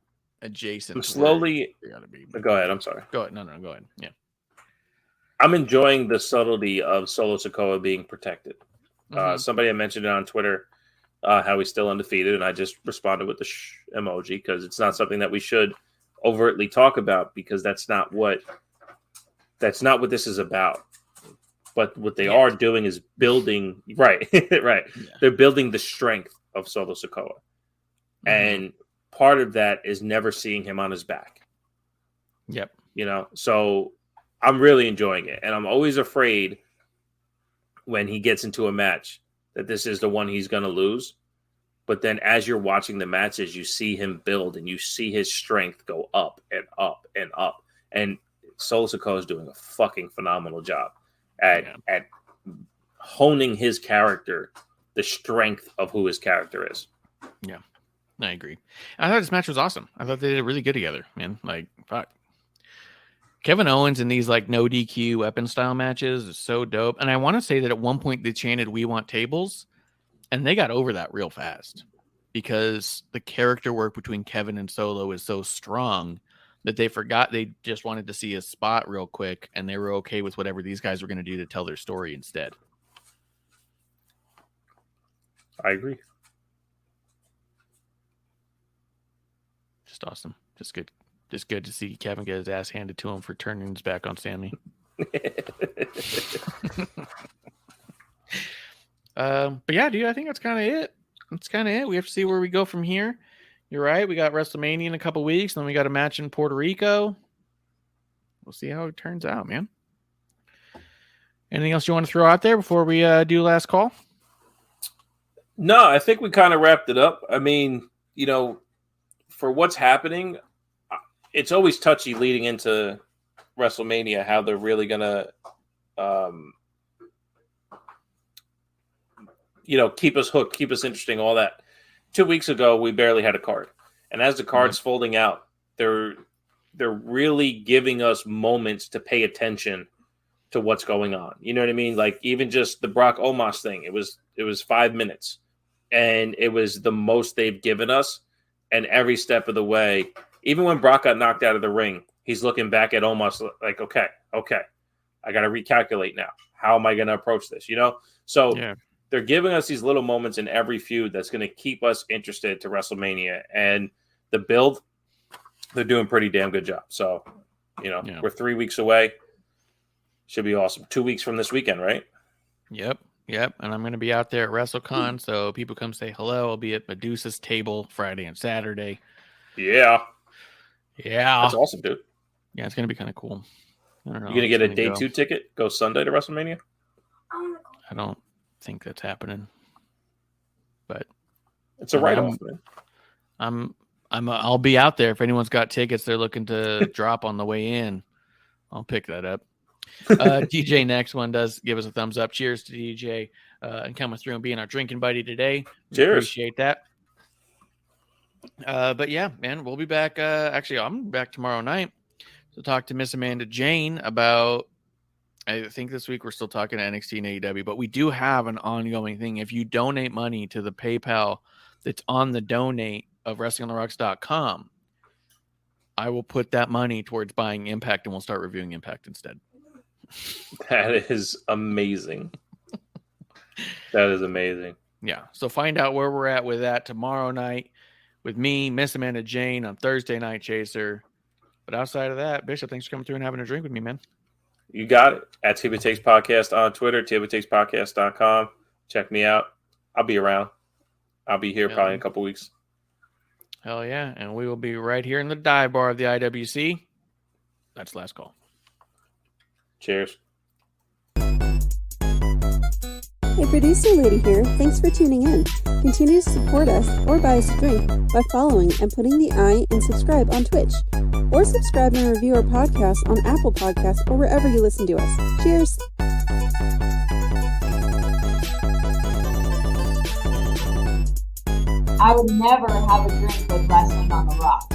adjacent. I'm slowly. Gotta be. Go ahead. I'm sorry. Go ahead. No, go ahead. Yeah. I'm enjoying the subtlety of Solo Sikoa being protected. Mm-hmm. Somebody had mentioned it on Twitter how he's still undefeated, and I just responded with the emoji because it's not something that we should overtly talk about because that's not what this is about. But what they are doing is building right. Yeah. They're building the strength of Solo Sikoa. And part of that is never seeing him on his back. Yep. You know, so I'm really enjoying it. And I'm always afraid when he gets into a match that this is the one he's going to lose. But then as you're watching the matches, you see him build and you see his strength go up and up and up. And Solo Sikoa is doing a fucking phenomenal job at honing his character, the strength of who his character is. Yeah. I agree. I thought this match was awesome. I thought they did really good together, man. Like, fuck. Kevin Owens in these like no DQ weapon style matches is so dope. And I want to say that at one point they chanted "We want tables," and they got over that real fast because the character work between Kevin and Solo is so strong that they forgot they just wanted to see a spot real quick, and they were okay with whatever these guys were going to do to tell their story instead. I agree. Just awesome. Just good to see Kevin get his ass handed to him for turning his back on Sammy. But yeah, dude, I think that's kind of it. That's kind of it. We have to see where we go from here. You're right. We got WrestleMania in a couple weeks, then we got a match in Puerto Rico. We'll see how it turns out, man. Anything else you want to throw out there before we do last call? No, I think we kind of wrapped it up. I mean, you know, for what's happening, it's always touchy leading into WrestleMania how they're really gonna, keep us hooked, keep us interesting, all that. 2 weeks ago, we barely had a card, and as the card's folding out, they're really giving us moments to pay attention to what's going on. You know what I mean? Like even just the Brock Omos thing, it was 5 minutes, and it was the most they've given us. And every step of the way, even when Brock got knocked out of the ring, he's looking back at Omos like, okay, I got to recalculate now. How am I going to approach this? You know? So they're giving us these little moments in every feud that's going to keep us interested to WrestleMania. And the build, they're doing a pretty damn good job. So, we're 3 weeks away. Should be awesome. 2 weeks from this weekend, right? Yep. And I'm going to be out there at WrestleCon, so people come say hello. I'll be at Medusa's table Friday and Saturday. Yeah. That's awesome, dude. Yeah, it's going to be kind of cool. I don't know. You going to get a day 2 ticket? Go Sunday to WrestleMania? I don't think that's happening. But it's a write-off, man. I'll be out there. If anyone's got tickets they're looking to drop on the way in, I'll pick that up. DJ next one does give us a thumbs up. Cheers to DJ and coming through and being our drinking buddy today. Cheers. Appreciate that. But yeah, man, we'll be back. Actually, I'm back tomorrow night to talk to Miss Amanda Jane about, I think this week we're still talking to NXT and AEW, but we do have an ongoing thing. If you donate money to the PayPal that's on the donate of WrestlingOnTheRocks.com, I will put that money towards buying Impact, and we'll start reviewing Impact instead. That is amazing. That is amazing. Yeah. So find out where we're at with that tomorrow night with me, Miss Amanda Jane, on Thursday Night Chaser. But outside of that, Bishop, thanks for coming through and having a drink with me, man. You got it. At Tibby Takes Podcast on Twitter, TibbyTakesPodcast.com. Check me out. I'll be around. I'll be here probably in a couple weeks. Hell yeah. And we will be right here in the dive bar of the IWC. That's last call. Cheers. Hey, producer lady here. Thanks for tuning in. Continue to support us or buy us a drink by following and putting the I in subscribe on Twitch. Or subscribe and review our podcast on Apple Podcasts or wherever you listen to us. Cheers. I would never have a drink with Wrestling on the Rocks.